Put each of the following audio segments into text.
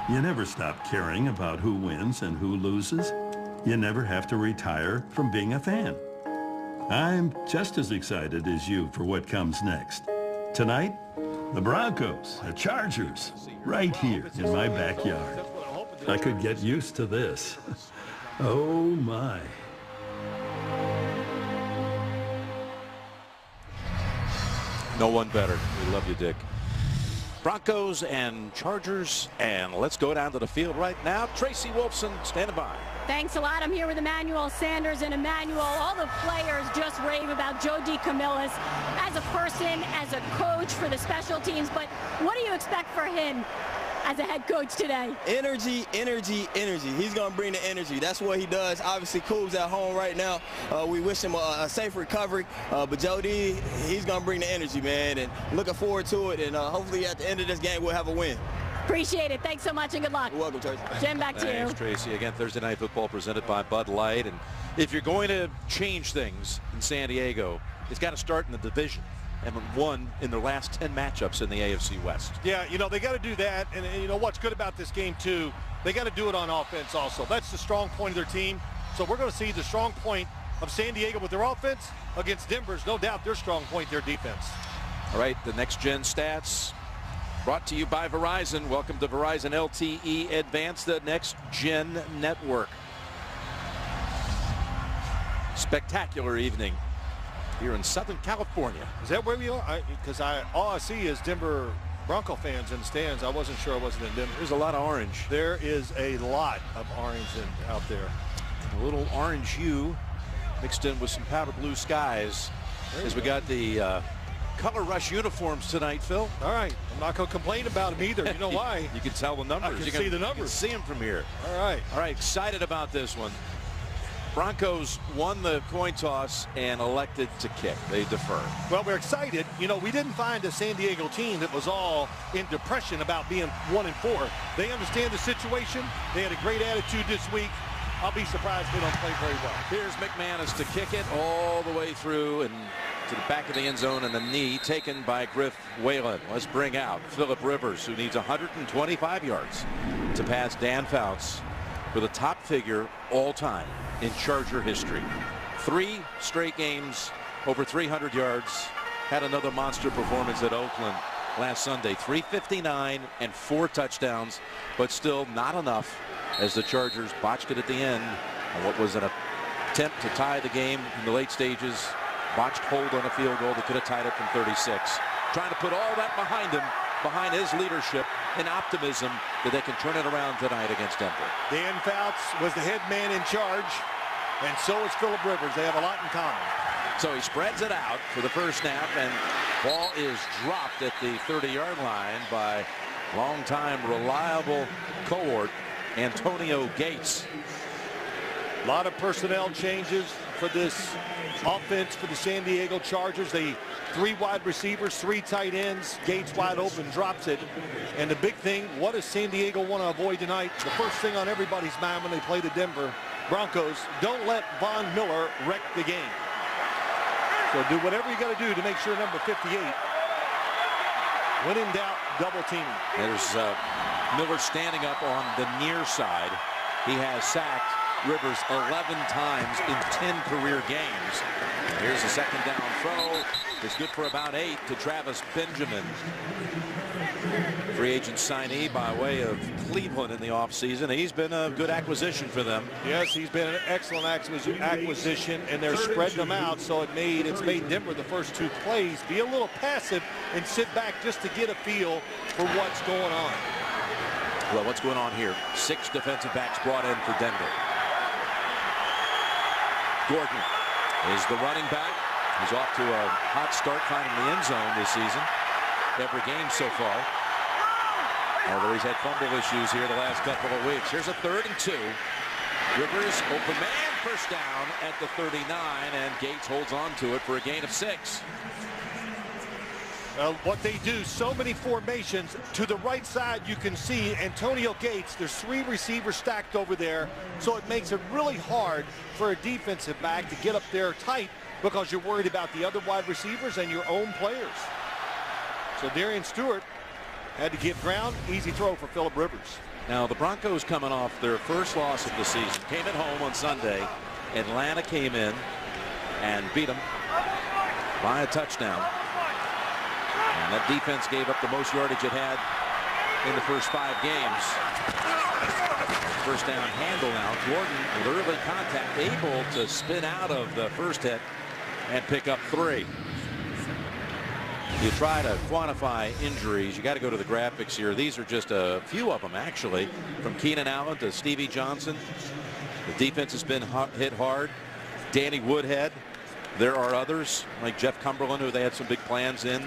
You never stop caring about who wins and who loses. You never have to retire from being a fan. I'm just as excited as you for what comes next. Tonight, the Broncos, the Chargers, right here in my backyard. I could get used to this. Oh my. No one better. We love you, Dick. Broncos and Chargers, and let's go down to the field right now. Tracy Wolfson standing by. Thanks a lot. I'm here with Emmanuel Sanders, and Emmanuel, all the players just rave about Joe DeCamillis as a person, as a coach for the special teams, but what do you expect for him as a head coach today? Energy, energy, energy. He's going to bring the energy. That's what he does. Obviously, Coob's at home right now. We wish him a safe recovery. But Joe D, he's going to bring the energy, man, and looking forward to it. And hopefully at the end of this game, we'll have a win. Appreciate it. Thanks so much and good luck. You're welcome, Tracy. Jim, back to you. Thanks, Tracy. Again, Thursday Night Football presented by Bud Light. And if you're going to change things in San Diego, it's got to start in the division. And won in their last 10 matchups in the AFC West. Yeah, you know, they got to do that. And you know what's good about this game, too, they got to do it on offense also. That's the strong point of their team. So we're going to see the strong point of San Diego with their offense against Denver's, no doubt, their strong point, their defense. All right, the Next Gen Stats brought to you by Verizon. Welcome to Verizon LTE Advance, the Next Gen Network. Spectacular evening here in Southern California. Is that where we are? Because all I see is Denver Bronco fans in the stands. I wasn't sure I wasn't in Denver. There's a lot of orange. There is a lot of orange out there. A little orange hue mixed in with some powder blue skies as we got the Color Rush uniforms tonight, Phil. All right. I'm not going to complain about them either. You know why? You can tell the numbers. You can see the numbers. You can see them from here. All right. All right. Excited about this one. Broncos won the coin toss and elected to kick. They defer. Well, we're excited. You know, we didn't find a San Diego team that was all in depression about being 1-4. They understand the situation. They had a great attitude this week. I'll be surprised if they don't play very well. Here's McManus to kick it all the way through and to the back of the end zone, and the knee taken by Griff Whalen. Let's bring out Phillip Rivers, who needs 125 yards to pass Dan Fouts for the top figure all time in Charger history. 3 straight games over 300 yards. Had another monster performance at Oakland last Sunday. 359 and 4 touchdowns, but still not enough as the Chargers botched it at the end on what was an attempt to tie the game in the late stages. Botched hold on a field goal that could have tied it from 36. Trying to put all that behind him, behind his leadership and optimism that they can turn it around tonight against Denver. Dan Fouts was the head man in charge, and so is Phillip Rivers. They have a lot in common. So he spreads it out for the first snap, and ball is dropped at the 30-yard line by longtime reliable cohort Antonio Gates. A lot of personnel changes for this offense for the San Diego Chargers. They 3 wide receivers, 3 tight ends. Gates wide open, drops it. And the big thing, what does San Diego want to avoid tonight? The first thing on everybody's mind when they play the Denver Broncos, don't let Von Miller wreck the game. So do whatever you got to do to make sure number 58, when in doubt, double teaming. There's Miller standing up on the near side. He has sacked Rivers 11 times in 10 career games. Here's a second down throw. It's good for about 8 to Travis Benjamin. Free agent signee by way of Cleveland in the offseason. He's been a good acquisition for them. Yes, he's been an excellent acquisition, and they're spreading them out, so it's made Denver the first 2 plays be a little passive and sit back just to get a feel for what's going on. Well, what's going on here? 6 defensive backs brought in for Denver. Gordon is the running back. He's off to a hot start finding the end zone this season. Every game so far. Although he's had fumble issues here the last couple of weeks. Here's a 3rd and 2. Rivers, open man, first down at the 39, and Gates holds on to it for a gain of 6. What they do, so many formations. To the right side, you can see Antonio Gates. There's 3 receivers stacked over there, so it makes it really hard for a defensive back to get up there tight because you're worried about the other wide receivers and your own players. So Darian Stewart had to get ground. Easy throw for Phillip Rivers. Now the Broncos coming off their first loss of the season. Came at home on Sunday. Atlanta came in and beat them by a touchdown. And that defense gave up the most yardage it had in the first 5 games. First down handle now. Jordan with early contact, able to spin out of the first hit and pick up 3. You try to quantify injuries, you got to go to the graphics here. These are just a few of them, actually, from Keenan Allen to Stevie Johnson. The defense has been hit hard. Danny Woodhead. There are others like Jeff Cumberland, who they had some big plans in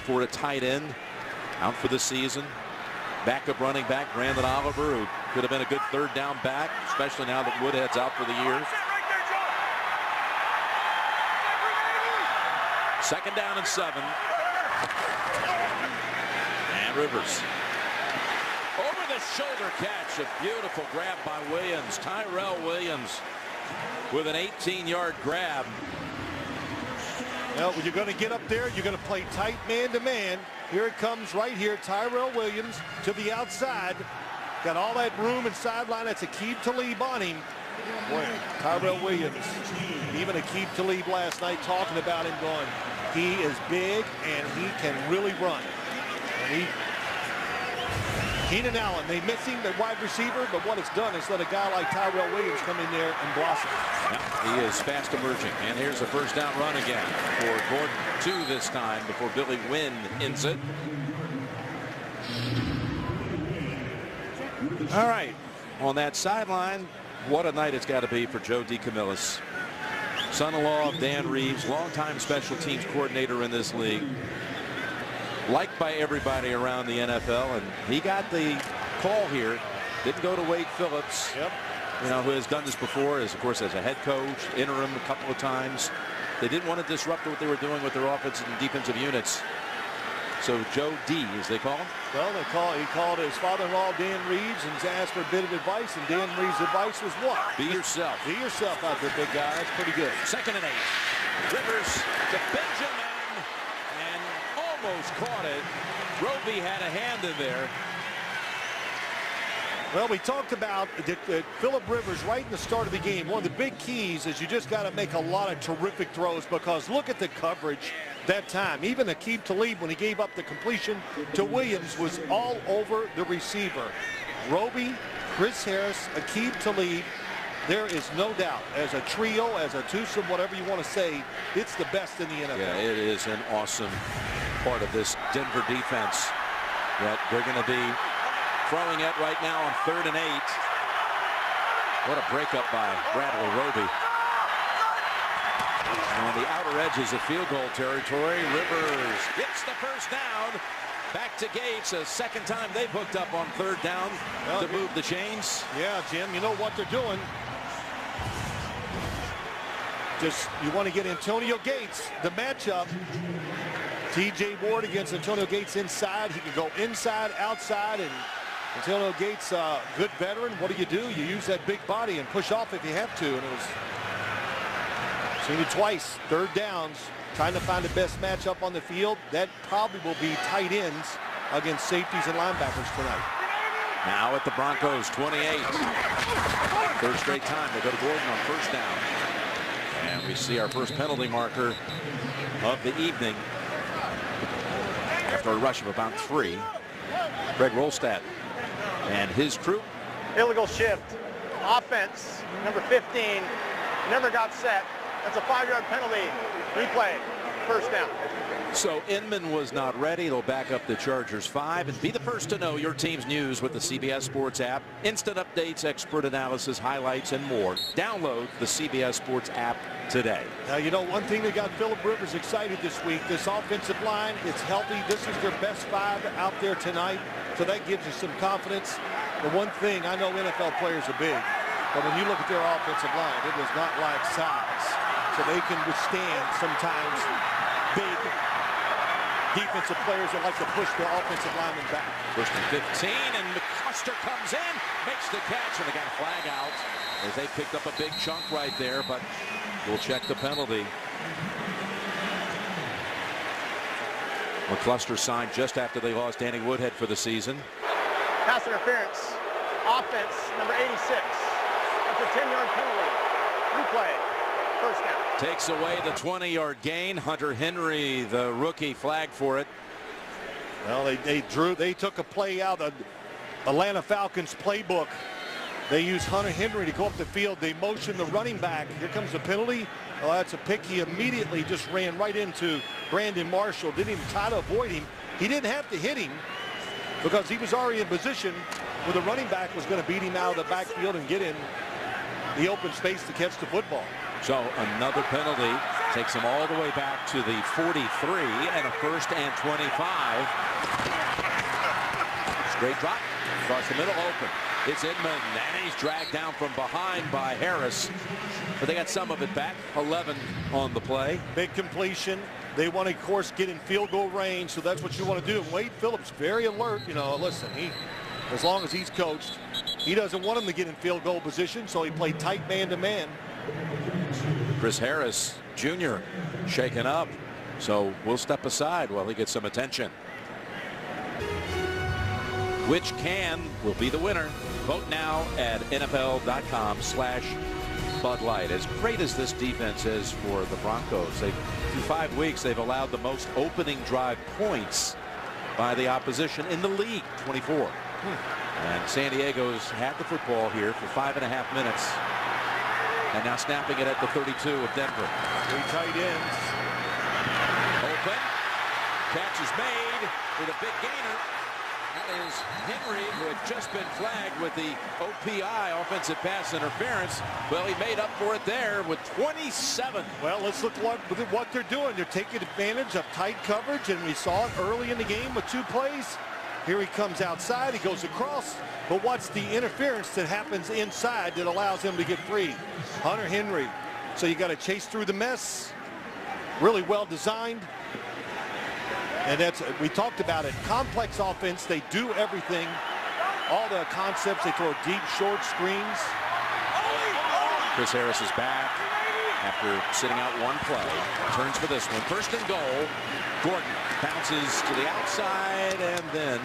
for a tight end, out for the season. Backup running back Brandon Oliver, who could have been a good 3rd down back, especially now that Woodhead's out for the year. 2nd down and 7. And Rivers. Over the shoulder catch. A beautiful grab by Williams. Tyrell Williams with an 18-yard grab. Well, when you're going to get up there, you're going to play tight man-to-man. Here it comes right here. Tyrell Williams to the outside. Got all that room and sideline. That's Aqib Talib on him. Boy, Tyrell Williams, even Aqib Talib last night talking about him going, he is big and he can really run. And Keenan Allen, they miss him, the wide receiver, but what it's done is let a guy like Tyrell Williams come in there and blossom. Yeah, he is fast emerging. And here's a 1st down run again for Gordon. 2 this time before Billy Wynn ends it. All right, on that sideline, what a night it's got to be for Joe DeCamillis, son-in-law of Dan Reeves, longtime special teams coordinator in this league, liked by everybody around the NFL, and he got the call here. Didn't go to Wade Phillips, you know, who has done this before, of course, as a head coach, interim a couple of times. They didn't want to disrupt what they were doing with their offensive and defensive units. So Joe D, as they call him? Well, he called his father-in-law, Dan Reeves, and asked for a bit of advice, and Dan Reeves' advice was what? Be yourself. Be yourself out there, big guy. That's pretty good. 2nd and 8. Rivers to Benjamin, and almost caught it. Roby had a hand in there. Well, we talked about Phillip Rivers right in the start of the game. One of the big keys is you just got to make a lot of terrific throws, because look at the coverage that time. Even Aqib Talib, when he gave up the completion to Williams, was all over the receiver. Roby, Chris Harris, Aqib Talib, there is no doubt, as a trio, as a twosome, whatever you want to say, it's the best in the NFL. Yeah, it is an awesome part of this Denver defense that they're going to be throwing it right now on 3rd and 8. What a breakup by Bradley Roby. On the outer edges of field goal territory, Rivers gets the 1st down. Back to Gates, a 2nd time they've hooked up on 3rd down to move the chains. Yeah, Jim, you know what they're doing. Just, you want to get Antonio Gates, the matchup. TJ Ward against Antonio Gates inside. He can go inside, outside, and Antonio Gates, good veteran. What do? You use that big body and push off if you have to. And it was seen it twice. 3rd downs, trying to find the best matchup on the field. That probably will be tight ends against safeties and linebackers tonight. Now at the Broncos 28. 3rd straight time they go to Gordon on 1st down. And we see our first penalty marker of the evening. After a rush of about 3. Greg Rolstad and his crew. Illegal shift. Offense, number 15, never got set. That's a 5-yard penalty. Replay. 1st down. So Inman was not ready. They'll back up the Chargers 5 and be the first to know your team's news with the CBS Sports app. Instant updates, expert analysis, highlights, and more. Download the CBS Sports app today. Now, you know, one thing that got Phillip Rivers excited this week, this offensive line, it's healthy. This is their best 5 out there tonight. So that gives you some confidence. The one thing, I know NFL players are big, but when you look at their offensive line, it does not lack size. So they can withstand sometimes big defensive players that like to push the offensive lineman back. 1st and 15, and McCluster comes in, makes the catch, and they got a flag out as they picked up a big chunk right there, but we'll check the penalty. McCluster signed just after they lost Danny Woodhead for the season. Pass interference. Offense, number 86. That's a 10-yard penalty. Replay. First down. Takes away the 20-yard gain. Hunter Henry, the rookie, flagged for it. Well, they took a play out of Atlanta Falcons playbook. They used Hunter Henry to go up the field. They motioned the running back. Here comes the penalty. Oh, that's a pick. He immediately just ran right into Brandon Marshall. Didn't even try to avoid him. He didn't have to hit him because he was already in position where the running back was going to beat him out of the backfield and get in the open space to catch the football. So another penalty takes him all the way back to the 43 and a 1st and 25. Straight drop across the middle, open. It's Inman, and he's dragged down from behind by Harris. But they got some of it back. 11 on the play. Big completion. They want to, of course, get in field goal range, so that's what you want to do. Wade Phillips, very alert. You know, listen, as long as he's coached, he doesn't want him to get in field goal position, so he played tight man-to-man. Chris Harris, Jr., shaken up. So we'll step aside while he gets some attention. Which can will be the winner? Vote now at NFL.com/Bud Light. As great as this defense is for the Broncos, through 5 weeks, they've allowed the most opening drive points by the opposition in the league, 24. And San Diego's had the football here for 5.5 minutes. And now snapping it at the 32 of Denver. 3 tight ends. Open. Catch is made with a big gainer. That is Henry, who had just been flagged with the OPI, offensive pass interference. Well, he made up for it there with 27. Well, let's look at what they're doing. They're taking advantage of tight coverage, and we saw it early in the game with 2 plays. Here he comes outside, he goes across, but what's the interference that happens inside that allows him to get free? Hunter Henry. So you got to chase through the mess. Really well designed. And we talked about it. Complex offense, they do everything. All the concepts, they throw deep, short screens. Chris Harris is back after sitting out 1 play. Turns for this one. 1st and goal. Gordon bounces to the outside and then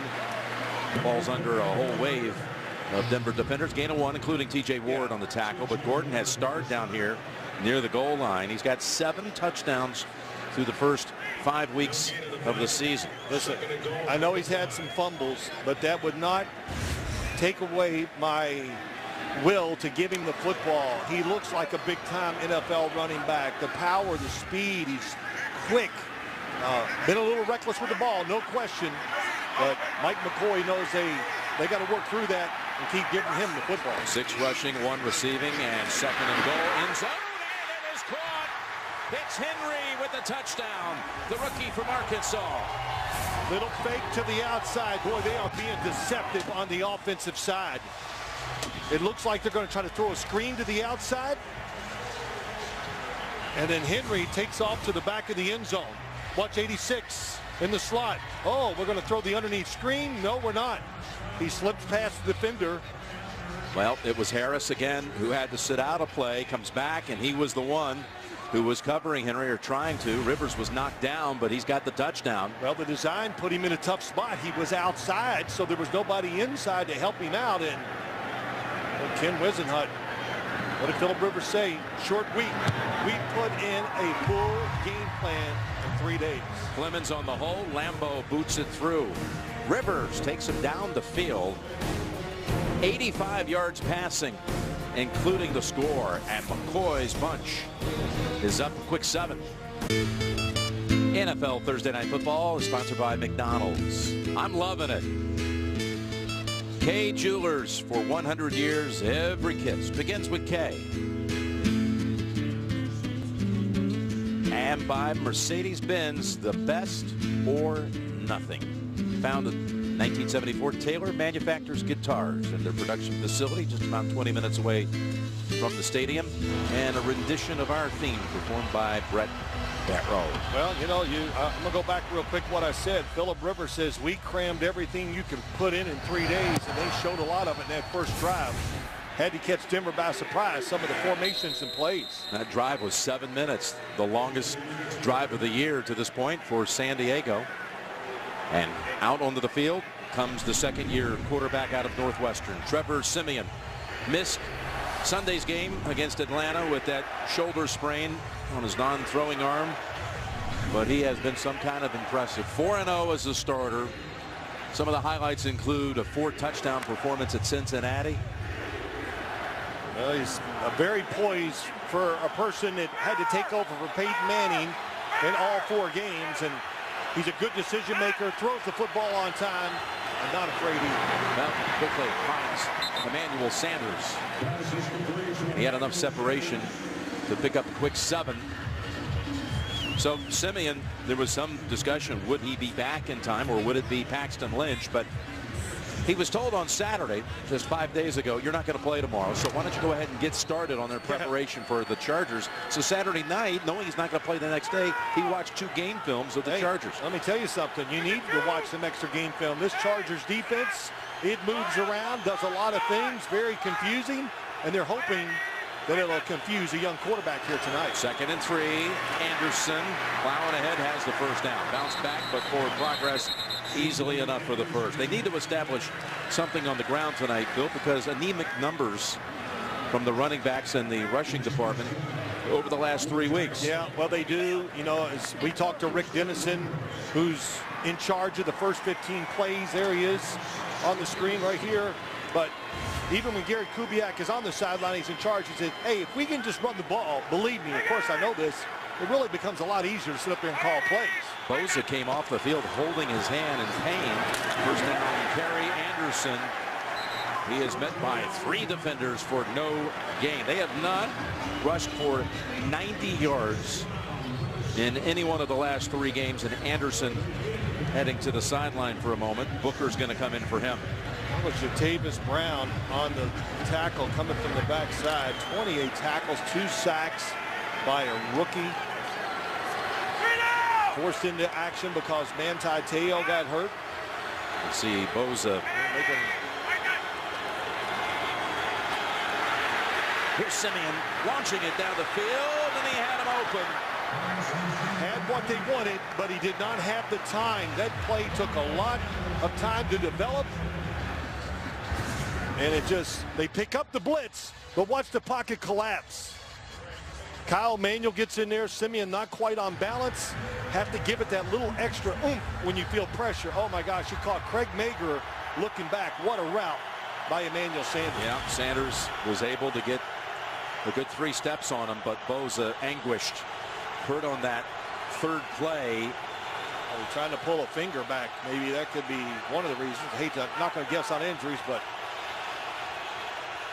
falls under a whole wave of Denver defenders. Gain of 1, including TJ Ward on the tackle. But Gordon has starred down here near the goal line. He's got 7 touchdowns through the first 5 weeks of the season. Listen, I know he's had some fumbles, but that would not take away my will to give him the football. He looks like a big-time NFL running back. The power, the speed, he's quick. Been a little reckless with the ball, no question. But Mike McCoy knows they got to work through that and keep giving him the football. 6 rushing, 1 receiving, and 2nd and goal. End zone, and it is caught. It's Henry with the touchdown. The rookie from Arkansas. Little fake to the outside. Boy, they are being deceptive on the offensive side. It looks like they're going to try to throw a screen to the outside. And then Henry takes off to the back of the end zone. Watch 86 in the slot. Oh, we're going to throw the underneath screen. No, we're not. He slips past the defender. Well, it was Harris again who had to sit out a play. Comes back, and he was the one who was covering Henry, or trying to. Rivers was knocked down, but he's got the touchdown. Well, the design put him in a tough spot. He was outside, so there was nobody inside to help him out. And Ken Wisenhut, what did Philip Rivers say? Short week. We put in a full game plan in 3 days. Clemens on the hole. Lambeau boots it through. Rivers takes him down the field. 85 yards passing, including the score, and McCoy's bunch is up a quick 7. NFL Thursday Night Football is sponsored by McDonald's. I'm loving it. K Jewelers, for 100 years, every kiss begins with K. And by Mercedes-Benz, the best or nothing. Founded in 1974, Taylor manufactures guitars in their production facility just about 20 minutes away from the stadium. And a rendition of our theme performed by Brett Barrow. Well, you know, I'm going to go back real quick what I said. Philip Rivers says we crammed everything you can put in 3 days, and they showed a lot of it in that first drive. Had to catch Denver by surprise, some of the formations and plays. That drive was 7 minutes, the longest drive of the year to this point for San Diego. And out onto the field, comes the second-year quarterback out of Northwestern. Trevor Siemian missed Sunday's game against Atlanta with that shoulder sprain on his non-throwing arm, but he has been some kind of impressive. 4-0 as a starter. Some of the highlights include a 4-touchdown performance at Cincinnati. Well, he's very poised for a person that had to take over for Peyton Manning in all 4 games, and he's a good decision maker, throws the football on time, and not afraid either. Well, quickly finds Emmanuel Sanders. He had enough separation to pick up a quick 7. So Siemian, there was some discussion, would he be back in time or would it be Paxton Lynch? But he was told on Saturday, just 5 days ago, you're not going to play tomorrow, so why don't you go ahead and get started on their preparation for the Chargers. So Saturday night, knowing he's not going to play the next day, he watched 2 game films of the Chargers. Let me tell you something. You need to watch some extra game film. This Chargers defense, it moves around, does a lot of things, very confusing, and they're hoping that it'll confuse a young quarterback here tonight. 2nd and 3. Anderson plowing ahead, has the first down. Bounce back, but forward progress easily enough for the first. They need to establish something on the ground tonight, Bill, because anemic numbers from the running backs and the rushing department over the last 3 weeks. Yeah, well, they do. You know, as we talked to Rick Dennison, who's in charge of the first 15 plays. There he is on the screen right here. But even when Gary Kubiak is on the sideline, he's in charge. He said, hey, if we can just run the ball, believe me, of course I know this, it really becomes a lot easier to sit up there and call plays. Bosa came off the field holding his hand in pain. First down, Kerry Anderson. He is met by 3 defenders for no gain. They have not rushed for 90 yards in any one of the last 3 games, and Anderson heading to the sideline for a moment. Booker's going to come in for him. How about Jatavis Brown on the tackle coming from the backside? 28 tackles, 2 sacks by a rookie. Forced into action because Manti Te'o got hurt. Let's see Bosa. Here's Siemian launching it down the field, and he had him open. Had what they wanted, but he did not have the time. That play took a lot of time to develop. And it just, they pick up the blitz, but watch the pocket collapse. Kyle Manuel gets in there. Siemian not quite on balance. Have to give it that little extra oomph when you feel pressure. Oh my gosh, you caught Craig Mager looking back. What a route by Emmanuel Sanders. Yeah, Sanders was able to get a good 3 steps on him, but Bosa anguished. Hurt on that 3rd play. Oh, trying to pull a finger back. Maybe that could be one of the reasons. I hate to, not going to guess on injuries, but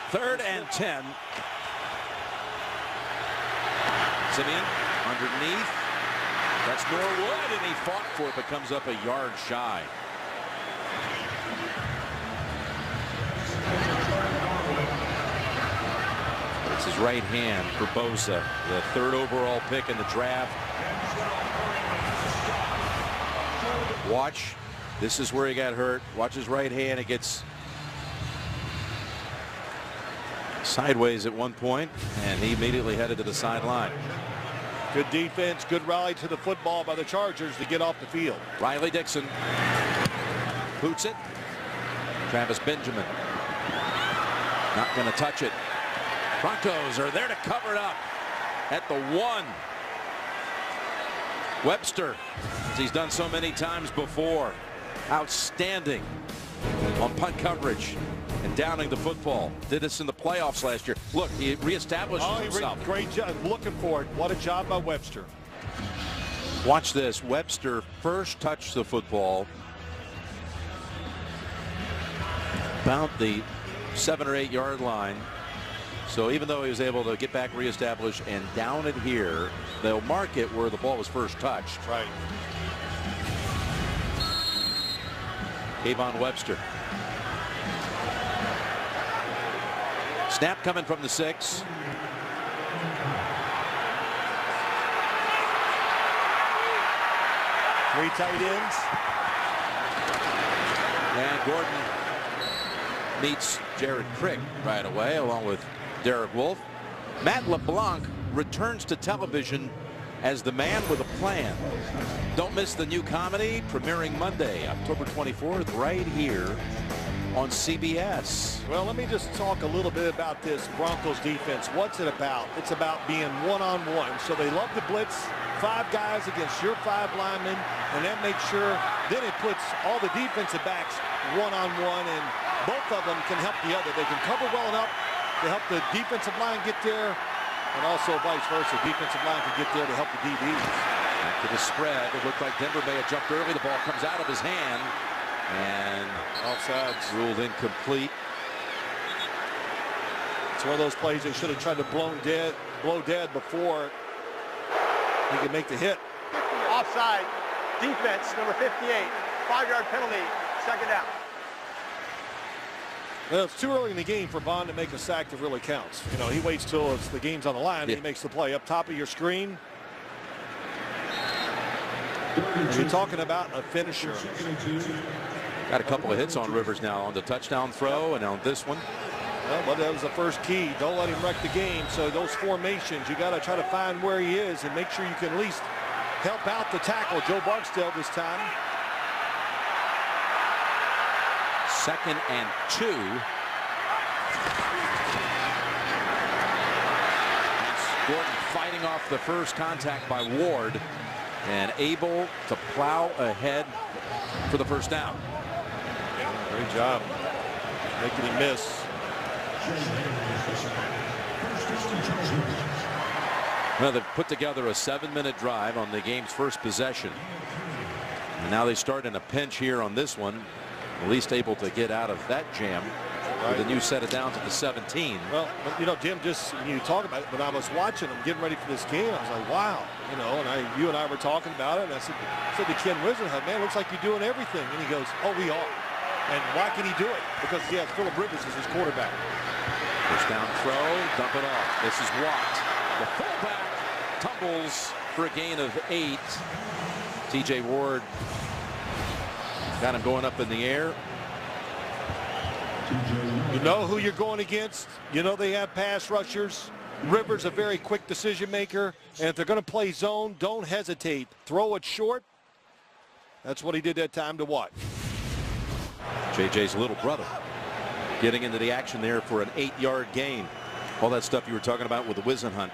3rd and 10. Siemian underneath. That's Norwood, and he fought for it, but comes up a yard shy. It's his right hand for Bosa, the 3rd overall pick in the draft. Watch. This is where he got hurt. Watch his right hand. It gets sideways at one point, and he immediately headed to the sideline. Good defense, good rally to the football by the Chargers to get off the field. Riley Dixon boots it. Travis Benjamin not going to touch it. Broncos are there to cover it up at the 1. Webster, as he's done so many times before, outstanding on punt coverage and downing the football. Did this in the playoffs last year. Look, he reestablishes himself. Great job. Looking for it. What a job by Webster. Watch this. Webster first touched the football about the 7 or 8 yard line. So even though he was able to get back reestablished and down it here, they'll mark it where the ball was first touched. Right. Kayvon Webster. Snap coming from the 6. Three tight ends. And Gordon meets Jared Crick right away, along with Derek Wolfe. Matt LeBlanc returns to television as the man with a plan. Don't miss the new comedy premiering Monday, October 24th, right here on CBS. Well, let me just talk a little bit about this Broncos defense. What's it about? It's about being one-on-one. So they love to blitz 5 guys against your 5 linemen, and that makes sure then it puts all the defensive backs one-on-one, and both of them can help the other. They can cover well enough to help the defensive line get there, and also vice versa. Defensive line can get there to help the DBs. Back to the spread. It looked like Denver may have jumped early. The ball comes out of his hand. And offsides ruled incomplete. It's one of those plays they should have tried to blow dead before he could make the hit. Offside. Defense, number 58. 5-yard penalty. Second down. Well, it's too early in the game for Bond to make a sack that really counts. You know, he waits till the game's on the line and he makes the play. Up top of your screen. And you're talking about a finisher. Got a couple of hits on Rivers now on the touchdown throw and on this one. Well, but that was the first key. Don't let him wreck the game. So those formations, you got to try to find where he is and make sure you can at least help out the tackle. Joe Barksdale this time. 2nd and 2. That's Gordon fighting off the first contact by Ward and able to plow ahead for the first down. Great job making him miss. Well, they've put together a 7-minute drive on the game's first possession. And now they start in a pinch here on this one. At least able to get out of that jam with a new set of downs at the 17. Well, you know, Jim, just when you talk about it, when I was watching them getting ready for this game, I was like, wow, you know, and you and I were talking about it, and I said to Ken Wisenhunt, man, it looks like you're doing everything. And he goes, oh, we are. And why can he do it? Because he has Phillip Rivers as his quarterback. First down throw, dump it off. This is Watt. The fullback tumbles for a gain of 8. TJ Ward got him going up in the air. You know who you're going against. You know they have pass rushers. Rivers a very quick decision maker. And if they're going to play zone, don't hesitate. Throw it short. That's what he did that time to Watt. JJ's little brother getting into the action there for an 8-yard gain. All that stuff you were talking about with the Wisenhunt.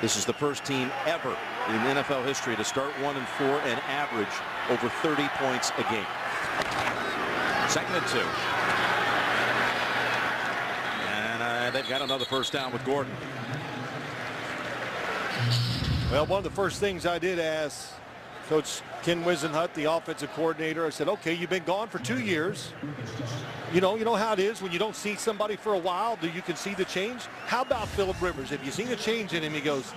This is the first team ever in NFL history to start 1-4 and average over 30 points a game. 2nd and 2. And they've got another first down with Gordon. Well, one of the first things I did ask Coach Ken Wisenhunt, the offensive coordinator, I said, okay, you've been gone for 2 years. You know how it is when you don't see somebody for a while, you can see the change. How about Phillip Rivers? Have you seen a change in him? He goes,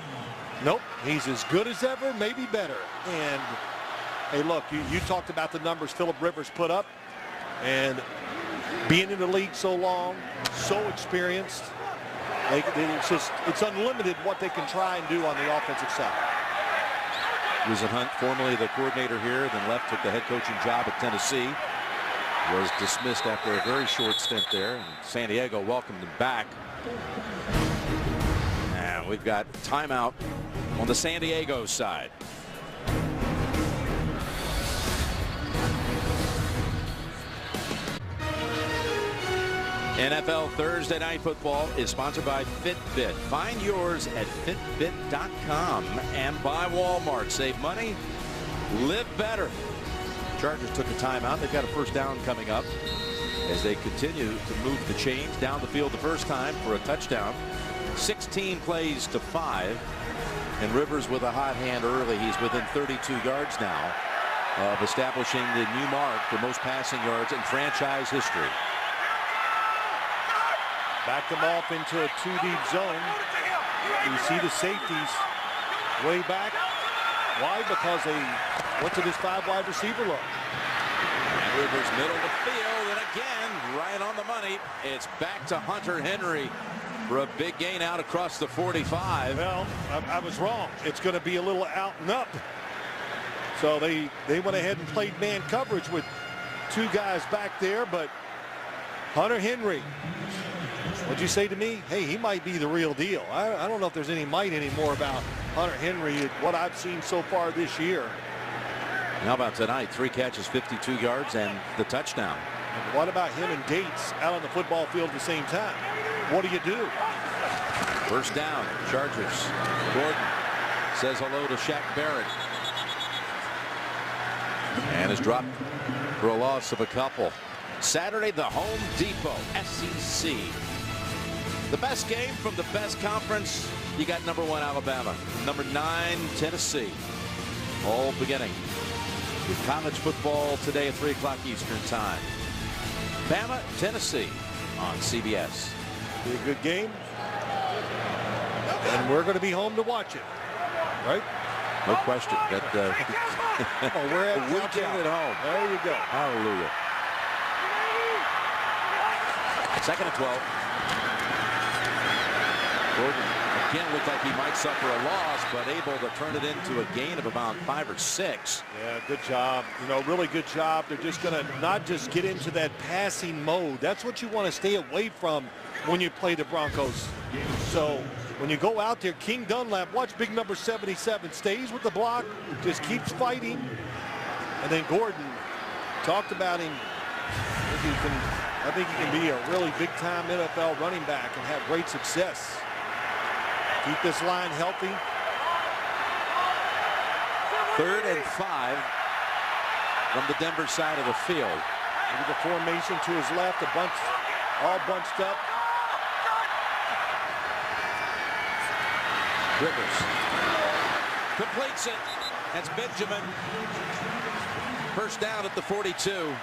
nope, he's as good as ever, maybe better. And hey, look, you talked about the numbers Phillip Rivers put up, and being in the league so long, so experienced, it's unlimited what they can try and do on the offensive side. Wisenhunt, formerly the coordinator here, then left, took the head coaching job at Tennessee. Was dismissed after a very short stint there, and San Diego welcomed him back. And we've got timeout on the San Diego side. NFL Thursday Night Football is sponsored by Fitbit. Find yours at Fitbit.com and by Walmart. Save money, live better. Chargers took a timeout. They've got a first down coming up as they continue to move the chains down the field the first time for a touchdown. 16 plays to 5. And Rivers with a hot hand early. He's within 32 yards now of establishing the new mark for most passing yards in franchise history. Back them off into a 2-deep zone. You see the safeties way back. Why? Because they went to this 5-wide receiver look. And Rivers middle of the field, and again, right on the money. It's back to Hunter Henry for a big gain out across the 45. Well, I was wrong. It's going to be a little out and up. So they went ahead and played man coverage with 2 guys back there, but Hunter Henry What'd you say to me? Hey, he might be the real deal. I don't know if there's any might anymore about Hunter Henry and what I've seen so far this year. How about tonight? 3 catches, 52 yards, and the touchdown. And what about him and Gates out on the football field at the same time? What do you do? First down, Chargers. Gordon says hello to Shaq Barrett. And is dropped for a loss of a couple. Saturday, the Home Depot SEC. The best game from the best conference. You got number 1 Alabama, number 9 Tennessee. All beginning with college football today at 3 o'clock Eastern time. Bama, Tennessee on CBS. Be a good game. And we're going to be home to watch it. Right? No question. That oh, we're at weekend at home. There you go. Hallelujah. 2nd and 12. Gordon again looked like he might suffer a loss, but able to turn it into a gain of about 5 or 6. Yeah, good job. You know, really good job. They're just going to not just get into that passing mode. That's what you want to stay away from when you play the Broncos. So when you go out there, King Dunlap, watch big number 77, stays with the block, just keeps fighting. And then Gordon, talked about him. I think he can be a really big-time NFL running back and have great success. Keep this line healthy. 3rd and 5 from the Denver side of the field. Maybe the formation to his left, all bunched up. Rivers completes it. That's Benjamin. First down at the 42.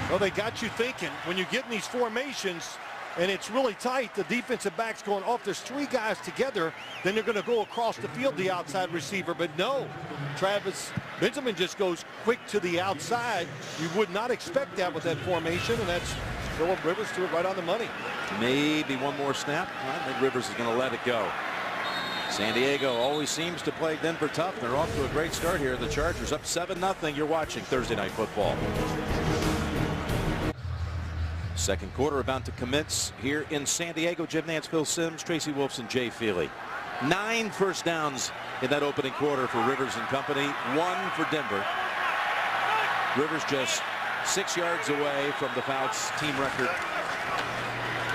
Well, they got you thinking when you get in these formations and it's really tight, the defensive back's going off. There's 3 guys together, then they're going to go across the field, the outside receiver. But no, Travis Benjamin just goes quick to the outside. You would not expect that with that formation, and that's Phillip Rivers to it right on the money. Maybe one more snap. I think Rivers is going to let it go. San Diego always seems to play Denver tough. They're off to a great start here. The Chargers up 7-0. You're watching Thursday Night Football. Second quarter about to commence here in San Diego. Jim Nantz, Phil Simms, Tracy Wolfson, Jay Feely. 9 first downs in that opening quarter for Rivers and company. 1 for Denver. Rivers just 6 yards away from the Fouts team record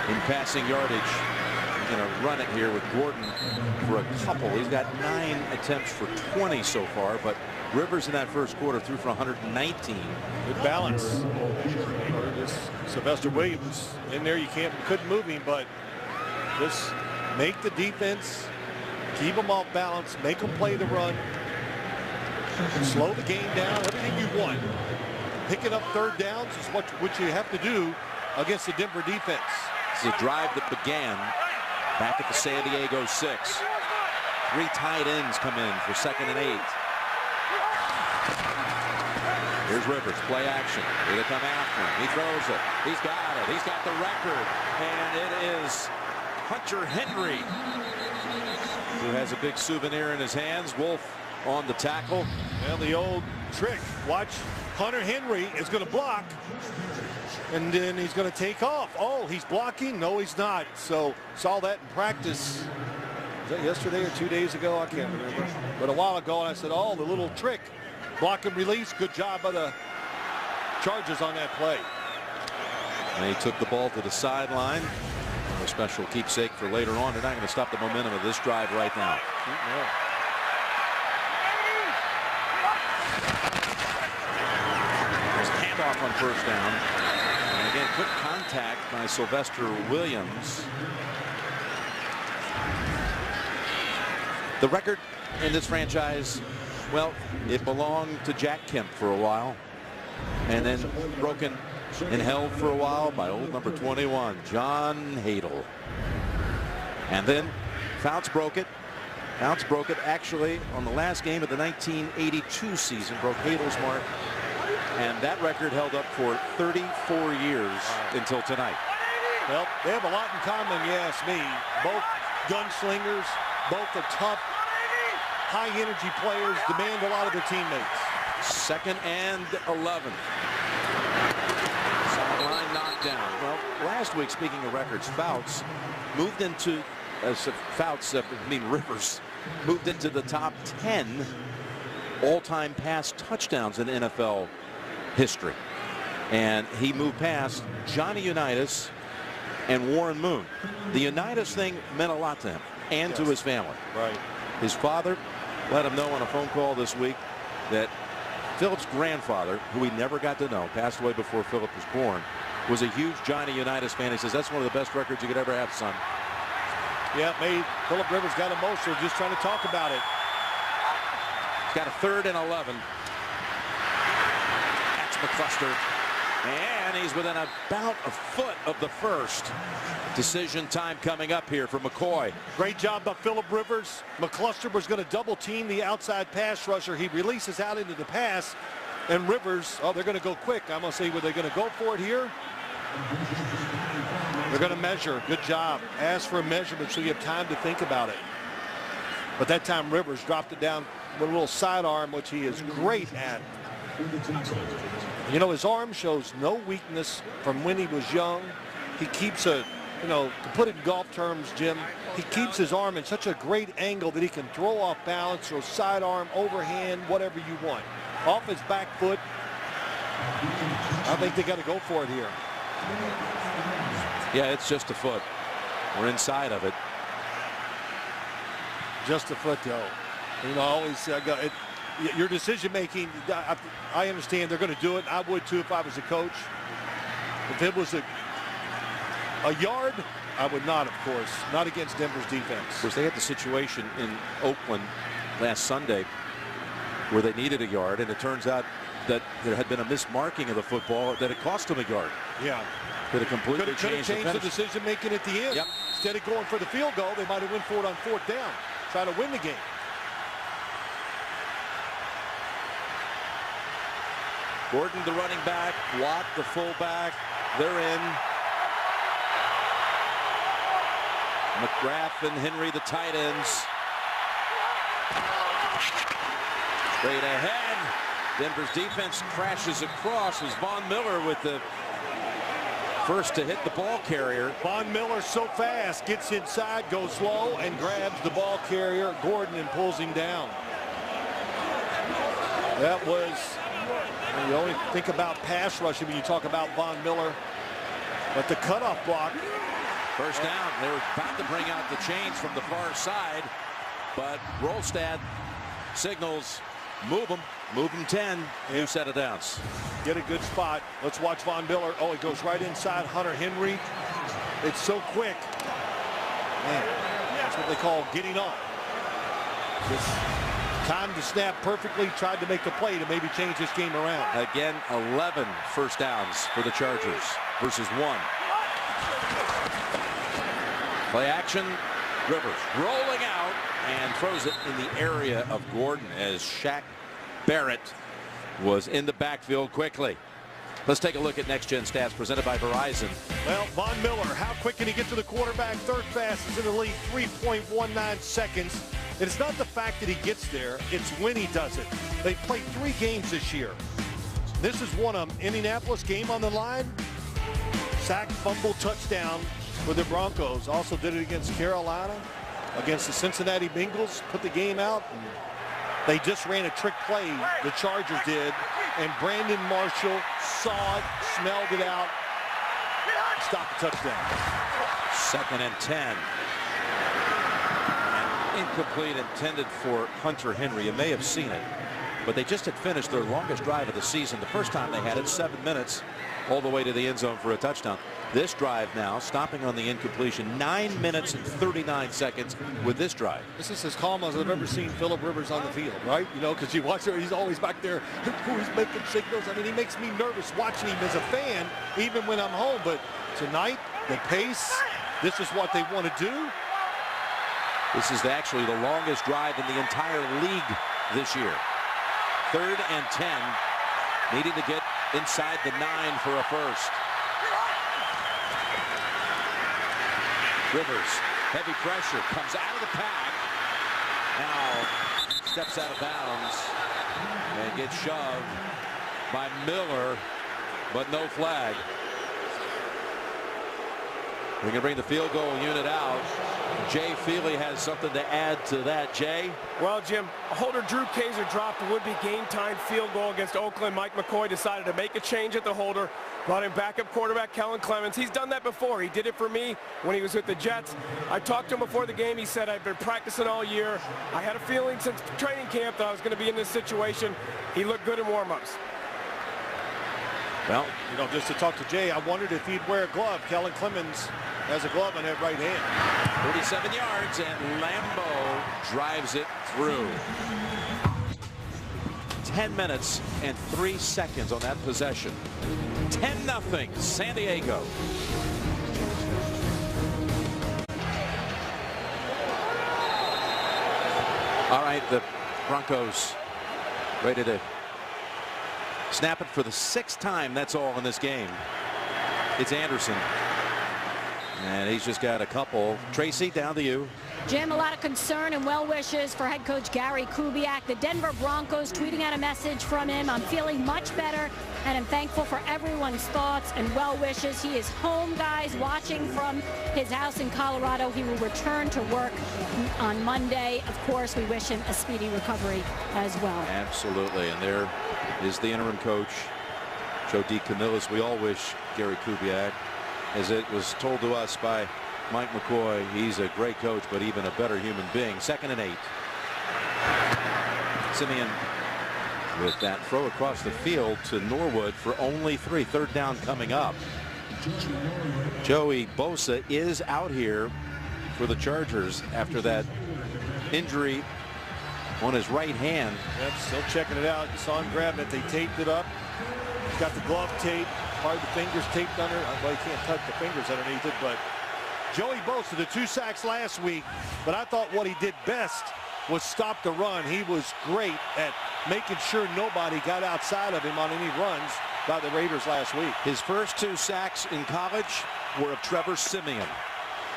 in passing yardage. He's going to run it here with Gordon for a couple. He's got 9 attempts for 20 so far, but Rivers in that first quarter threw for 119. Good balance. Sylvester Williams in there. You couldn't move him, but just make the defense, keep them off balance, make them play the run, slow the game down, everything you want. Picking up 3rd downs is what you have to do against the Denver defense. It's a drive that began back at the San Diego 6. 3 tight ends come in for 2nd and 8. Here's Rivers, play action. Here they come after him. He throws it. He's got it. He's got the record. And it is Hunter Henry, who has a big souvenir in his hands. Wolf on the tackle. Well, the old trick. Watch, Hunter Henry is going to block, and then he's going to take off. Oh, he's blocking? No, he's not. So saw that in practice. Was that yesterday or 2 days ago? I can't remember. But a while ago, and I said, oh, the little trick. Block and release. Good job by the Chargers on that play. And he took the ball to the sideline. A special keepsake for later on. They're not going to stop the momentum of this drive right now. There's a handoff on first down. And again, quick contact by Sylvester Williams. The record in this franchise, well, it belonged to Jack Kemp for a while, and then broken and held for a while by old number 21, John Hadel. And then Fouts broke it. Fouts broke it actually on the last game of the 1982 season, broke Hadel's mark, and that record held up for 34 years until tonight. Well, they have a lot in common, you ask me. Both gunslingers, both are tough, high-energy players, demand a lot of their teammates. 2nd and 11. Sideline knockdown. past week, speaking of records, Fouts moved into Rivers moved into the top 10 all-time pass touchdowns in NFL history, and he moved past Johnny Unitas and Warren Moon. The Unitas thing meant a lot to him and to his family. Right. His father let him know on a phone call this week that Philip's grandfather, who he never got to know, passed away before Philip was born, was a huge Johnny Unitas fan. He says that's one of the best records you could ever have, son. Yeah, Philip Rivers got emotional just trying to talk about it. He's got a 3rd and 11. That's McCluster. And he's within about a foot of the first. Decision time coming up here for McCoy. Great job by Philip Rivers. McCluster was going to double team the outside pass rusher. He releases out into the pass. And Rivers, oh, they're going to go quick. I'm going to say, were they going to go for it here? They're going to measure. Good job. Ask for a measurement so you have time to think about it. But that time Rivers dropped it down with a little sidearm, which he is great at. You know, his arm shows no weakness from when he was young. He keeps to put it in golf terms, Jim, he keeps his arm in such a great angle that he can throw off balance, throw sidearm, overhand, whatever you want. Off his back foot. I think they got to go for it here. Yeah, it's just a foot. We're inside of it. Just a foot, though. You know, I always say, your decision making, I understand they're going to do it. I would too if I was a coach. If it was a yard, I would not, of course. Not against Denver's defense. Of course, they had the situation in Oakland last Sunday where they needed a yard, and it turns out that there had been a mismarking of the football that it cost them a yard. Yeah. Could have completely changed the decision making at the end. Yep. Instead of going for the field goal, they might have went for it on 4th down. Try to win the game. Gordon, the running back, Watt, the fullback, they're in. McGrath and Henry, the tight ends. Straight ahead. Denver's defense crashes across as Von Miller with the first to hit the ball carrier. Von Miller so fast, gets inside, goes low, and grabs the ball carrier, Gordon, and pulls him down. That was, you only think about pass rushing when you talk about Von Miller, but the cutoff block. First down. They were about to bring out the chains from the far side, but Rolstad signals, move them 10. New set of downs. Get a good spot. Let's watch Von Miller. Oh, it goes right inside Hunter Henry. It's so quick. Man, that's what they call getting on. Just time to snap perfectly. Tried to make the play to maybe change this game around. Again, 11 first downs for the Chargers versus 1. Play action. Rivers rolling out and throws it in the area of Gordon as Shaq Barrett was in the backfield quickly. Let's take a look at Next Gen Stats presented by Verizon. Well, Von Miller, how quick can he get to the quarterback? 3rd fastest in the league, 3.19 seconds. And it's not the fact that he gets there, it's when he does it. They played 3 games this year. This is one of them. Indianapolis, game on the line. Sack, fumble, touchdown for the Broncos. Also did it against Carolina, against the Cincinnati Bengals, put the game out. They just ran a trick play, the Chargers did, and Brandon Marshall saw it, smelled it out, stopped the touchdown. 2nd and 10. And incomplete, intended for Hunter Henry. You may have seen it, but they just had finished their longest drive of the season. The first time they had it, 7 minutes, all the way to the end zone for a touchdown. This drive now, stopping on the incompletion, 9 minutes and 39 seconds with this drive. This is as calm as I've ever seen Philip Rivers on the field, right? You know, because you watch it, he's always back there. He's making signals. I mean, he makes me nervous watching him as a fan, even when I'm home. But tonight, the pace, this is what they want to do. This is actually the longest drive in the entire league this year. 3rd and 10, needing to get inside the 9 for a first. Rivers, heavy pressure, comes out of the pack. Now steps out of bounds and gets shoved by Miller, but no flag. We're going to bring the field goal unit out. Jay Feely has something to add to that. Jay? Well, Jim, holder Drew Kaiser dropped a would-be game-time field goal against Oakland. Mike McCoy decided to make a change at the holder, brought in backup quarterback Kellen Clemens. He's done that before. He did it for me when he was with the Jets. I talked to him before the game. He said, I've been practicing all year. I had a feeling since training camp that I was going to be in this situation. He looked good in warm-ups. Well, you know, just to talk to Jay, I wondered if he'd wear a glove. Kellen Clemens has a glove on that right hand. 37 yards, and Lambeau drives it through. 10 minutes and 3 seconds on that possession. 10-0 San Diego. All right, the Broncos ready to snap it for the 6th time. That's all in this game. It's Anderson. And he's just got a couple. Tracy, down to you. Jim, a lot of concern and well wishes for head coach Gary Kubiak. The Denver Broncos tweeting out a message from him. I'm feeling much better, and I'm thankful for everyone's thoughts and well wishes. He is home, guys, watching from his house in Colorado. He will return to work on Monday. Of course, we wish him a speedy recovery as well. Absolutely. And there is the interim coach, Joe DeCamillis. We all wish Gary Kubiak, as it was told to us by Mike McCoy, he's a great coach, but even a better human being. 2nd and 8. Simeon with that throw across the field to Norwood for only 3. 3rd down coming up. Joey Bosa is out here for the Chargers after that injury on his right hand. Yep, still checking it out. You saw him grab it. They taped it up. He's got the glove tape, part of the fingers taped under. Well, you can't touch the fingers underneath it, but Joey Bosa, the 2 sacks last week, but I thought what he did best was stop the run. He was great at making sure nobody got outside of him on any runs by the Raiders last week. His first 2 sacks in college were of Trevor Siemian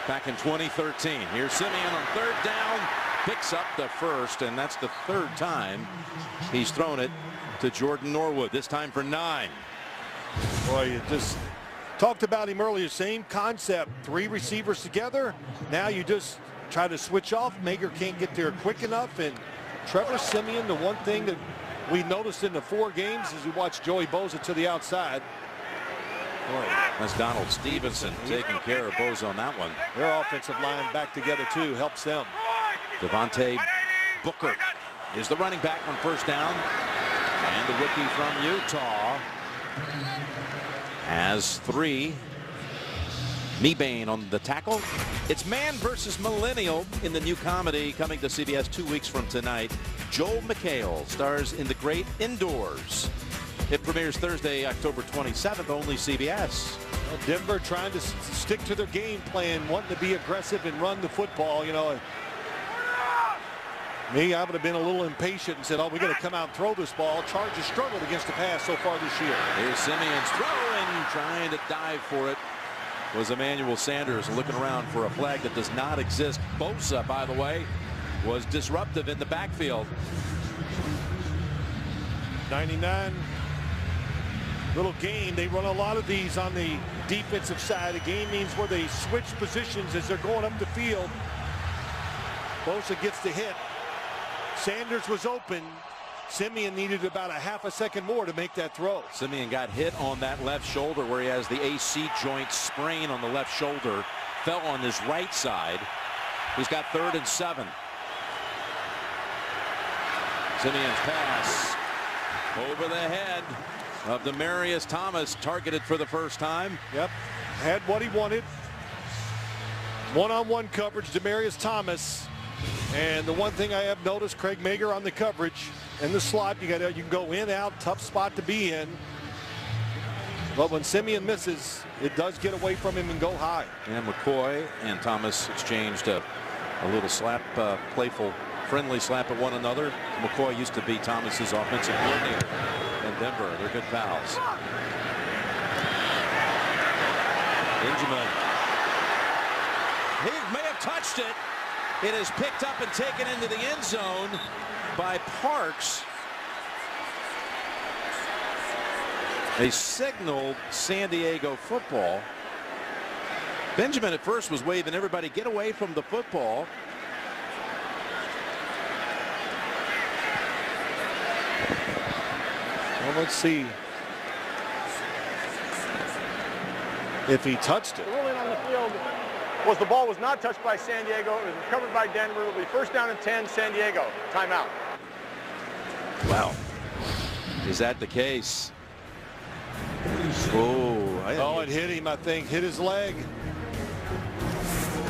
back in 2013. Here's Siemian on 3rd down, picks up the 1st, and that's the 3rd time he's thrown it to Jordan Norwood, this time for 9. Boy, you just talked about him earlier. Same concept. 3 receivers together. Now you just try to switch off. Mager can't get there quick enough. And Trevor Siemian, the one thing that we noticed in the 4 games is we watched Joey Bosa to the outside. Boy, that's Donald Stevenson taking care of Bosa on that one. Their offensive line back together too helps them. Devontae Booker is the running back on 1st down. And the rookie from Utah has 3. Mebane on the tackle. It's Man versus Millennial in the new comedy coming to CBS 2 weeks from tonight. Joel McHale stars in The Great Indoors. It premieres Thursday, October 27th, only CBS. Well, Denver trying to stick to their game plan, wanting to be aggressive and run the football. You know, me, I would have been a little impatient and said, oh, we got to come out and throw this ball. Chargers struggled against the pass so far this year. Here's Simeon's throw, and trying to dive for it was Emmanuel Sanders, looking around for a flag that does not exist. Bosa, by the way, was disruptive in the backfield. 99 little game. They run a lot of these on the defensive side. A game means where they switch positions as they're going up the field. Bosa gets the hit. Sanders was open. Simeon needed about a half a second more to make that throw. Simeon got hit on that left shoulder where he has the AC joint sprain on the left shoulder. Fell on his right side. He's got 3rd and 7. Simeon's pass over the head of Demaryius Thomas, targeted for the 1st time. Yep, had what he wanted. One-on-one coverage, Demaryius Thomas. And the one thing I have noticed, Craig Mager on the coverage in the slot, you can go in, out, tough spot to be in. But when Simeon misses, it does get away from him and go high. And McCoy and Thomas exchanged a little slap, playful, friendly slap at one another. McCoy used to be Thomas's offensive coordinator in Denver. They're good pals. Benjamin. He may have touched it. It is picked up and taken into the end zone by Parks. They signaled San Diego football. Benjamin at first was waving everybody, get away from the football. Well, let's see if he touched it. The ruling on the field was the ball was not touched by San Diego. It was recovered by Denver. It will be first down and 10, San Diego. Timeout. Wow. Is that the case? Oh, It hit him, I think. Hit his leg.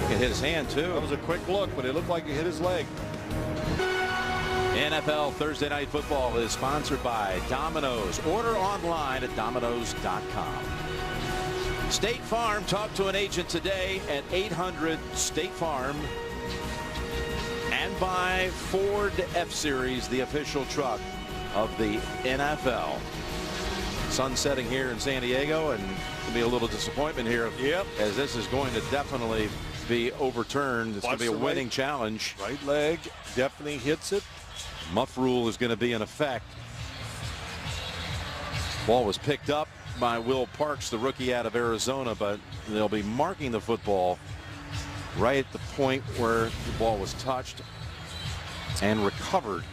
It hit his hand, too. That was a quick look, but it looked like it hit his leg. NFL Thursday Night Football is sponsored by Domino's. Order online at Domino's.com. State Farm. Talk to an agent today at 800 State Farm. And by Ford F-Series, the official truck of the NFL. Sun setting here in San Diego, and it'll be a little disappointment here. Yep. As this is going to definitely be overturned. It's going to be a winning challenge. Right leg definitely hits it. Muff rule is going to be in effect. Ball was picked up by Will Parks, the rookie out of Arizona, but they'll be marking the football right at the point where the ball was touched and recovered.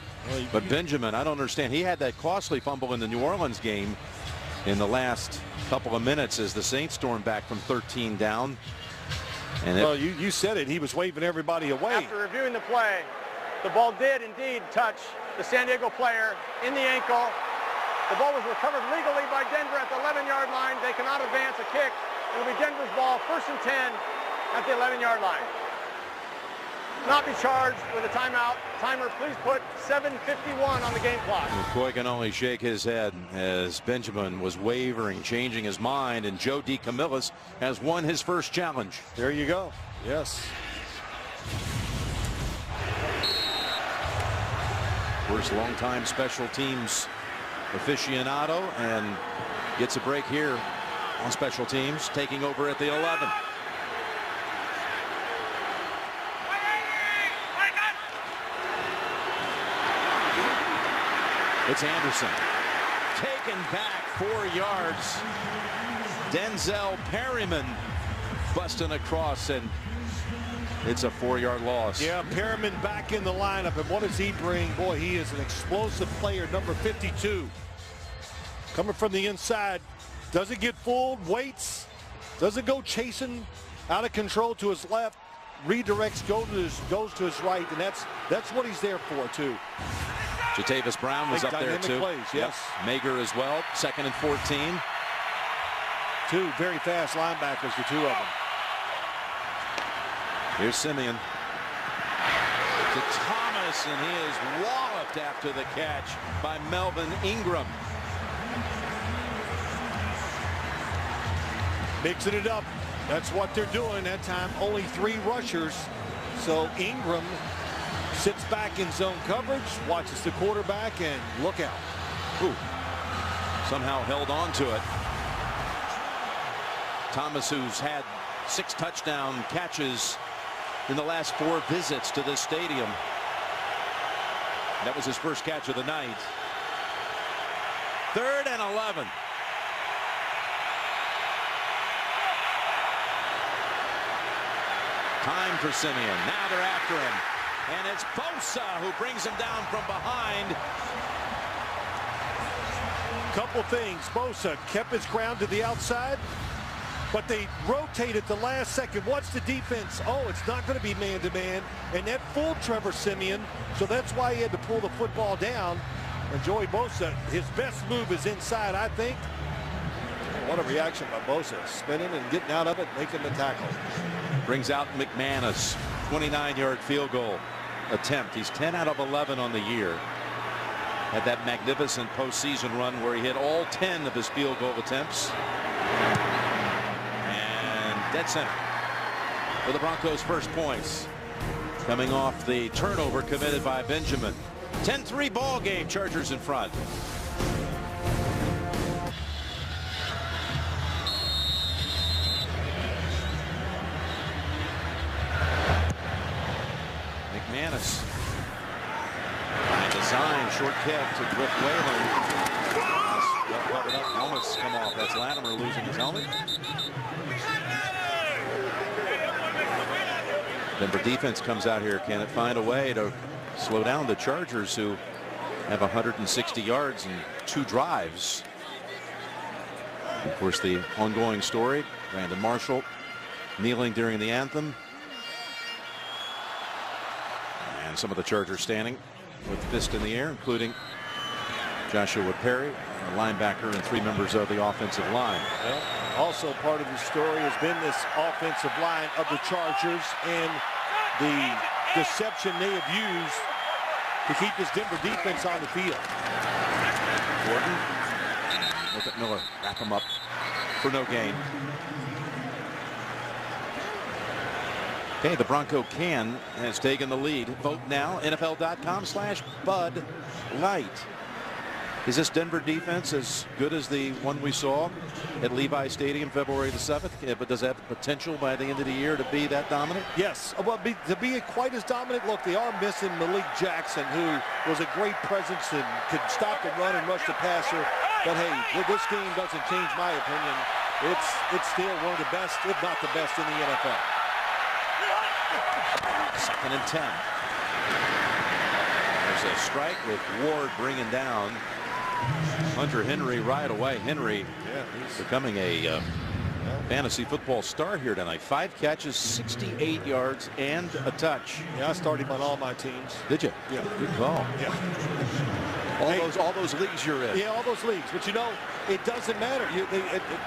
But Benjamin, I don't understand. He had that costly fumble in the New Orleans game in the last couple of minutes as the Saints stormed back from 13 down. And well, you said it. He was waving everybody away. After reviewing the play, the ball did indeed touch the San Diego player in the ankle. The ball was recovered legally by Denver at the 11-yard line. They cannot advance a kick. It'll be Denver's ball, first and 10 at the 11-yard line. Not be charged with a timeout. Timer, please put 7:51 on the game clock. McCoy can only shake his head as Benjamin was wavering, changing his mind, and Joe DeCamillis has won his first challenge. There you go. Yes. First longtime special teams aficionado, and gets a break here on special teams, taking over at the 11. It's Anderson. Taken back 4 yards. Denzel Perryman busting across, and it's a 4-yard loss. Yeah, Perryman back in the lineup, and what does he bring? Boy, he is an explosive player, number 52. Coming from the inside, doesn't get fooled, waits, doesn't go chasing out of control to his left, redirects, goes to his right, and that's what he's there for, too. Jatavis Brown was up there, too. Plays, yes. Yep. Mager as well, 2nd and 14. Two very fast linebackers, the two of them. Here's Simeon to Thomas, and he is walloped after the catch by Melvin Ingram. Mixing it up. That's what they're doing. That time only 3 rushers. So Ingram sits back in zone coverage, watches the quarterback, and look out. Ooh. Somehow held on to it. Thomas, who's had 6 touchdown catches in the last 4 visits to this stadium. That was his first catch of the night. 3rd and 11. Time for Simeon. Now they're after him. And it's Bosa who brings him down from behind. Couple things. Bosa kept his ground to the outside, but they rotated the last second. What's the defense? Oh, it's not going to be man-to-man. And that fooled Trevor Simeon, so that's why he had to pull the football down. And Joey Bosa, his best move is inside, I think. What a reaction by Bosa. Spinning and getting out of it, making the tackle. Brings out McManus. 29-yard field goal attempt. He's 10 out of 11 on the year. Had that magnificent postseason run where he hit all 10 of his field goal attempts. And dead center for the Broncos' first points. Coming off the turnover committed by Benjamin. 10-3 ball game. Chargers in front. McManus. By design, short kick to Griff Whalen. Well covered up. Helmets come off. That's Latimer losing his helmet. Denver defense comes out here. Can it find a way to slow down the Chargers, who have 160 yards and 2 drives? Of course, the ongoing story, Brandon Marshall kneeling during the anthem. And some of the Chargers standing with fist in the air, including Joshua Perry, a linebacker, and 3 members of the offensive line. Well, also part of the story has been this offensive line of the Chargers and the deception they have used to keep this Denver defense on the field. Gordon, look at Miller, wrap him up for no gain. Okay, the Bronco can has taken the lead. Vote now, NFL.com/Bud Light. Is this Denver defense as good as the one we saw at Levi Stadium February the 7th? But does that have the potential by the end of the year to be that dominant? Yes, well, to be quite as dominant. Look, they are missing Malik Jackson, who was a great presence and could stop the run and rush the passer. But hey, this game doesn't change my opinion. It's still one of the best, if not the best, in the NFL. 2nd and 10. There's a strike with Ward bringing down Hunter Henry right away. Henry he's becoming a fantasy football star here tonight. 5 catches, 68 yards, and a touch. Yeah, I started him on all my teams. Did you? Yeah. Good call. Yeah. All those leagues you're in. Yeah, all those leagues. But you know, it doesn't matter.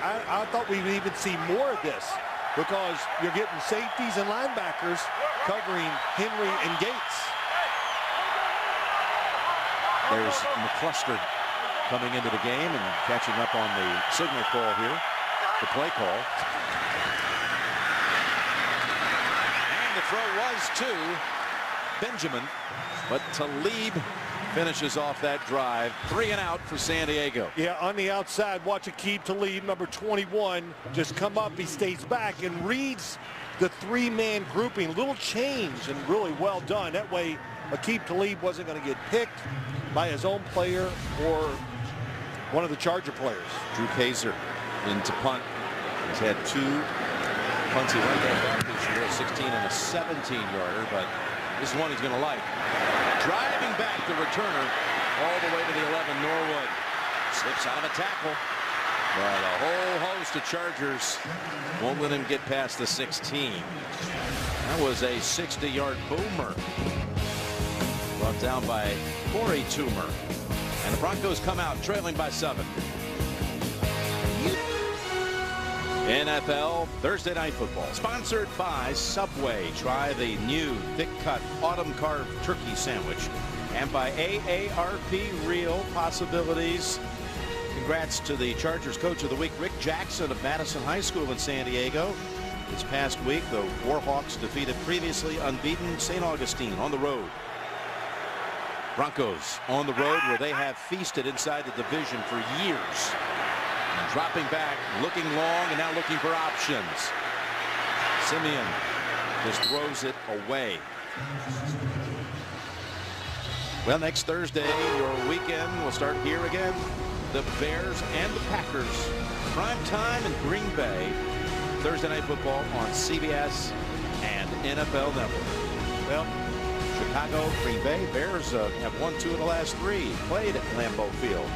I thought we would even see more of this, because you're getting safeties and linebackers covering Henry and Gates. There's McCluster coming into the game and catching up on the signal call here, the play call. And the throw was to Benjamin, but Talib finishes off that drive. 3 and out for San Diego. Yeah, on the outside, watch Aqib Talib, number 21, just come up. He stays back and reads the 3-man grouping. Little change and really well done. That way, Aqib Talib wasn't going to get picked by his own player or one of the Charger players. Drew Kaiser into punt. He's had 2 punts he went back this year, a 16 and a 17-yarder, but this is one he's going to like. Driving back the returner all the way to the 11, Norwood. Slips out of a tackle. But a whole host of Chargers won't let him get past the 16. That was a 60-yard boomer. Brought down by Corey Toomer. And the Broncos come out trailing by 7. NFL Thursday Night Football, sponsored by Subway. Try the new thick-cut autumn carved turkey sandwich, and by AARP Real Possibilities. Congrats to the Chargers Coach of the Week, Rick Jackson of Madison High School in San Diego. This past week, the Warhawks defeated previously unbeaten St. Augustine on the road. Broncos on the road, where they have feasted inside the division for years. Dropping back, looking long, and now looking for options. Simeon just throws it away. Well, next Thursday, your weekend will start here again. The Bears and the Packers. Prime time in Green Bay. Thursday Night Football on CBS and NFL Network. Well, Chicago, Green Bay, Bears have won 2 of the last 3. Played at Lambeau Field.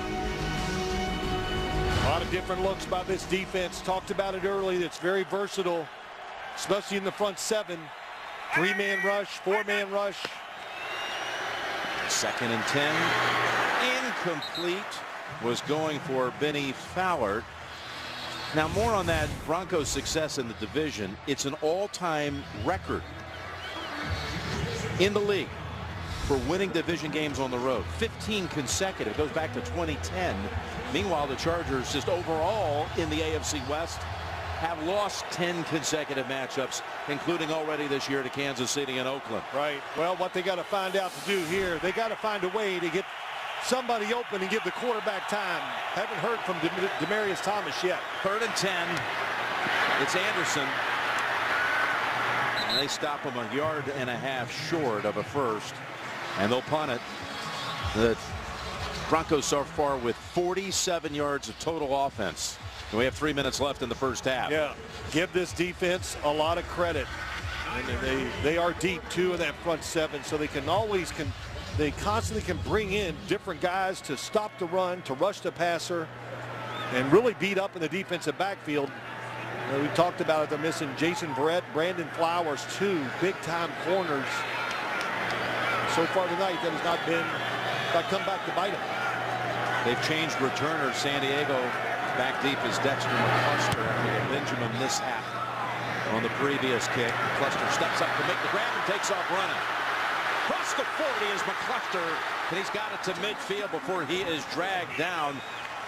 A lot of different looks by this defense. Talked about it early. It's very versatile, especially in the front 7. 3-man rush, 4-man rush. 2nd and 10. Incomplete. Was going for Benny Fowler. Now, more on that Broncos success in the division. It's an all-time record in the league for winning division games on the road. 15 consecutive. It goes back to 2010. Meanwhile, the Chargers, just overall in the AFC West, have lost 10 consecutive matchups, including already this year to Kansas City and Oakland. Right. Well, what they got to find out to do here, they got to find a way to get somebody open and give the quarterback time. Haven't heard from Demaryius Thomas yet. 3rd and 10. It's Anderson. And they stop him 1.5 yards short of a first. And they'll punt it. The Broncos so far with 47 yards of total offense. And we have 3 minutes left in the first half. Yeah, give this defense a lot of credit. And they are deep too in that front seven, so they constantly can bring in different guys to stop the run, to rush the passer, and really beat up in the defensive backfield. We talked about it. They're missing Jason Verrett, Brandon Flowers, two big-time corners. So far tonight, that has not come back to bite them. They've changed returners. San Diego back deep is Dexter McCluster after the Benjamin mishap on the previous kick. McCluster steps up to make the grab and takes off running. Across the 40 is McCluster, and he's got it to midfield before he is dragged down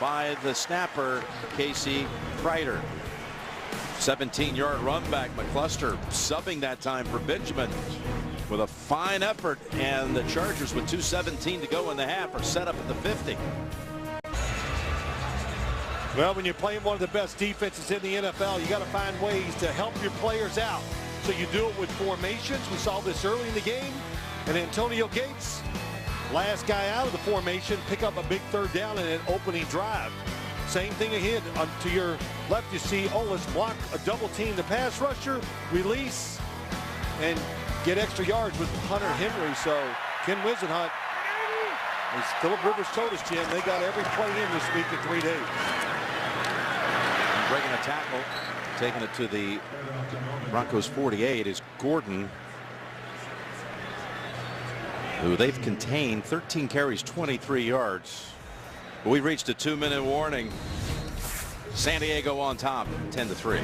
by the snapper, Casey Kreider. 17-yard run back. McCluster subbing that time for Benjamin with a fine effort, and the Chargers with 2:17 to go in the half are set up at the 50. Well, when you're playing one of the best defenses in the NFL, you got to find ways to help your players out. So you do it with formations. We saw this early in the game. And Antonio Gates, last guy out of the formation, pick up a big third down in an opening drive. Same thing ahead. To your left, you see Olis block a double team, the pass rusher, release, and get extra yards with Hunter Henry. So Ken Wisenhunt, as Phillip Rivers told us, Jim, they got every play in this week in 3 days. Breaking a tackle, taking it to the Broncos 48 is Gordon, who they've contained. 13 carries, 23 yards. We reached a 2-minute warning. San Diego on top, 10-3.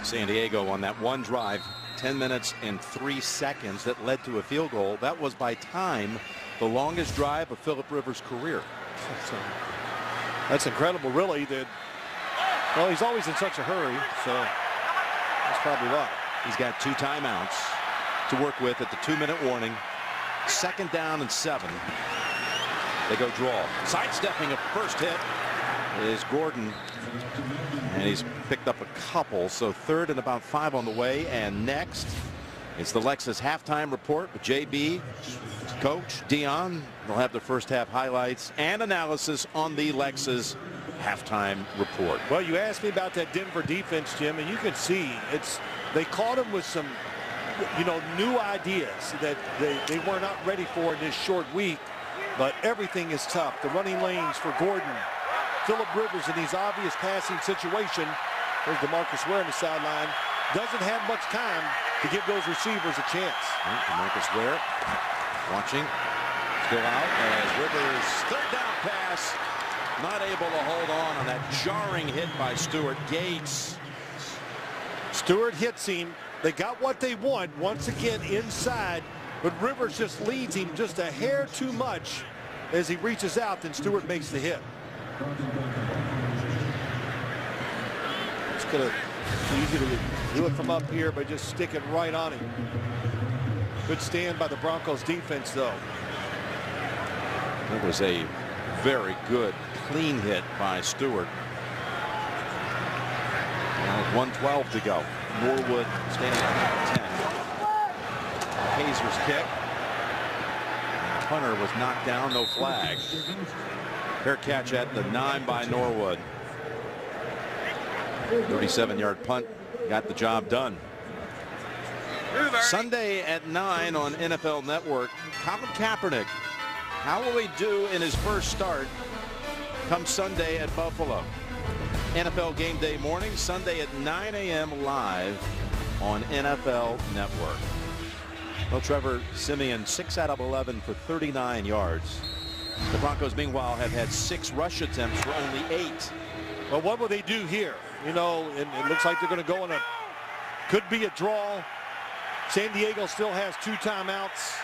San Diego on that one drive, 10 minutes and 3 seconds that led to a field goal. That was by time the longest drive of Phillip Rivers' career. That's incredible, really. Well, he's always in such a hurry, so that's probably why. He's got 2 timeouts to work with at the 2-minute warning. 2nd down and 7. They go draw. Sidestepping a first hit is Gordon, and he's picked up a couple. So 3rd and about 5 on the way. And next, it's the Lexus halftime report with JB, Coach Dion. They'll have the first half highlights and analysis on the Lexus halftime report. Well, you asked me about that Denver defense, Jim, and you can see they caught him with some new ideas that they were not ready for in this short week, but everything is tough. The running lanes for Gordon, Phillip Rivers in these obvious passing situation. There's DeMarcus Ware on the sideline. Doesn't have much time to give those receivers a chance. DeMarcus Ware watching, still out as Rivers 3rd down pass, not able to hold on that jarring hit by Stuart Gates. Stewart hits him. They got what they want once again inside, but Rivers just leads him just a hair too much as he reaches out, then Stewart makes the hit. It's going to be easy to do it from up here by just sticking right on him. Good stand by the Broncos defense, though. It was a very good clean hit by Stewart. 1:12 to go. Norwood standing at 10. Hazer's kick. Hunter was knocked down, no flag. Fair catch at the 9 by Norwood. 37-yard punt got the job done. Sunday at 9 on NFL Network. Colin Kaepernick, how will he do in his first start come Sunday at Buffalo? NFL Game Day morning, Sunday at 9 a.m. live on NFL Network. Well, Trevor Siemian, 6 out of 11 for 39 yards. The Broncos, meanwhile, have had 6 rush attempts for only 8. Well, what will they do here? It looks like they're going to go in could be a draw. San Diego still has 2 timeouts.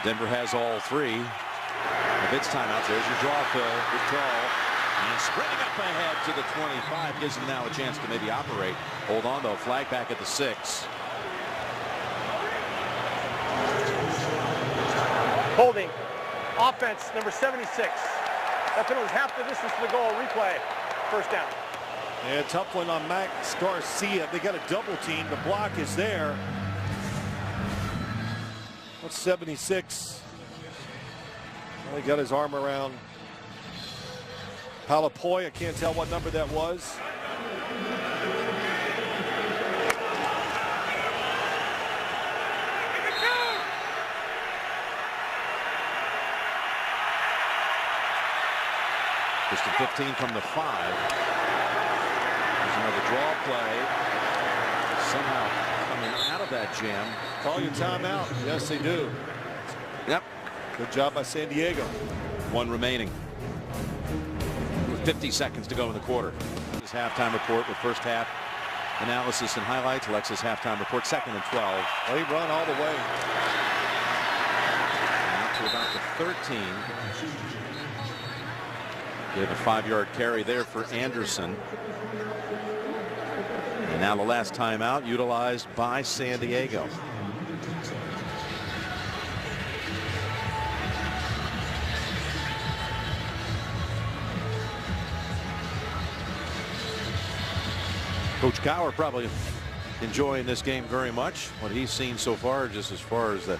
Denver has all 3 of its timeouts. There's your draw, Phil. Good call. And sprinting up ahead to the 25 gives him now a chance to maybe operate. Hold on, though. Flag back at the 6. Holding. Offense, number 76. That penalty is half the distance to the goal. Replay. First down. Yeah, tough one on Max Garcia. They got a double team. The block is there. What's 76? Well, he got his arm around Palapoy. I can't tell what number that was. First and 15 from the 5. There's another draw play. Somehow coming out of that jam. Call your timeout. Yes, they do. Yep. Good job by San Diego. 1 remaining. With 50 seconds to go in the quarter. This halftime report with first half analysis and highlights. Alexa's halftime report, 2nd and 12. They run all the way. Out to about the 13. Gave a 5-yard carry there for Anderson. And now the last timeout utilized by San Diego. Coach Cowher probably enjoying this game very much. What he's seen so far, just as far as that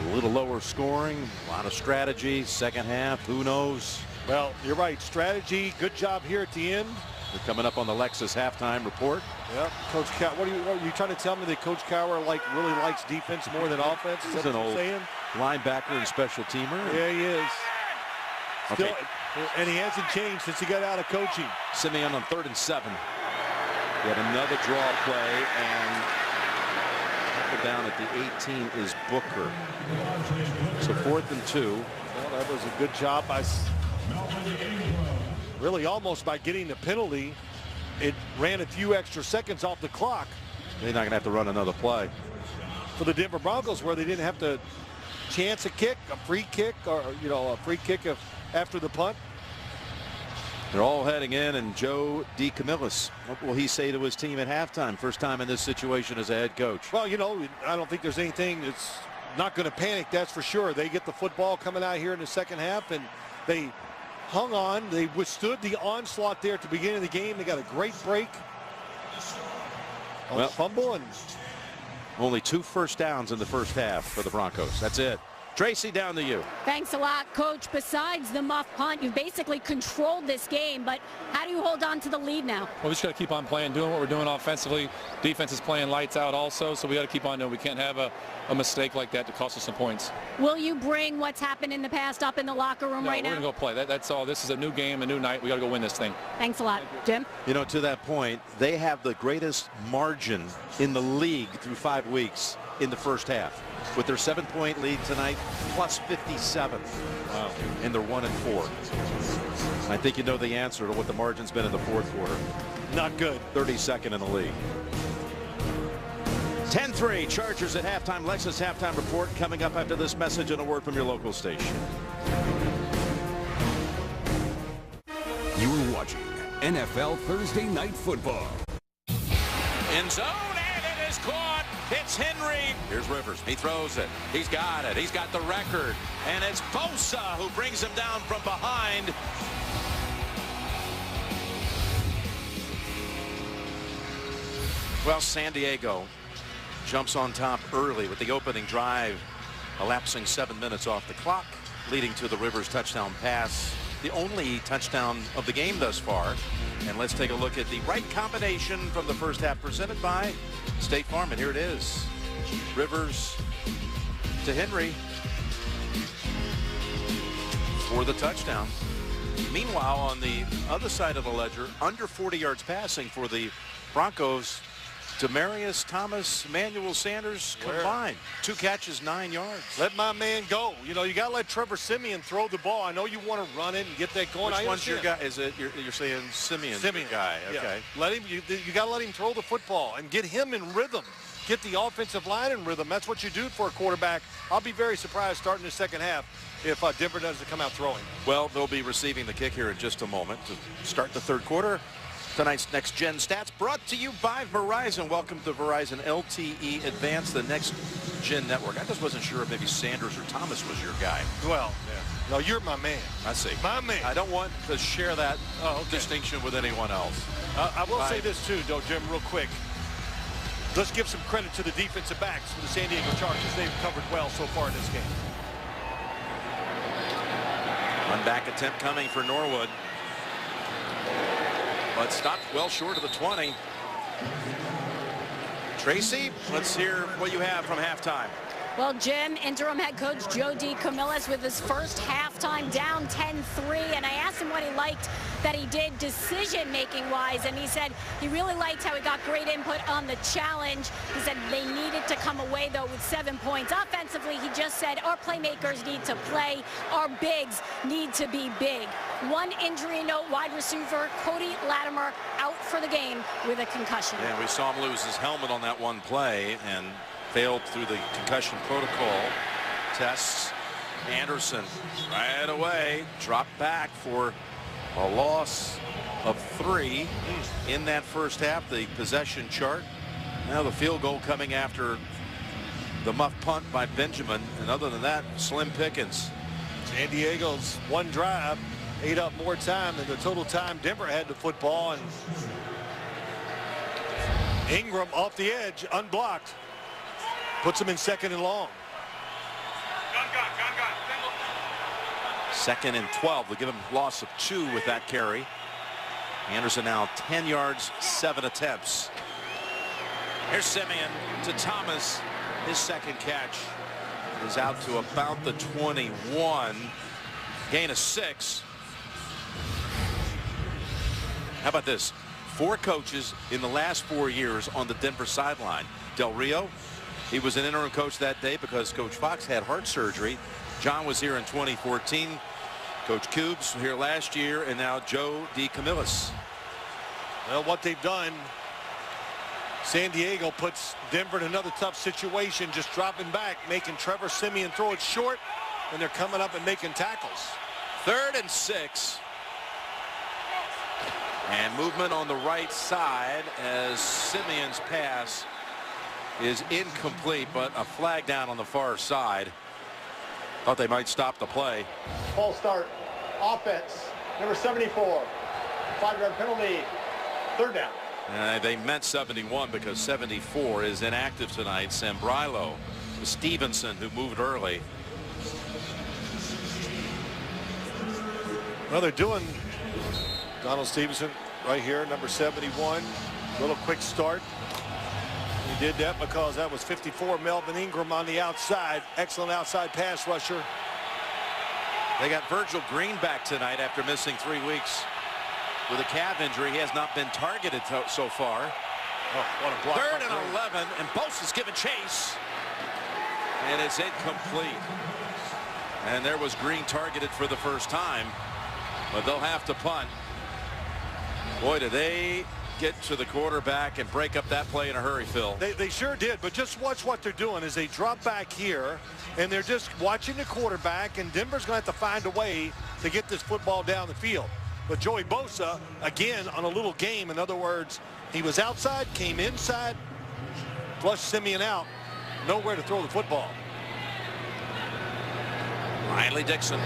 a little lower scoring, a lot of strategy, second half, who knows? Well, you're right. Strategy, good job here at the end. We're coming up on the Lexus halftime report. Yep. Coach Cowher, what are you trying to tell me that Coach Cowher really likes defense more than offense? Is He's that an what old you're saying? linebacker and special teamer. Yeah, he is. Still, Okay. and he hasn't changed since he got out of coaching. Simeon on 3rd and 7. Yet another draw play, and down at the 18 is Booker. So 4th and 2. Well, that was a good job by really almost by getting the penalty. It ran a few extra seconds off the clock. They're not going to have to run another play. For the Denver Broncos, where they didn't have to chance a kick, a free kick, or a free kick after the punt. They're all heading in, and Joe DeCamillis, what will he say to his team at halftime? First time in this situation as a head coach. Well, I don't think there's anything that's not going to panic, that's for sure. They get the football coming out here in the second half, and they hung on. They withstood the onslaught there at the beginning of the game. They got a great break on the fumble, and only 2 first downs in the first half for the Broncos. That's it. Tracy, down to you. Thanks a lot, Coach. Besides the muff punt, you've basically controlled this game, but how do you hold on to the lead now? Well, we just got to keep on playing, doing what we're doing offensively. Defense is playing lights out also, so we got to keep on doing. We can't have a mistake like that to cost us some points. Will you bring what's happened in the past up in the locker room right now? We're going to go play. That's all. This is a new game, a new night. We got to go win this thing. Thanks a lot. Jim? To that point, they have the greatest margin in the league through 5 weeks in the first half, with their 7-point lead tonight, plus 57. Wow. And they're 1 and 4. I think you know the answer to what the margin's been in the fourth quarter. not good. 32nd in the league. 10-3 Chargers at halftime. Lexus halftime report coming up after this message and a word from your local station. You're watching NFL Thursday Night Football. End zone, and it is caught. It's Henry. Here's Rivers. He throws it. He's got it. He's got the record. And it's Bosa who brings him down from behind. Well, San Diego jumps on top early with the opening drive, elapsing 7 minutes off the clock, leading to the Rivers touchdown pass, the only touchdown of the game thus far. And let's take a look at the right combination from the first half, presented by State Farm. And here it is. Rivers to Henry for the touchdown. Meanwhile, on the other side of the ledger, under 40 yards passing for the Broncos, Demarius Thomas, Emmanuel Sanders combined. 2 catches, 9 yards. Let my man go. You know, you got to let Trevor Siemian throw the ball. I know you want to run it and get that going. Which one's your guy? Is it you're saying Siemian? Siemian guy. Okay. Yeah. Let him. You got to let him throw the football and get him in rhythm. Get the offensive line in rhythm. That's what you do for a quarterback. I'll be very surprised starting the second half if Denver doesn't come out throwing. Well, they'll be receiving the kick here in just a moment to start the third quarter. Tonight's Next Gen Stats brought to you by Verizon. Welcome to Verizon LTE Advanced, the Next Gen Network. I just wasn't sure if maybe Sanders or Thomas was your guy. Well, yeah. No, you're my man. I see. My man. I don't want to share that distinction with anyone else. I will say this too, though, Jim, real quick. Let's give some credit to the defensive backs for the San Diego Chargers. They've covered well so far in this game. One back attempt coming for Norwood. But stopped well short of the 20. Tracy, let's hear what you have from halftime. Well, Jim, interim head coach Joe DeCamillis with his first halftime down 10-3, and I asked him what he liked that he did decision-making wise, and he said he really liked how he got great input on the challenge. He said they needed to come away, though, with 7 points. Offensively, he just said our playmakers need to play, our bigs need to be big. One injury note, wide receiver Cody Latimer out for the game with a concussion. Yeah, we saw him lose his helmet on that one play and failed through the concussion protocol tests. Anderson right away dropped back for a loss of 3 in that first half. The possession chart. Now the field goal coming after the muff punt by Benjamin, and other than that, slim pickings. San Diego's one drive ate up more time than the total time Denver had the football, and Ingram off the edge unblocked puts him in 2nd and long. 2nd and 12. They give him a loss of 2 with that carry. Anderson now 10 yards, 7 attempts. Here's Simeon to Thomas. His second catch is out to about the 21. Gain of 6. How about this? 4 coaches in the last 4 years on the Denver sideline. Del Rio, he was an interim coach that day because Coach Fox had heart surgery. John was here in 2014. Coach Cubes here last year, and now Joe DeCamillis. Well, what they've done, San Diego puts Denver in another tough situation, just dropping back, making Trevor Simeon throw it short, and they're coming up and making tackles. 3rd and 6. And movement on the right side as Simeon's pass is incomplete, but a flag down on the far side. Thought they might stop the play. False start. Offense. Number 74. 5-yard penalty. 3rd down. They meant 71 because 74 is inactive tonight. Sambrilo, Stevenson, who moved early. Well, they're doing Donald Stevenson right here, number 71. Little quick start. He did that because that was 54 Melvin Ingram on the outside. Excellent outside pass rusher. They got Virgil Green back tonight after missing 3 weeks with a calf injury. He has not been targeted so far. Oh, what a block. 3rd and 11, and Bosa's given chase, and it's incomplete. And there was Green targeted for the first time, but they'll have to punt. Boy, did they get to the quarterback and break up that play in a hurry, Phil. They sure did, but just watch what they're doing as they drop back here, and they're just watching the quarterback, and Denver's going to have to find a way to get this football down the field. But Joey Bosa, again, on a little game. In other words, he was outside, came inside, flushed Simeon out, nowhere to throw the football. Riley Dixon.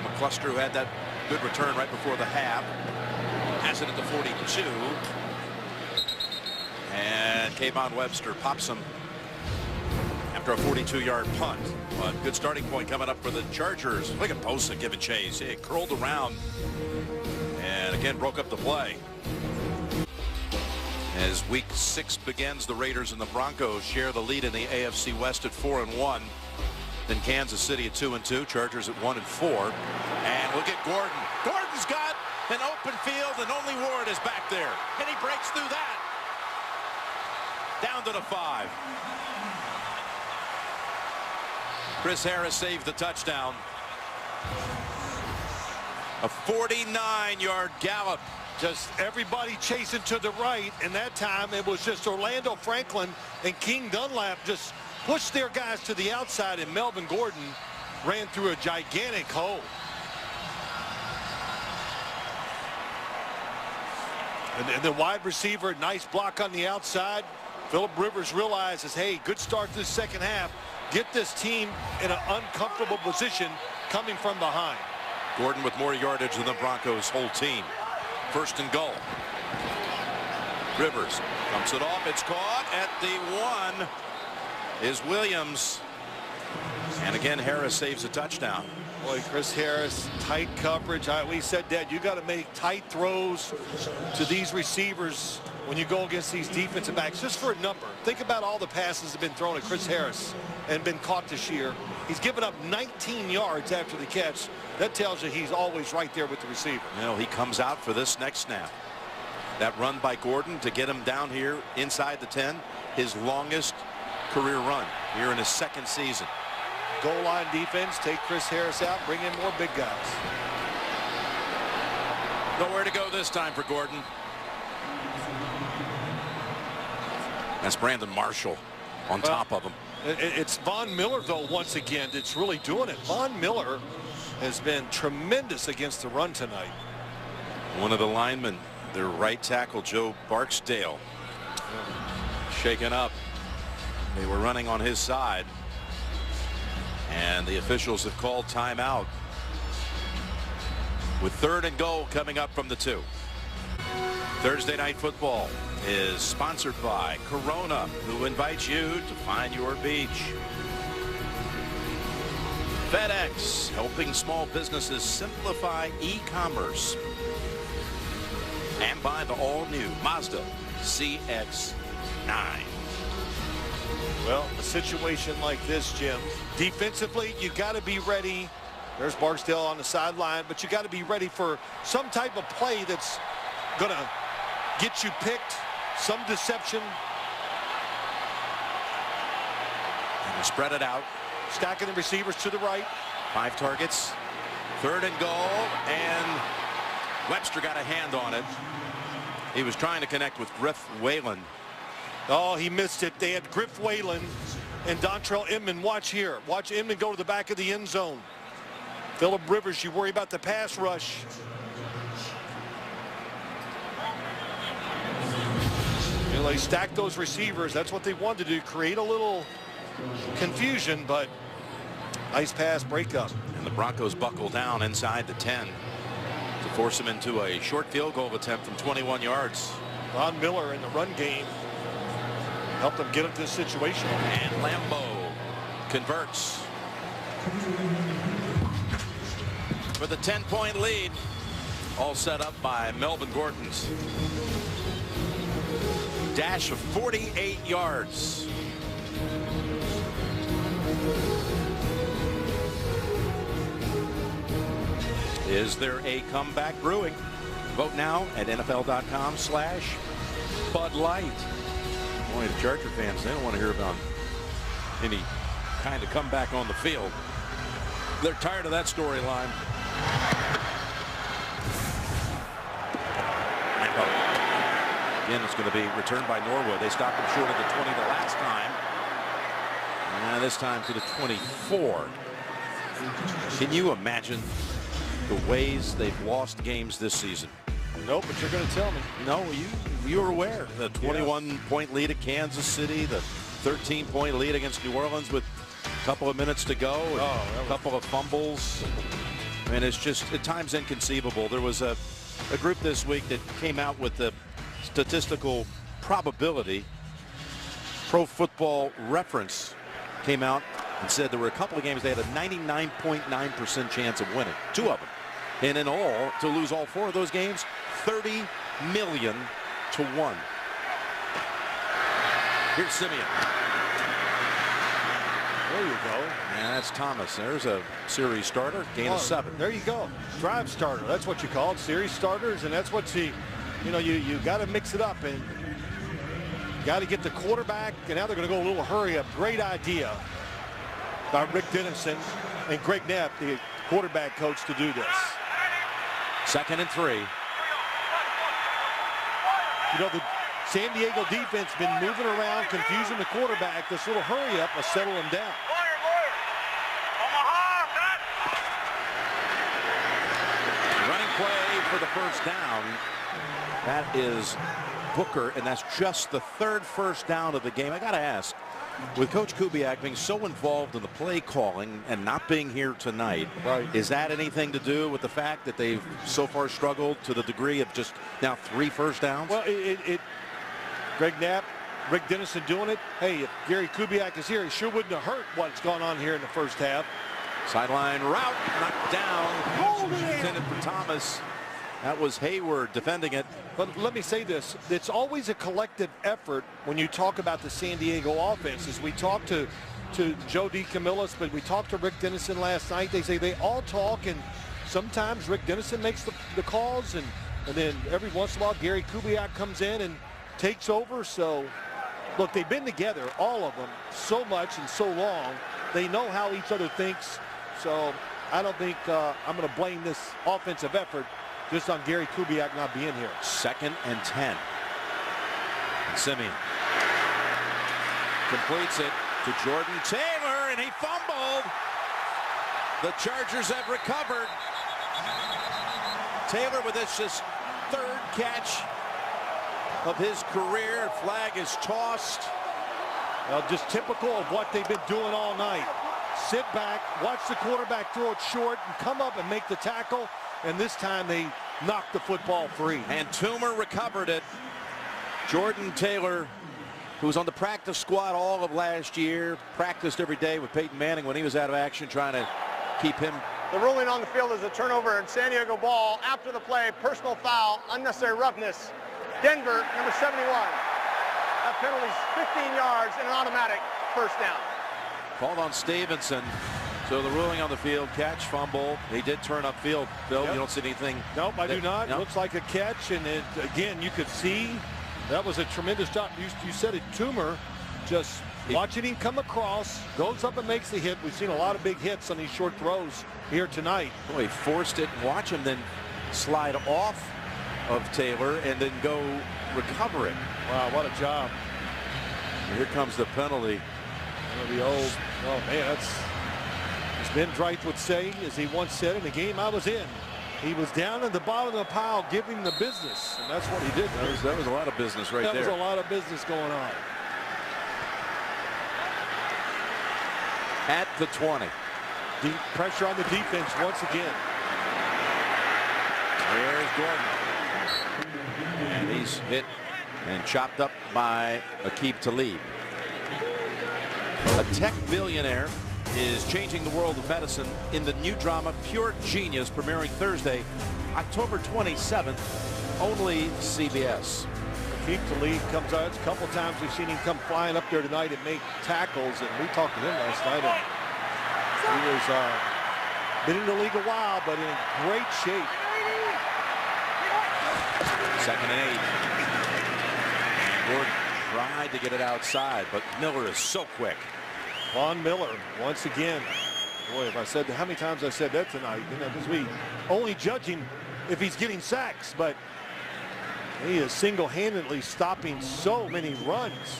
McCluster, who had that good return right before the half, has it at the 42. And Kayvon Webster pops him after a 42-yard punt. But good starting point coming up for the Chargers. Look at Bosa giving chase. He curled around and again broke up the play. As week 6 begins, the Raiders and the Broncos share the lead in the AFC West at 4-1. Then Kansas City at 2-2. Chargers at 1-4. And look at Gordon. Gordon's got an open field, and only Ward is back there. And he breaks through that. Down to the 5. Chris Harris saved the touchdown. A 49-yard gallop. Just everybody chasing to the right, and that time it was just Orlando Franklin and King Dunlap just pushed their guys to the outside, and Melvin Gordon ran through a gigantic hole. And the wide receiver, nice block on the outside. Phillip Rivers realizes, hey, good start to the second half. Get this team in an uncomfortable position coming from behind. Gordon with more yardage than the Broncos' whole team. 1st and goal. Rivers dumps it off. It's caught at the 1 is Williams. And again, Harris saves a touchdown. Boy, Chris Harris, tight coverage. We said that you got to make tight throws to these receivers when you go against these defensive backs, just for a number. Think about all the passes that have been thrown at Chris Harris and been caught this year. He's given up 19 yards after the catch. That tells you he's always right there with the receiver. You know, he comes out for this next snap. That run by Gordon to get him down here inside the 10, his longest career run here in his second season. Goal line defense, take Chris Harris out, bring in more big guys. Nowhere to go this time for Gordon. That's Brandon Marshall on top of him. It's Von Miller, though, once again, that's really doing it. Von Miller has been tremendous against the run tonight. One of the linemen, their right tackle, Joe Barksdale, shaken up. They were running on his side, and the officials have called timeout with 3rd and goal coming up from the 2. Thursday Night Football is sponsored by Corona, who invites you to find your beach. FedEx, helping small businesses simplify e-commerce. And by the all-new Mazda CX-9. Well, a situation like this, Jim, defensively, you got to be ready. There's Barksdale on the sideline, but you got to be ready for some type of play that's going to get you picked, some deception. And they spread it out. Stacking the receivers to the right. 5 targets. 3rd and goal, and Webster got a hand on it. He was trying to connect with Griff Whalen. Oh, he missed it. They had Griff Whalen and Dontrell Inman. Watch here. Watch Inman go to the back of the end zone. Phillip Rivers, you worry about the pass rush. You know, they stacked those receivers. That's what they wanted to do, create a little confusion, but nice pass breakup. And the Broncos buckle down inside the 10 to force him into a short field goal attempt from 21 yards. Von Miller in the run game helped them get into this situation. And Lambeau converts for the 10-point lead, all set up by Melvin Gordon's dash of 48 yards. Is there a comeback brewing? Vote now at NFL.com/Bud Light. Boy, the Charger fans, they don't want to hear about any kind of comeback on the field. They're tired of that storyline. Again, it's going to be returned by Norwood. They stopped him short of the 20 the last time. And this time to the 24. Can you imagine the ways they've lost games this season? No, but you're going to tell me. No, you were aware. The 21-point lead at Kansas City, the 13-point lead against New Orleans with a couple of minutes to go, and a couple of fumbles. And it's just at times inconceivable. There was a group this week that came out with the statistical probability. Pro Football Reference came out and said there were a couple of games they had a 99.9% chance of winning, 2 of them. And in all, to lose all 4 of those games, 30 million to 1. Here's Simeon. There you go. And that's Thomas. There's a series starter, gain of 7. There you go. Drive starter. That's what you call it. Series starters, and that's what you know, you got to mix it up, and you got to get the quarterback, and now they're going to go a little hurry up. Great idea by Rick Dennison and Greg Knapp, the quarterback coach, to do this. 2nd and 3. You know, the San Diego defense been moving around, confusing the quarterback. This little hurry up will settle him down. Running play for the first down. That is Booker, and that's just the 3rd first down of the game. I got to ask, with Coach Kubiak being so involved in the play calling and not being here tonight, is that anything to do with the fact that they've so far struggled to the degree of just now 3 first downs? Well, Greg Knapp, Rick Dennison doing it. Hey, if Gary Kubiak is here, he sure wouldn't have hurt what's gone on here in the first half. Sideline route, knocked down. Intended for Thomas. That was Hayward defending it. But let me say this. It's always a collective effort when you talk about the San Diego offenses. We talked to Joe DeCamillis, but we talked to Rick Dennison last night. They say they all talk, and sometimes Rick Dennison makes the calls, and then every once in a while Gary Kubiak comes in and takes over. So, look, they've been together, all of them, so much and so long. They know how each other thinks. So I don't think I'm going to blame this offensive effort just on Gary Kubiak not being here. 2nd and 10. Simeon completes it to Jordan Taylor, and he fumbled. The Chargers have recovered. Taylor with his just 3rd catch of his career. Flag is tossed. Well, just typical of what they've been doing all night. Sit back, watch the quarterback throw it short, and come up and make the tackle. And this time they knocked the football free. And Toomer recovered it. Jordan Taylor, who was on the practice squad all of last year, practiced every day with Peyton Manning when he was out of action, trying to keep him. The ruling on the field is a turnover and San Diego ball after the play. Personal foul, unnecessary roughness. Denver, number 71. That penalty's 15 yards and an automatic first down. Called on Stevenson. So the ruling on the field, catch, fumble. He did turn upfield. Phil, you don't see anything? Nope, I do not. Nope. Looks like a catch, and again, you could see that was a tremendous job. You said it, Toomer, just watching him come across, goes up and makes the hit. We've seen a lot of big hits on these short throws here tonight. Boy, he forced it, and watch him then slide off of Taylor and then go recover it. Wow, what a job. And here comes the penalty. The old, oh man, that's, as Ben Dreith would say, as he once said, in the game I was in, he was down at the bottom of the pile giving the business, and that's what he did. That was a lot of business right there. That was a lot of business going on. At the 20. Deep pressure on the defense once again. There's Gordon. And he's hit and chopped up by Aqib Talib. A tech billionaire is changing the world of medicine in the new drama Pure Genius, premiering Thursday, October 27th, only CBS. Aqib Talib comes out. It's a couple times we've seen him come flying up there tonight and make tackles, and we talked to him last night. And he was been in the league a while, but in great shape. 2nd and 8. Gordon tried to get it outside, but Miller is so quick. Von Miller once again. Boy, if I said how many times I said that tonight, you know, because we only judge him if he's getting sacks, but he is single-handedly stopping so many runs.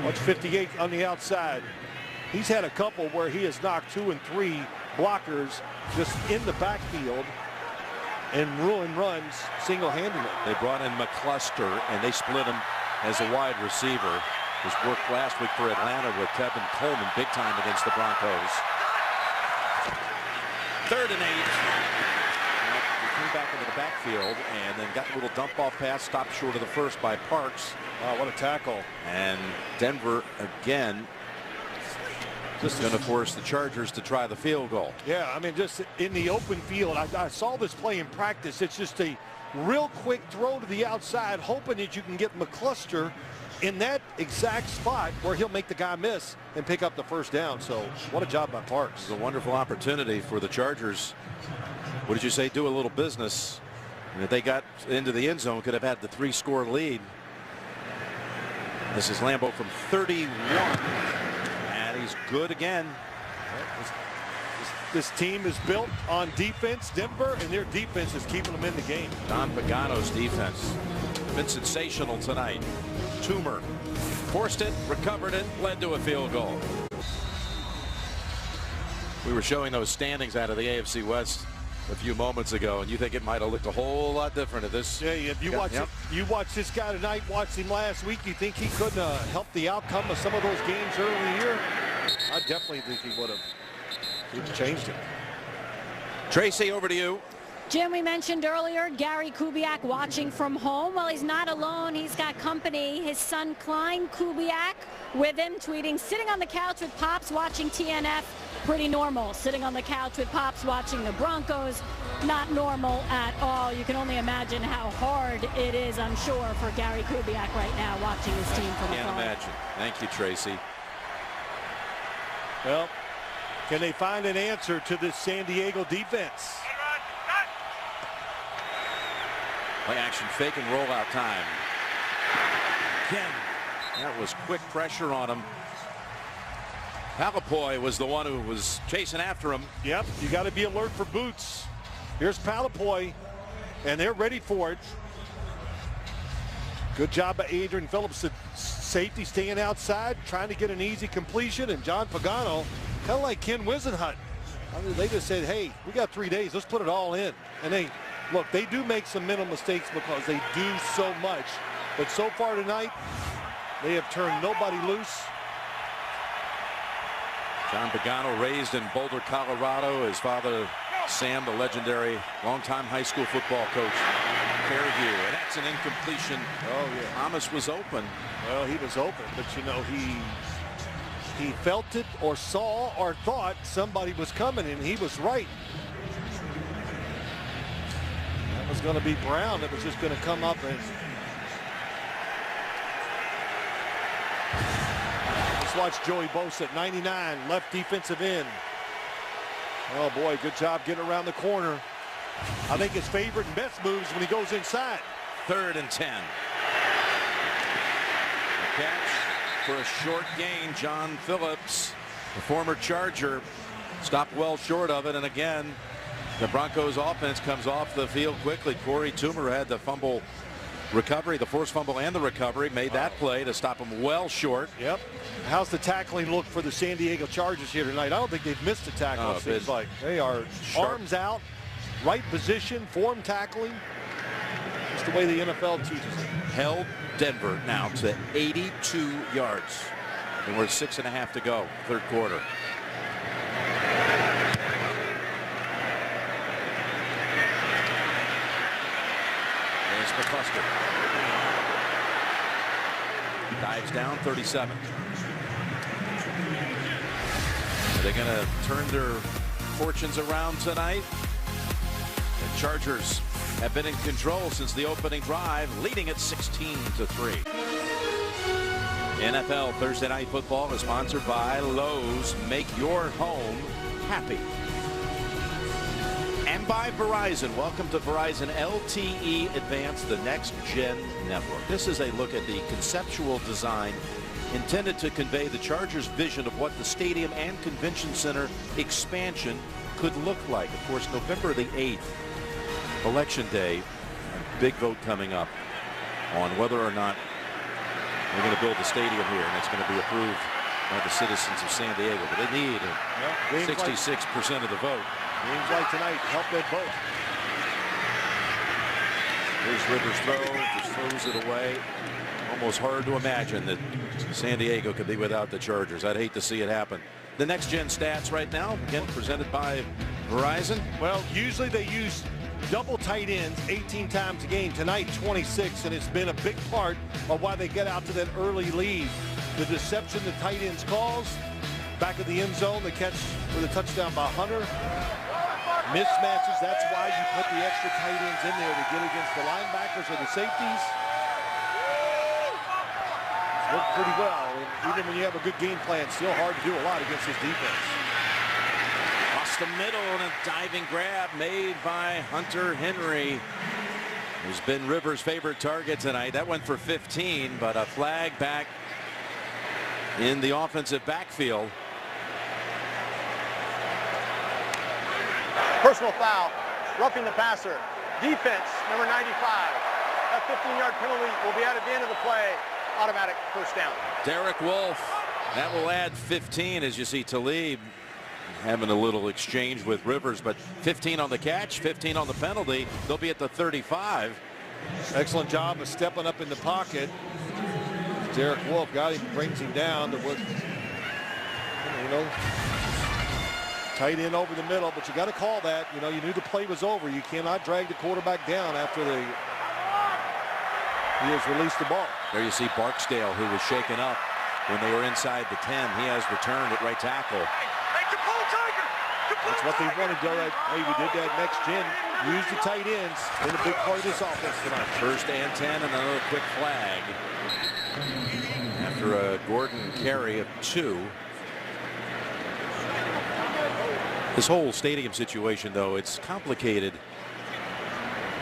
Watch 58 on the outside. He's had a couple where he has knocked 2 and 3 blockers just in the backfield and ruined runs single-handedly. They brought in McCluster, and they split him as a wide receiver. His work last week for Atlanta with Tevin Coleman big time against the Broncos. 3rd and 8. He came back into the backfield and then got a little dump off pass, stopped short of the first by Parks. Wow, what a tackle. And Denver again just going to force the Chargers to try the field goal. Yeah, I mean, just in the open field. I saw this play in practice. It's just a real quick throw to the outside, hoping that you can get McCluster in that exact spot where he'll make the guy miss and pick up the first down. So what a job by Parks. It's a wonderful opportunity for the Chargers. What did you say? Do a little business. And if they got into the end zone, could have had the 3-score lead. This is Lambeau from 31. And he's good again. This team is built on defense, Denver, and their defense is keeping them in the game. Don Pagano's defense been sensational tonight. Toomer forced it, recovered it, led to a field goal. We were showing those standings out of the AFC West a few moments ago, and you think it might have looked a whole lot different at this. Yeah, if you watch you watch this guy tonight, watched him last week, you think he could help the outcome of some of those games early in the year? I definitely think he would have changed it. Tracy, over to you. Jim, we mentioned earlier Gary Kubiak watching from home. Well, he's not alone. He's got company. His son Klein Kubiak with him, tweeting, sitting on the couch with Pops watching TNF pretty normal. Sitting on the couch with Pops watching the Broncos, not normal at all. You can only imagine how hard it is, I'm sure, for Gary Kubiak right now watching his team from afar. Can't imagine. Thank you, Tracy. Well, can they find an answer to this San Diego defense? Play action fake and rollout time. Again, that was quick pressure on him. Palapoy was the one who was chasing after him. Yep, you got to be alert for boots. Here's Palapoy, and they're ready for it. Good job by Adrian Phillips, the safety, staying outside, trying to get an easy completion. And John Pagano, kind of like Ken Wisenhunt. They just said, hey, we got 3 days. Let's put it all in. And they do make some mental mistakes because they do so much. But so far tonight, they have turned nobody loose. John Pagano, raised in Boulder, Colorado. His father, Sam, the legendary longtime high school football coach, Fairview. And that's an incompletion. Oh, yeah. Thomas was open. Well, he was open, but you know, he felt it or saw or thought somebody was coming, and he was right. That was going to be Brown. That was just going to come up and let's watch Joey Bosa at 99, left defensive end. Oh boy, good job getting around the corner. I think his favorite and best moves when he goes inside. 3rd and 10. The catch for a short gain. John Phillips, the former Charger, stopped well short of it. And again, the Broncos offense comes off the field quickly. Corey Toomer had the fumble recovery, the forced fumble and the recovery, made that play to stop him well short. Yep. How's the tackling look for the San Diego Chargers here tonight? I don't think they've missed a tackle. It seems like they are sharp. Arms out, right position, form tackling. Just the way the NFL teaches it. Held Denver now to 82 yards. And we're 6.5 to go, 3rd quarter. There's McCluster. Dives down, 37. Are they going to turn their fortunes around tonight? The Chargers have been in control since the opening drive, leading at 16-3. NFL Thursday Night Football is sponsored by Lowe's. Make your home happy. And by Verizon. Welcome to Verizon LTE Advanced, the next gen network. This is a look at the conceptual design intended to convey the Chargers' vision of what the stadium and convention center expansion could look like. Of course, November the 8th, Election Day, a big vote coming up on whether or not we're going to build a stadium here, and it's going to be approved by the citizens of San Diego. But they need 66% of the vote. Games like tonight help that vote. Here's Rivers' throw, just throws it away. Almost hard to imagine that San Diego could be without the Chargers. I'd hate to see it happen. The next gen stats right now, again presented by Verizon. Well, usually they use double tight ends 18 times a game. Tonight 26, and it's been a big part of why they get out to that early lead. The deception the tight ends cause, back of the end zone, the catch for the touchdown by Hunter. Mismatches, that's why you put the extra tight ends in there to get against the linebackers or the safeties. It's worked pretty well, and even when you have a good game plan, it's still hard to do a lot against this defense. Across the middle, and a diving grab made by Hunter Henry, who's been Rivers' favorite target tonight. That went for 15, but a flag back in the offensive backfield. Personal foul, roughing the passer. Defense, number 95. That 15-yard penalty will be out at the end of the play. Automatic first down. Derek Wolfe, that will add 15 as you see Talib having a little exchange with Rivers, but 15 on the catch, 15 on the penalty. They'll be at the 35. Excellent job of stepping up in the pocket. Derek Wolfe got him, brings him down to what, you know, tight end over the middle, but you got to call that. You know, you knew the play was over. You cannot drag the quarterback down after he has released the ball. There you see Barksdale, who was shaken up when they were inside the 10. He has returned at right tackle. Make your pull time. That's what they wanted to do. Hey, we did that next gen. Use the tight ends. Been a big part of this offense tonight. First and 10 and another quick flag. After a Gordon carry of 2. This whole stadium situation, though, it's complicated.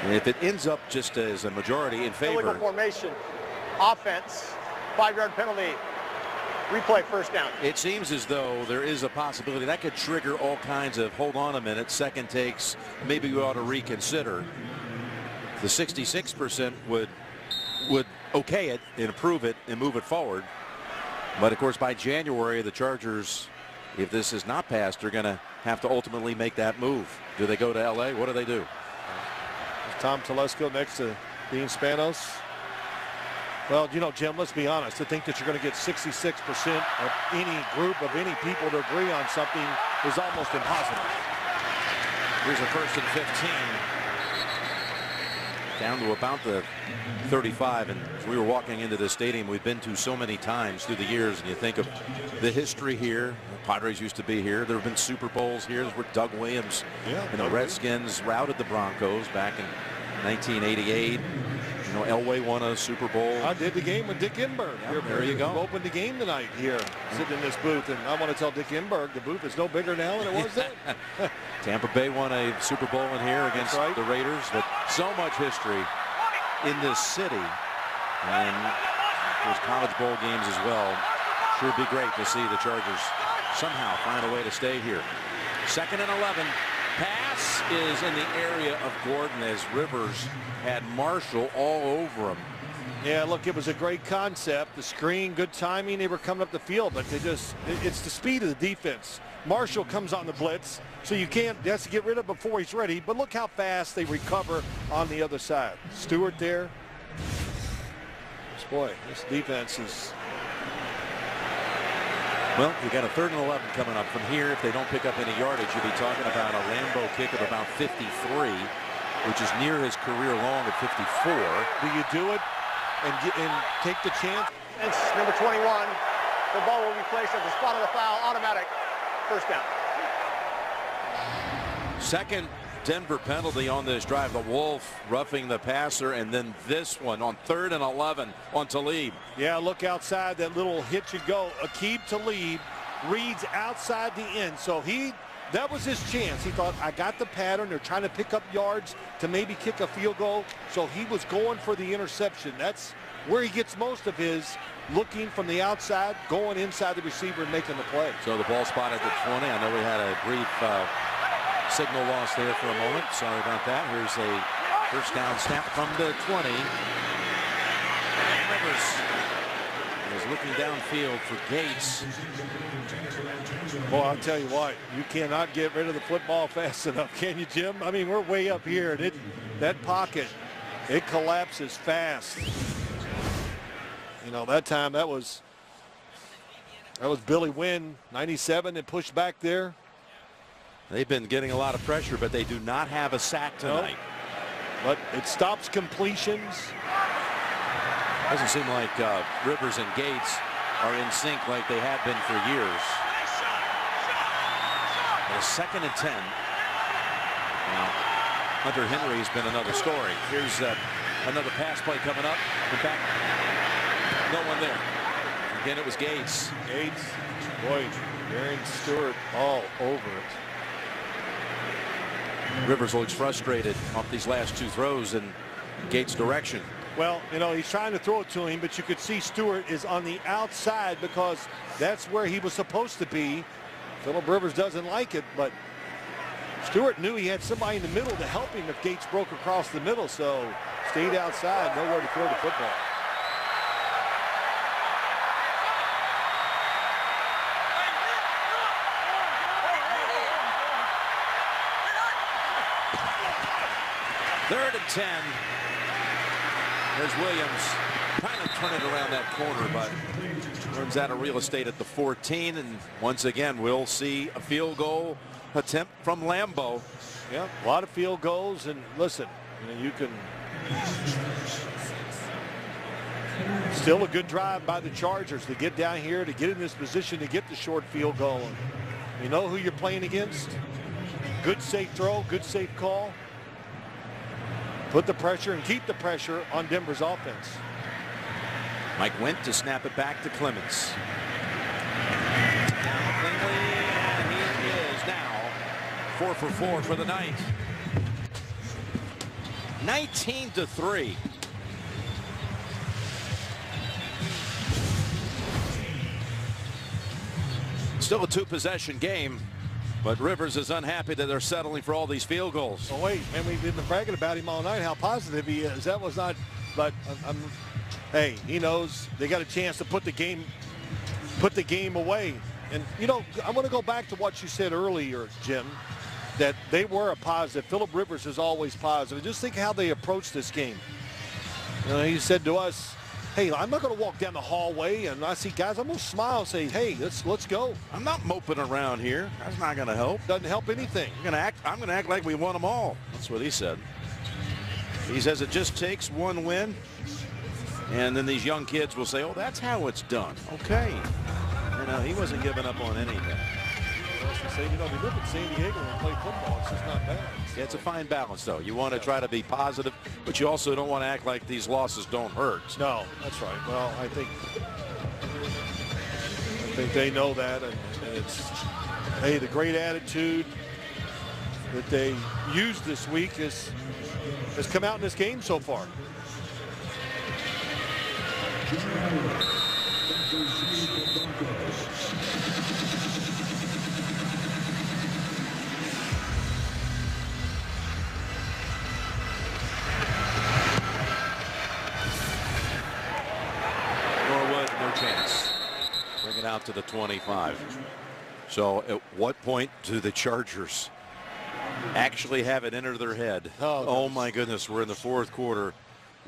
And if it ends up just as a majority in favor. Illegal formation, offense, 5-yard penalty, replay first down. It seems as though there is a possibility that could trigger all kinds of hold on a minute, second takes, maybe we ought to reconsider. The 66% would okay it and approve it and move it forward. But of course, by January, the Chargers, if this is not passed, they're going to have to ultimately make that move. Do they go to LA? What do they do? Tom Telesco next to Dean Spanos. Well, you know, Jim, let's be honest. To think that you're going to get 66% of any group of any people to agree on something is almost impossible. Here's a 1st and 15. Down to about the 35. And as we were walking into the stadium we've been to so many times through the years, and you think of the history here. The Padres used to be here. There have been Super Bowls here. This is where Doug Williams and the Redskins routed the Broncos back in 1988. You know, Elway won a Super Bowl. I did the game with Dick Enberg. Yeah, there you go. Opened the game tonight here, sitting in this booth, and I want to tell Dick Enberg the booth is no bigger now than it was then. Tampa Bay won a Super Bowl in here against the Raiders. But so much history in this city, and there's college bowl games as well. Sure would be great to see the Chargers somehow find a way to stay here. 2nd and 11. Pass is in the area of Gordon as Rivers had Marshall all over him. Yeah, look, it was a great concept. The screen, good timing. They were coming up the field, but it's the speed of the defense. Marshall comes on the blitz, so you can't, has to get rid of him before he's ready. But look how fast they recover on the other side. Stewart there. Boy, this defense is. Well, you got a 3rd and 11 coming up from here. If they don't pick up any yardage, you'll be talking about a Lambeau kick of about 53, which is near his career long of 54. Do you do it and take the chance? And number 21, the ball will be placed at the spot of the foul, automatic first down. Second Denver penalty on this drive. The Wolf roughing the passer, and then this one on 3rd and 11 on Talib. Yeah, look outside that little hitch and go. Aqib Talib reads outside the end, so that was his chance. He thought, I got the pattern. They're trying to pick up yards to maybe kick a field goal, so he was going for the interception. That's where he gets most of his, looking from the outside, going inside the receiver and making the play. So the ball spot at the 20. I know we had a brief signal loss there for a moment. Sorry about that. Here's a first down snap from the 20. Rivers is looking downfield for Gates. Well, I'll tell you what, you cannot get rid of the football fast enough, can you, Jim? I mean, we're way up here, and that pocket, it collapses fast. You know, that time that was Billy Wynn, 97, and pushed back there. They've been getting a lot of pressure, but they do not have a sack tonight. Nope. But it stops completions. Doesn't seem like Rivers and Gates are in sync like they have been for years. And a 2nd and 10. Now, Hunter Henry's been another story. Here's another pass play coming up. In fact, no one there. Again, it was Gates. Gates, boy, Aaron Stewart all over it. Rivers looks frustrated off these last 2 throws in Gates' direction. Well, you know, he's trying to throw it to him, but you could see Stewart is on the outside because that's where he was supposed to be. Phillip Rivers doesn't like it, but Stewart knew he had somebody in the middle to help him if Gates broke across the middle, so stayed outside, nowhere to throw the football. Third and 10. There's Williams trying to turn it around that corner, but runs out of real estate at the 14. And once again, we'll see a field goal attempt from Lambeau. Yeah, a lot of field goals. And listen, you can still a good drive by the Chargers to get down here, to get in this position to get the short field goal. And you know who you're playing against? Good safe throw, good safe call. Put the pressure and keep the pressure on Denver's offense. Mike went to snap it back to Clements. Down Finley, and he is now 4 for 4 for the night. 19-3. Still a 2-possession game, but Rivers is unhappy that they're settling for all these field goals. Oh wait, man, we've been bragging about him all night, how positive he is. That was not, but hey, he knows they got a chance to put the game away. And you know, I want to go back to what you said earlier, Jim, that they were a positive. Philip Rivers is always positive. Just think how they approached this game. You know, he said to us, hey, I'm not going to walk down the hallway and I see guys, I'm going to smile and say, hey, let's go. I'm not moping around here. That's not going to help. Doesn't help anything. I'm going to act like we won them all. That's what he said. He says it just takes one win. And then these young kids will say, oh, that's how it's done. Okay. You know, he wasn't giving up on anything. Say, you know, we live in San Diego and play football. It's just not bad. Yeah, it's a fine balance, though. You want to try to be positive, but you also don't want to act like these losses don't hurt. No, that's right. Well, I think they know that, and it's, hey, the great attitude that they used this week has come out in this game so far. Out to the 25. So at what point do the Chargers actually have it enter their head? Oh my goodness, we're in the fourth quarter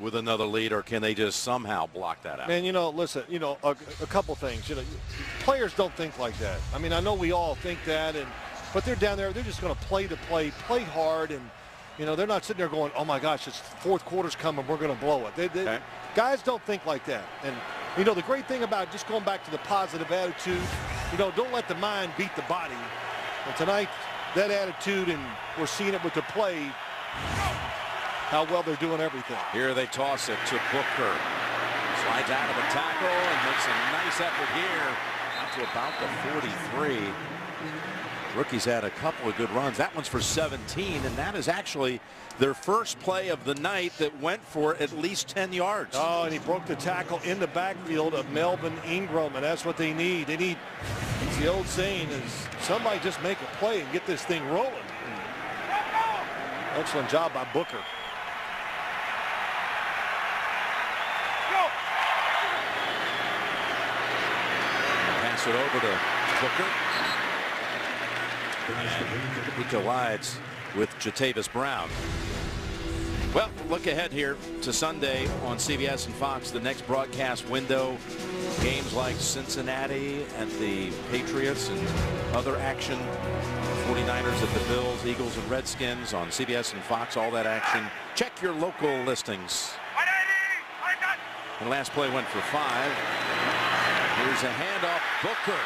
with another lead, or can they just somehow block that out? Man, you know, listen, you know, a couple things. You know, players don't think like that. I mean, I know we all think that, but they're down there, they're just going to play play hard, and you know, they're not sitting there going, oh my gosh, it's fourth quarter's coming, we're going to blow it. Okay. Guys don't think like that. And you know, the great thing about just going back to the positive attitude, you know, don't let the mind beat the body. And tonight, that attitude, and we're seeing it with the play, how well they're doing everything. Here they toss it to Booker. Slides out of the tackle and makes a nice effort here. Out to about the 43. Rookie's had a couple of good runs. That one's for 17, and that is actually their first play of the night that went for at least 10 yards. Oh, and he broke the tackle in the backfield of Melvin Ingram, and that's what they need. They need, it's the old saying, is somebody just make a play and get this thing rolling. Excellent job by Booker. Pass it over to Booker. He collides with Jatavis Brown. Well, look ahead here to Sunday on CBS and Fox, the next broadcast window. Games like Cincinnati and the Patriots and other action. 49ers at the Bills, Eagles and Redskins on CBS and Fox, all that action. Check your local listings. And last play went for 5. Here's a handoff. Booker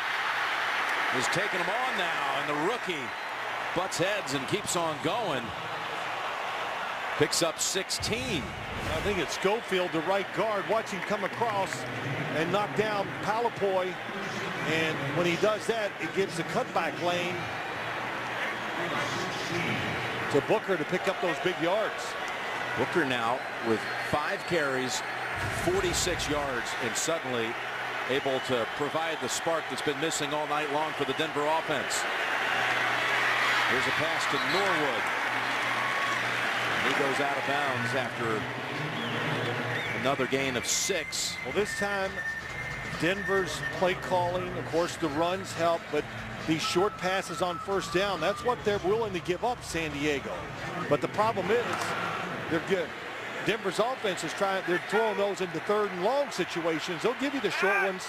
is taking him on now, and the rookie butts heads and keeps on going. Picks up 16. I think it's Schofield, the right guard. Watch him come across and knock down Palapoy. And when he does that, it gives the cutback lane to Booker to pick up those big yards. Booker now with 5 carries, 46 yards, and suddenly able to provide the spark that's been missing all night long for the Denver offense. Here's a pass to Norwood. And he goes out of bounds after another gain of 6. Well, this time Denver's play calling, of course the runs help, but these short passes on first down, that's what they're willing to give up, San Diego. But the problem is they're good. Denver's offense is they're throwing those into 3rd and long situations. They'll give you the short ones.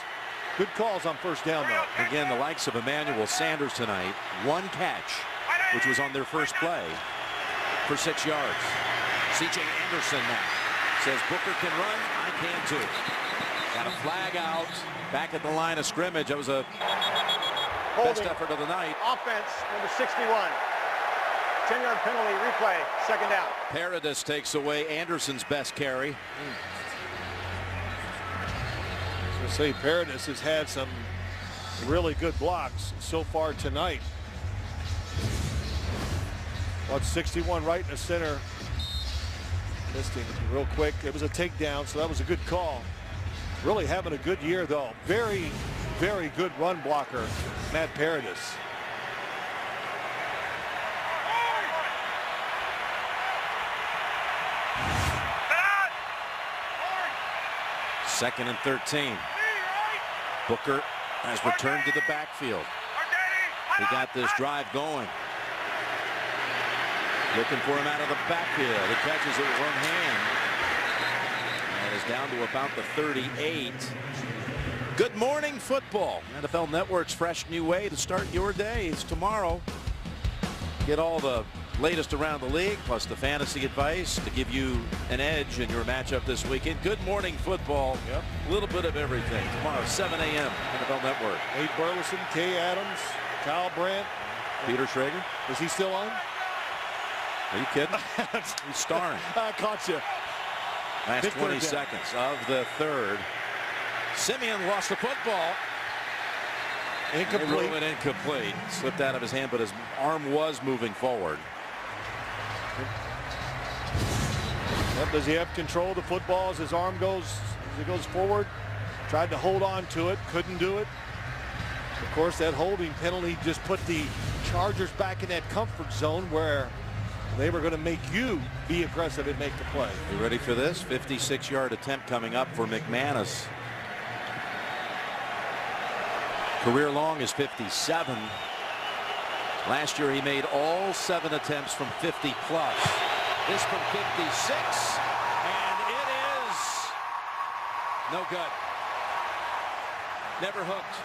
Good calls on first down, though. Again, the likes of Emmanuel Sanders tonight, 1 catch, which was on their first play, for 6 yards. C.J. Anderson now says Booker can run, I can too. Got a flag out back at the line of scrimmage. That was a best effort of the night. Offense, number 61. 10-yard penalty, replay, second down. Paradis takes away Anderson's best carry. So say Paradis has had some really good blocks so far tonight. Watch 61 right in the center. Missed him real quick. It was a takedown, so that was a good call. Really having a good year, though. Very, very good run blocker, Matt Paradis. Second and 13. Booker has returned to the backfield. He got this drive going. Looking for him out of the backfield. He catches it with one hand. And is down to about the 38. Good morning football. NFL Network's fresh new way to start your day is tomorrow. Get all the latest around the league, plus the fantasy advice to give you an edge in your matchup this weekend. Good morning football. Yep. A little bit of everything. Tomorrow, 7 a.m. NFL Network. Nate Burleson, Kay Adams, Kyle Brandt. Peter Schrager. Is he still on? Are you kidding? He's starring. I caught you. Last 20 seconds of the third. Simeon lost the football. Incomplete. It incomplete. Slipped out of his hand, but his arm was moving forward. Yep, does he have control of the football as his arm goes forward? Tried to hold on to it, couldn't do it. Of course, that holding penalty just put the Chargers back in that comfort zone where they were going to make you be aggressive and make the play. You ready for this? 56-yard attempt coming up for McManus. Career long is 57. Last year he made all 7 attempts from 50 plus. This from 56, and it is no good. Never hooked.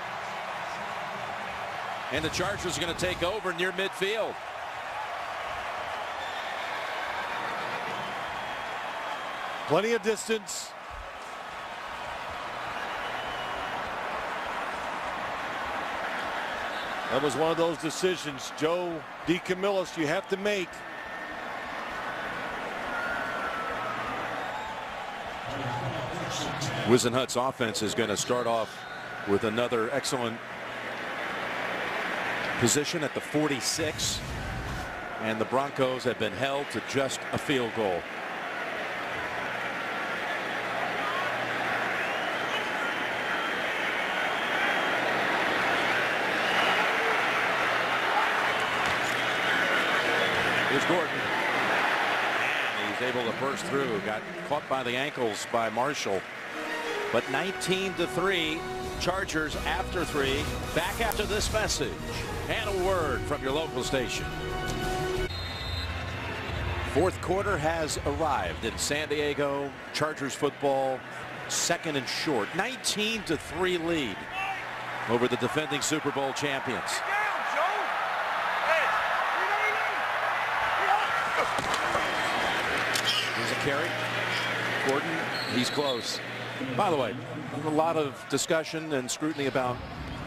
And the Chargers are going to take over near midfield. Plenty of distance. That was one of those decisions, Joe DeCamillis, you have to make. Wisenhut's offense is going to start off with another excellent position at the 46. And the Broncos have been held to just a field goal. Here's Gordon. And he's able to burst through. Got caught by the ankles by Marshall. But 19-3. Chargers after 3. Back after this message. And a word from your local station. Fourth quarter has arrived in San Diego. Chargers football, second and short. 19-3 lead over the defending Super Bowl champions. Here's a carry. Gordon, he's close. By the way, a lot of discussion and scrutiny about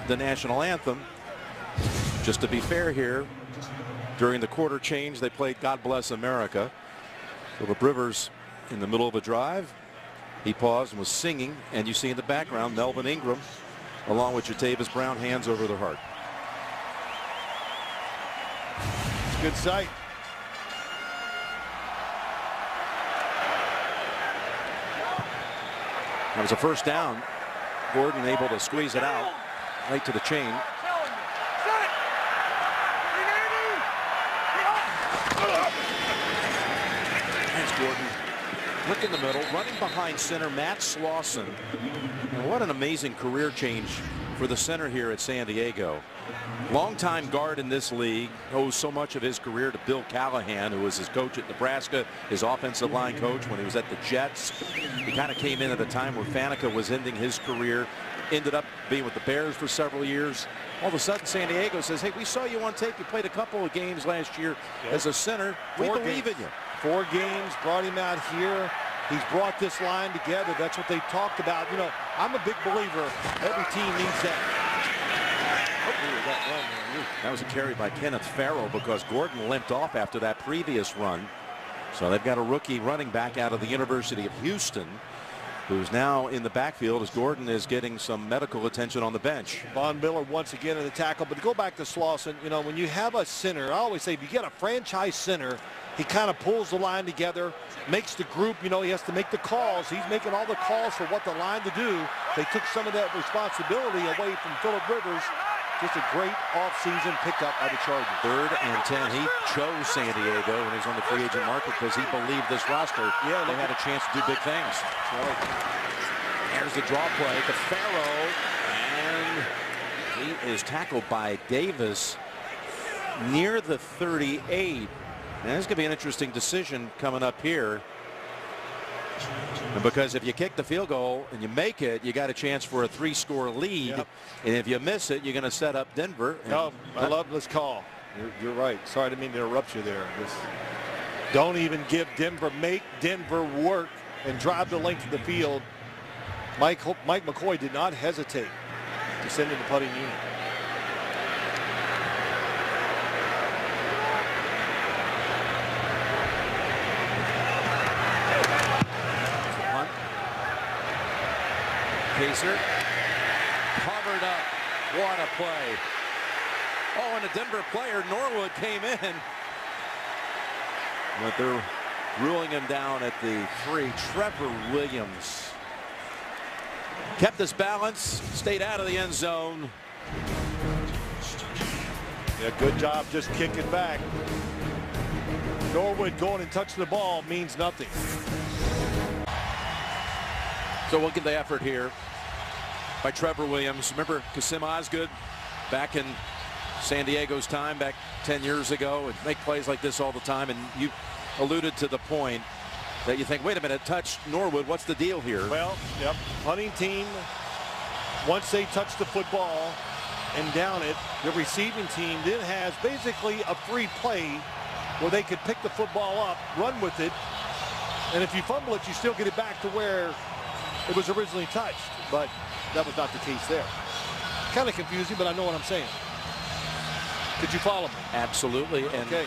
the national anthem. Just to be fair here, during the quarter change, they played God Bless America. Philip Rivers in the middle of a drive. He paused and was singing, and you see in the background Melvin Ingram along with Jatavis Brown, hands over their heart. It's a good sight. That was a first down. Gordon able to squeeze it out right to the chain. That's Gordon. Look in the middle, running behind center Matt Slauson. And what an amazing career change for the center here at San Diego. Longtime guard in this league, owes so much of his career to Bill Callahan, who was his coach at Nebraska, his offensive line coach when he was at the Jets. He kind of came in at a time where Faneca was ending his career, ended up being with the Bears for several years. All of a sudden, San Diego says, hey, we saw you on tape. You played a couple of games last year as a center. We believe in you. 4 games, brought him out here. He's brought this line together. That's what they talked about. You know, I'm a big believer. Every team needs that. that run, man. That was a carry by Kenneth Farrell because Gordon limped off after that previous run. So they've got a rookie running back out of the University of Houston who's now in the backfield as Gordon is getting some medical attention on the bench. Von Miller once again in the tackle. But to go back to Slauson, you know, when you have a center, I always say if you get a franchise center, he kind of pulls the line together, makes the group, you know, he has to make the calls. He's making all the calls for what the line to do. They took some of that responsibility away from Phillip Rivers. Just a great offseason pickup by the Chargers. 3rd and 10. He chose San Diego when he was on the free agent market because he believed this roster. Yeah, they had a chance to do big things. Right. There's the draw play to Farrow, and he is tackled by Davis near the 38. And this is going to be an interesting decision coming up here. And because if you kick the field goal and you make it, you got a chance for a 3-score lead. Yep. And if you miss it, you're going to set up Denver. No, I love this call. You're right. Sorry, I didn't mean to interrupt you there. Just don't even give Denver, make Denver work and drive the length of the field. Mike McCoy did not hesitate to send in the punting unit. Pacer covered up. What a play. Oh, and a Denver player, Norwood, came in. But they're ruling him down at the 3. Trevor Williams kept his balance, stayed out of the end zone. Yeah, good job just kicking back. Norwood going and touching the ball means nothing. So look at the effort here by Trevor Williams. Remember Kasim Osgood back in San Diego's time back 10 years ago and make plays like this all the time. And you alluded to the point that you think, wait a minute, touch Norwood. What's the deal here? Well, yep. Punting team, once they touch the football and down it, the receiving team then has basically a free play where they could pick the football up, run with it. And if you fumble it, you still get it back to where it was originally touched, but that was not the case there. Kind of confusing, but I know what I'm saying. Could you follow me? Absolutely. And okay.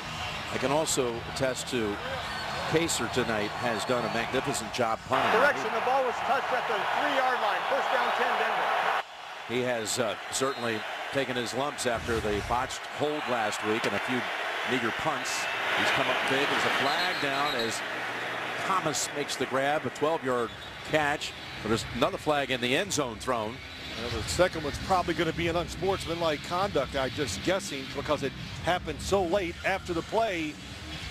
I can also attest to Pacer tonight has done a magnificent job punting. Correction, the ball was touched at the 3-yard line. First down 10, Denver. He has certainly taken his lumps after the botched hold last week and a few meager punts. He's come up big. There's a flag down as Thomas makes the grab, a 12-yard catch. But there's another flag in the end zone thrown. Well, the second one's probably going to be an unsportsmanlike conduct, I'm just guessing, because it happened so late after the play.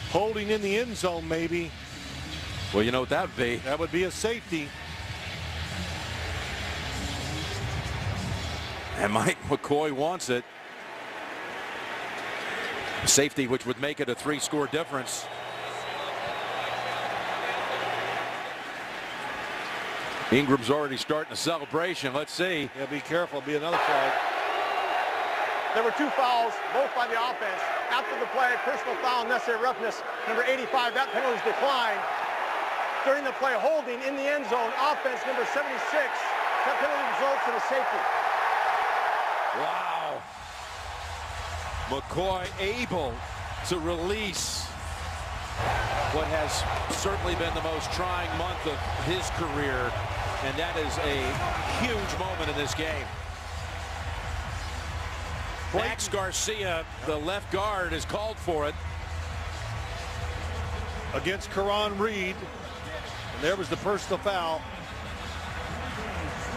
Holding in the end zone, maybe. Well, you know what that would be. That would be a safety. And Mike McCoy wants it. Safety, which would make it a 3-score difference. Ingram's already starting a celebration. Let's see. Yeah, be careful. Be another flag. There were 2 fouls, both by the offense. After the play, personal foul, necessary roughness, number 85. That penalty is declined. During the play, holding in the end zone, offense, number 76. That penalty results in a safety. Wow. McCoy able to release what has certainly been the most trying month of his career. And that is a huge moment in this game. Max Garcia, the left guard, is called for it. Against Karan Reed. And there was the personal foul.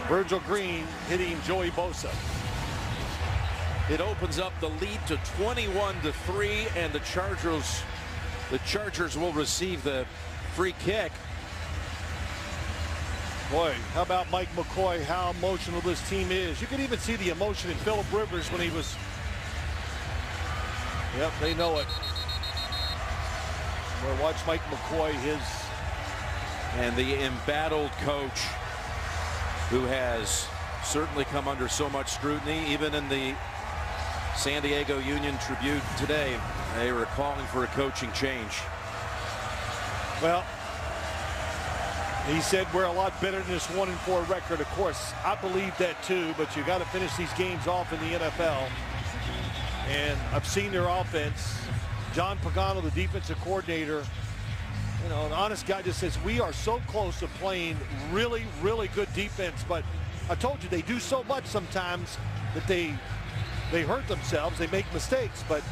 Virgil Green hitting Joey Bosa. It opens up the lead to 21-3, and the Chargers will receive the free kick. Boy, how about Mike McCoy, how emotional this team is. You can even see the emotion in Phillip Rivers when he was... Yep, they know it. Boy, watch Mike McCoy, and the embattled coach who has certainly come under so much scrutiny. Even in the San Diego Union Tribune today, they were calling for a coaching change. Well, he said we're a lot better than this 1-4 record. Of course, I believe that too, but you got to finish these games off in the NFL. And I've seen their offense. John Pagano, the defensive coordinator, you know, an honest guy, just says we are so close to playing really, really good defense. But I told you, they do so much sometimes that they hurt themselves. They make mistakes. But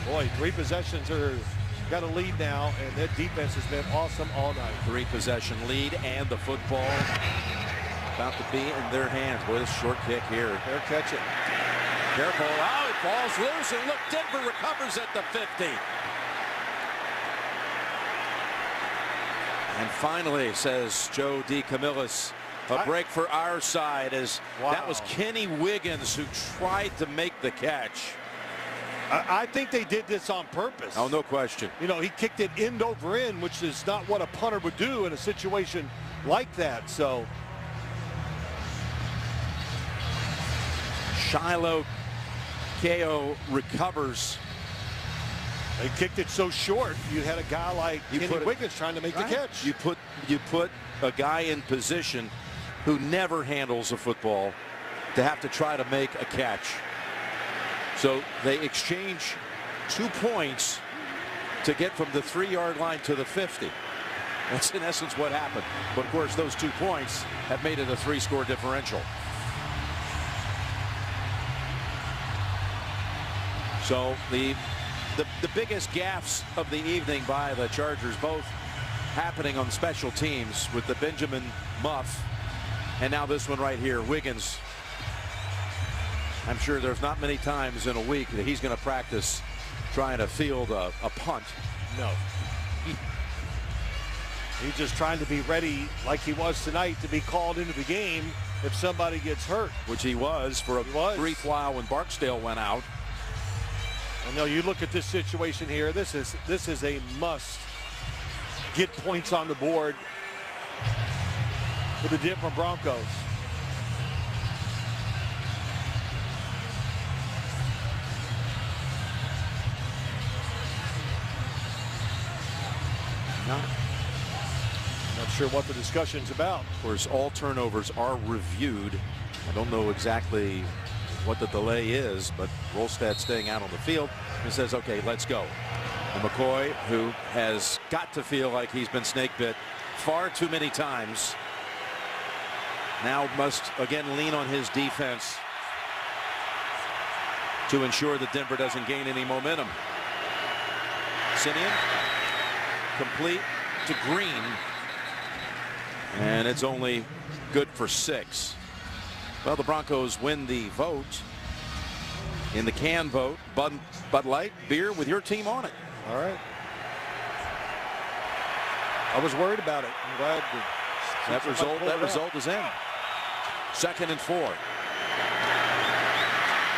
boy, 3 possessions are got a lead now, and that defense has been awesome all night. 3-possession lead, and the football about to be in their hands. Boy, this short kick here. They'll catch it. Careful. Oh, it falls loose, and look, Denver recovers at the 50. And finally, says Joe DeCamillis, a break for our side, as that was Kenny Wiggins who tried to make the catch. I think they did this on purpose. Oh, no question. You know, he kicked it end over end, which is not what a punter would do in a situation like that. So Shiloh Ko recovers. They kicked it so short, you had a guy like Kenny Wiggins trying to make the catch. You put a guy in position who never handles a football to have to try to make a catch. So they exchange 2 points to get from the 3-yard line to the 50. That's in essence what happened. But of course, those 2 points have made it a 3-score differential. So the biggest gaffes of the evening by the Chargers, both happening on special teams with the Benjamin muff, and now this one right here, Wiggins. I'm sure there's not many times in a week that he's going to practice trying to field a punt. No. He's just trying to be ready like he was tonight to be called into the game if somebody gets hurt. Which he was for a brief while when Barksdale went out. I know you look at this situation here. This is a must get points on the board for the Denver Broncos. Not sure what the discussion's about. Of course, all turnovers are reviewed. I don't know exactly what the delay is, but Rolstad staying out on the field and says, okay, let's go. And McCoy, who has got to feel like he's been snake bit far too many times, now must again lean on his defense to ensure that Denver doesn't gain any momentum. Simeon complete to Green, and it's only good for 6. Well, the Broncos win the vote in the can vote. Bud Light beer with your team on it. All right. I was worried about it. I'm glad that result is in. 2nd and 4.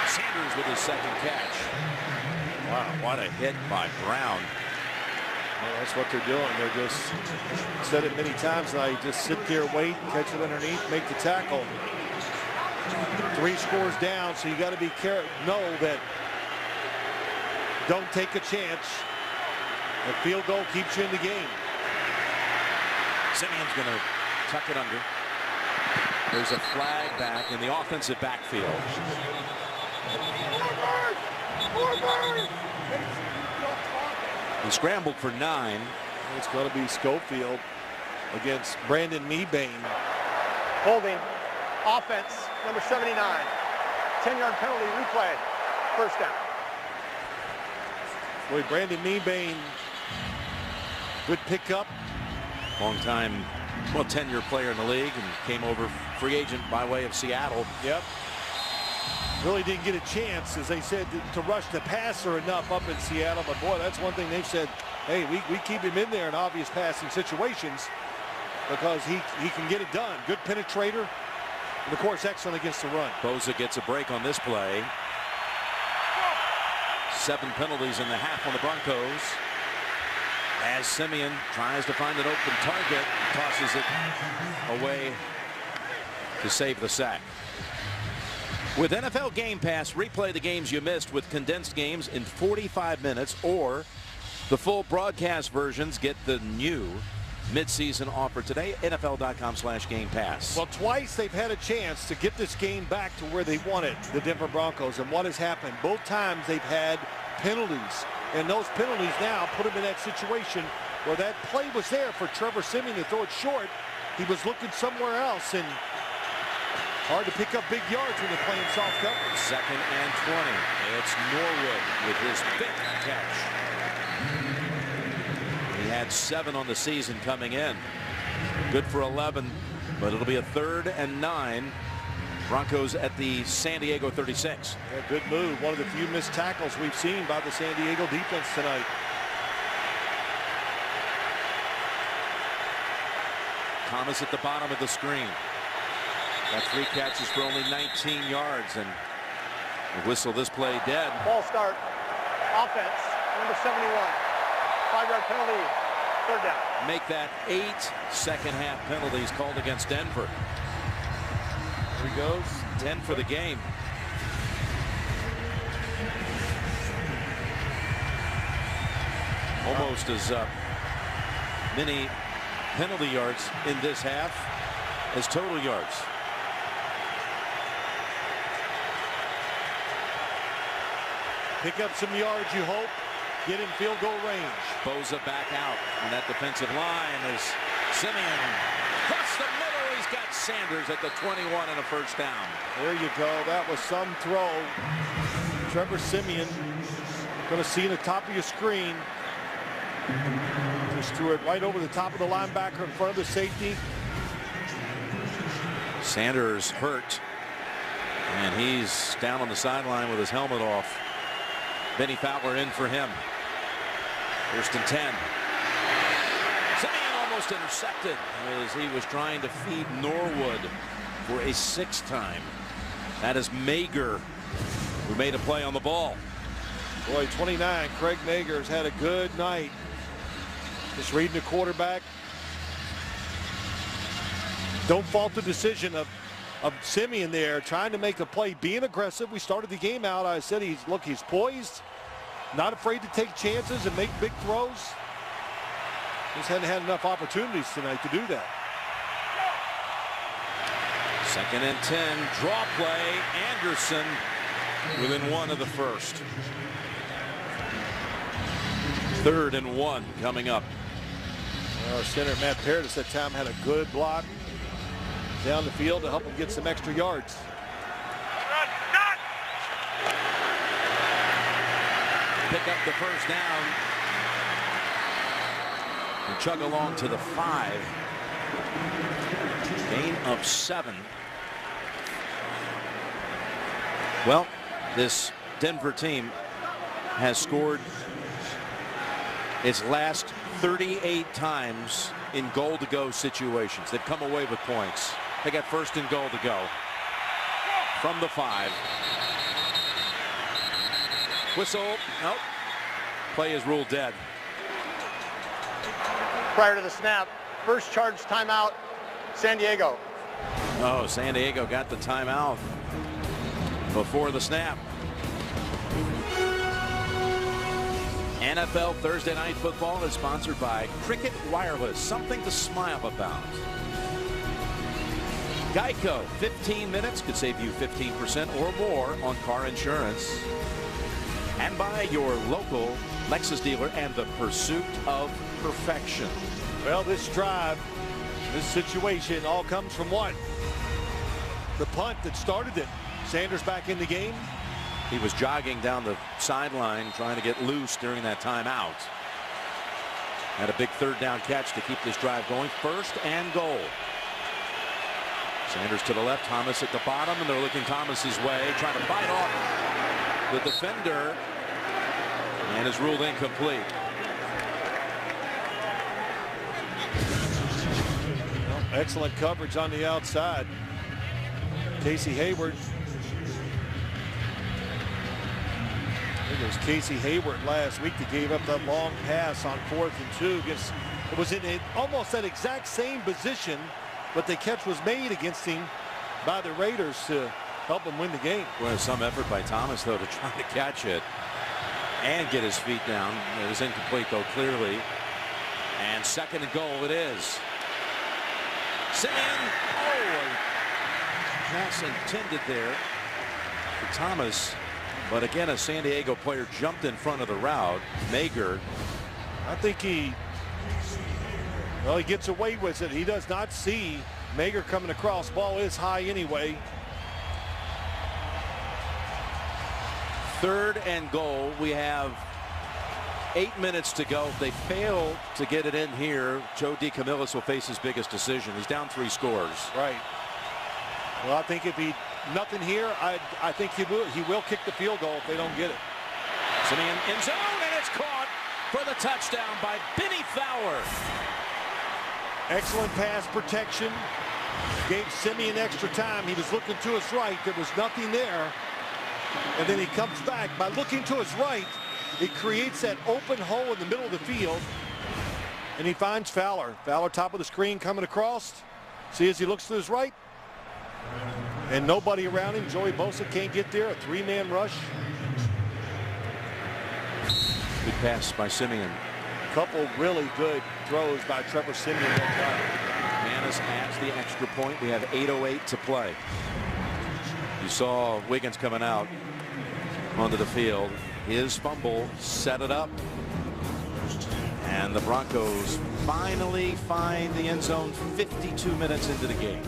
Sanders with his 2nd catch. Wow, what a hit by Brown. Well, that's what they're doing. They're just said it many times. Now you just sit there, wait, catch it underneath, make the tackle. 3 scores down, so you got to be careful. Know that don't take a chance. A field goal keeps you in the game. Simeon's going to tuck it under. There's a flag back in the offensive backfield. He scrambled for 9. It's going to be Schofield against Brandon Mebane. Holding. Offense, number 79. 10-yard penalty, replay. 1st down. Boy, Brandon Mebane, good pickup. Long time, well, 10-year player in the league, and came over free agent by way of Seattle. Yep. Really didn't get a chance, as they said, to rush the passer enough up in Seattle. But boy, that's one thing they've said. Hey, we keep him in there in obvious passing situations because he can get it done. Good penetrator. And of course, excellent against the run. Boza gets a break on this play. 7 penalties in the half on the Broncos. As Simeon tries to find an open target, tosses it away to save the sack. With NFL Game Pass, replay the games you missed with condensed games in 45 minutes, or the full broadcast versions get the new midseason offer today. NFL.com/Game Pass. Well, twice they've had a chance to get this game back to where they wanted, the Denver Broncos. And what has happened? Both times they've had penalties. And those penalties now put them in that situation where that play was there for Trevor Siemian to throw it short. He was looking somewhere else, and hard to pick up big yards when you're playing soft coverage. 2nd and 20. It's Norwood with his big catch. He had 7 on the season coming in. Good for 11, but it'll be a 3rd and 9. Broncos at the San Diego 36. Yeah, good move. One of the few missed tackles we've seen by the San Diego defense tonight. Thomas at the bottom of the screen. Got 3 catches for only 19 yards, and the whistle this play dead. Ball start. Offense. Number 71. 5-yard penalty. 3rd down. Make that 8 second-half penalties called against Denver. Here he goes. 10 for the game. Almost as many penalty yards in this half as total yards. Pick up some yards, you hope. Get in field goal range. Bosa back out, and that defensive line is Siemian. Across the middle, he's got Sanders at the 21 and a 1st down. There you go. That was some throw. Trevor Siemian, going to see in the top of your screen. Just threw it right over the top of the linebacker in front of the safety. Sanders hurt, and he's down on the sideline with his helmet off. Benny Fowler in for him. 1st and 10. Siemian almost intercepted as he was trying to feed Norwood for a 6th time. That is Mager, who made a play on the ball. Boy, 29, Craig Mager has had a good night. Just reading the quarterback. Don't fault the decision of Siemian there, trying to make the play, being aggressive. We started the game out. I said he's poised, not afraid to take chances and make big throws. Just hadn't had enough opportunities tonight to do that. 2nd and 10, draw play. Anderson within 1 of the 1st. 3rd and 1 coming up. Our center, Matt Paradis, that time had a good block down the field to help him get some extra yards. Pick up the 1st down and chug along to the 5. Gain of 7. Well, this Denver team has scored its last 38 times in goal-to-go situations. They've come away with points. They got 1st and goal to go from the 5. Whistle. Nope. Play is ruled dead. Prior to the snap, first charge timeout, San Diego. Oh, San Diego got the timeout before the snap. NFL Thursday Night Football is sponsored by Cricket Wireless. Something to smile about. Geico, 15 minutes could save you 15% or more on car insurance. And by your local Lexus dealer and the pursuit of perfection. Well, this drive, this situation all comes from what? The punt that started it. Sanders back in the game. He was jogging down the sideline trying to get loose during that timeout. Had a big 3rd down catch to keep this drive going. 1st and goal. Sanders to the left, Thomas at the bottom, and they're looking Thomas's way, trying to fight off the defender, and is ruled incomplete. Well, excellent coverage on the outside. Casey Hayward. I think it was Casey Hayward last week that gave up that long pass on 4th and 2. It was in almost that exact same position, but the catch was made against him by the Raiders to help him win the game. Well, some effort by Thomas, though, to try to catch it and get his feet down. It was incomplete, though, clearly. And 2nd and goal it is. Simeon, pass intended there for Thomas, but again a San Diego player jumped in front of the route. Mager, I think he gets away with it. He does not see Mager coming across. Ball is high anyway. 3rd and goal. We have 8 minutes to go. If they fail to get it in here, Joe DeCamillis will face his biggest decision. He's down 3 scores. Right. Well, I think if nothing here, I think he will kick the field goal if they don't get it. Simeon in zone, and it's caught for the touchdown by Benny Fowler. Excellent pass protection. Gave Simeon extra time. He was looking to his right. There was nothing there. And then he comes back. By looking to his right, it creates that open hole in the middle of the field. And he finds Fowler. Fowler top of the screen coming across. See as he looks to his right. And nobody around him. Joey Bosa can't get there. A 3-man rush. Good pass by Simeon. Couple really good throws by Trevor Simeon that time. Manis adds the extra point. We have 8:08 to play. You saw Wiggins coming out onto the field. His fumble set it up. And the Broncos finally find the end zone 52 minutes into the game.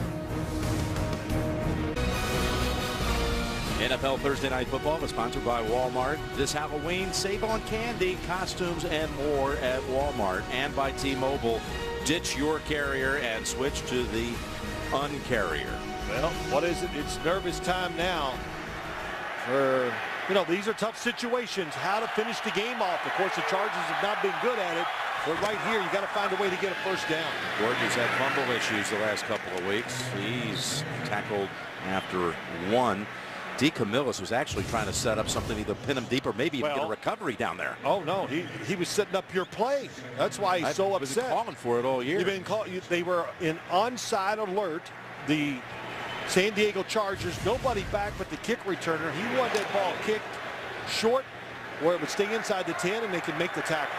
NFL Thursday Night Football is sponsored by Walmart. This Halloween, save on candy, costumes, and more at Walmart. And by T-Mobile. Ditch your carrier and switch to the uncarrier. Well, what is it? It's nervous time now. For, these are tough situations. How to finish the game off. Of course, the Chargers have not been good at it. But right here, you got to find a way to get a first down. Gordon's had fumble issues the last couple of weeks. He's tackled after 1. DeCamillis was actually trying to set up something, either pin him deep or maybe even get a recovery down there. Oh no, he was setting up your play. That's why he's so upset. Been calling for it all year. They were in onside alert. The San Diego Chargers, nobody back but the kick returner. He wanted that ball kicked short where it would stay inside the 10 and they could make the tackle.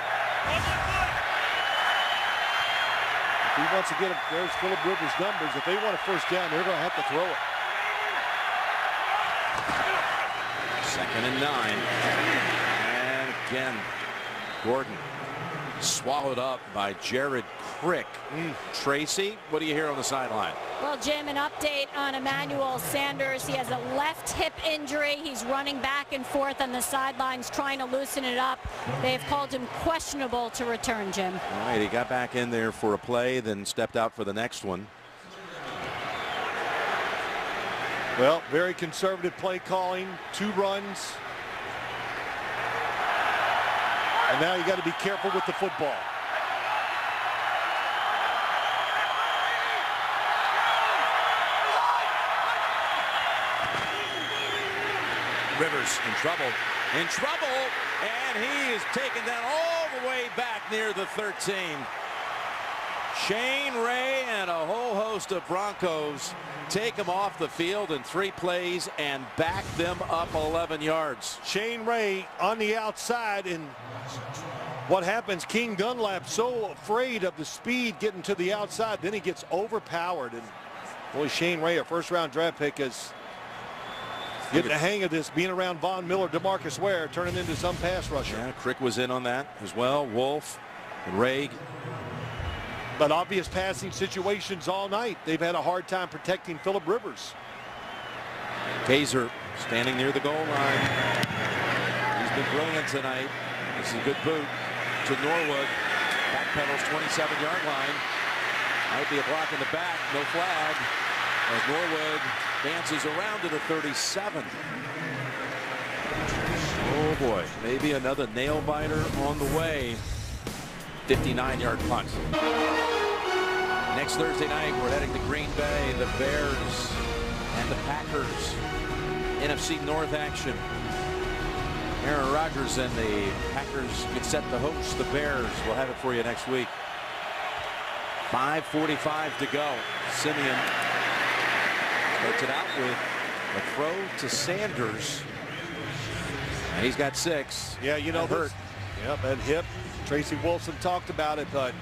If he wants to get him, there's Phillip Rivers' numbers. If they want a first down, they're going to have to throw it. 2nd and 9. And again, Gordon swallowed up by Jared Crick. Tracy, what do you hear on the sideline? Well, Jim, an update on Emmanuel Sanders. He has a left hip injury. He's running back and forth on the sidelines trying to loosen it up. They've called him questionable to return, Jim. All right, he got back in there for a play, then stepped out for the next one. Well, very conservative play calling, 2 runs. And now you got to be careful with the football. Rivers in trouble, and he is taken down all the way back near the 13. Shane Ray and a whole host of Broncos take him off the field in 3 plays and back them up 11 yards. Shane Ray on the outside, and what happens, King Dunlap so afraid of the speed getting to the outside, then he gets overpowered. And boy, Shane Ray, a first-round draft pick, is getting the hang of this, being around Von Miller, DeMarcus Ware, turning into some pass rusher. Yeah, Crick was in on that as well. Wolf and Ray. But obvious passing situations all night. They've had a hard time protecting Phillip Rivers. Kaiser standing near the goal line. He's been brilliant tonight. This is a good boot to Norwood. Backpedals 27-yard line. Might be a block in the back. No flag. As Norwood dances around to the 37. Oh boy, maybe another nail biter on the way. 59-yard punt. Next Thursday night, we're heading to Green Bay. The Bears and the Packers. NFC North action. Aaron Rodgers and the Packers get set to host the Bears. We'll have it for you next week. 5:45 to go. Simeon starts it out with a throw to Sanders. And he's got 6. Yeah, you know, hurt. Yep, that hip. Tracy Wolfson talked about it, but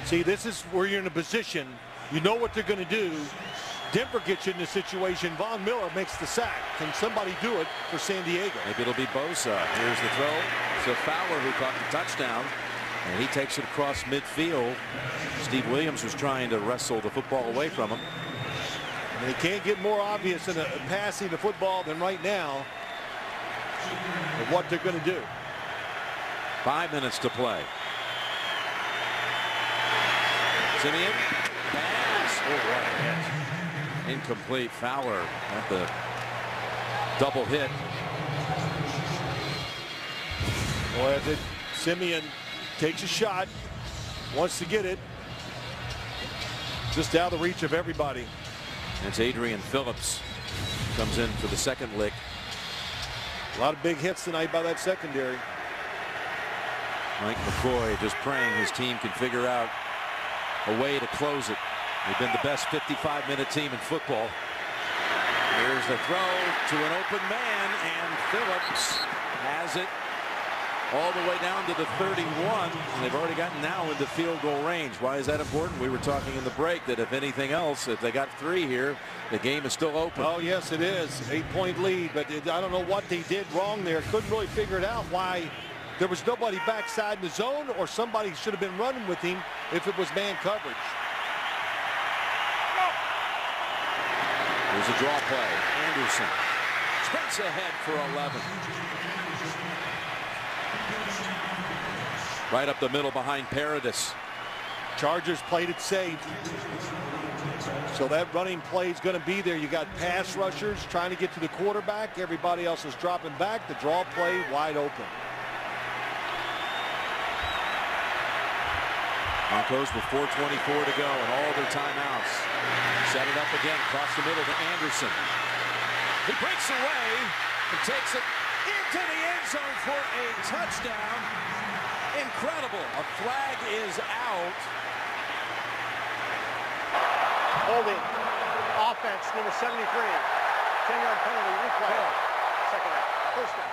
See, this is where you're in a position, you know what they're going to do. Denver gets you in this situation. Von Miller makes the sack. Can somebody do it for San Diego? Maybe it'll be Bosa. Here's the throw. So Fowler, who caught the touchdown, and he takes it across midfield. Steve Williams was trying to wrestle the football away from him. And it can't get more obvious in passing the football than right now of what they're going to do. 5 minutes to play. Simeon. Pass. Oh, what a hit. Incomplete. Fowler at the double hit. Boy, Simeon takes a shot, wants to get it. Just out of the reach of everybody. That's Adrian Phillips. Comes in for the second lick. A lot of big hits tonight by that secondary. Mike McCoy just praying his team can figure out a way to close it. They've been the best 55-minute team in football. Here's the throw to an open man, and Phillips has it all the way down to the 31, and they've already gotten now into field goal range. Why is that important? We were talking in the break that if anything else, if they got 3 here, the game is still open. Oh, yes, it is. 8-point lead, but I don't know what they did wrong there. Couldn't really figure it out why there was nobody backside in the zone, or somebody should have been running with him if it was man coverage. There's a draw play. Anderson sprints ahead for 11. Right up the middle behind Paradis. Chargers played it safe. So that running play is going to be there. You got pass rushers trying to get to the quarterback. Everybody else is dropping back. The draw play wide open. Broncos with 4:24 to go and all their timeouts. Set it up again across the middle to Anderson. He breaks away and takes it into the end zone for a touchdown. Incredible. A flag is out. Holding. Offense, number 73. 10-yard penalty, replay. Second down. First down.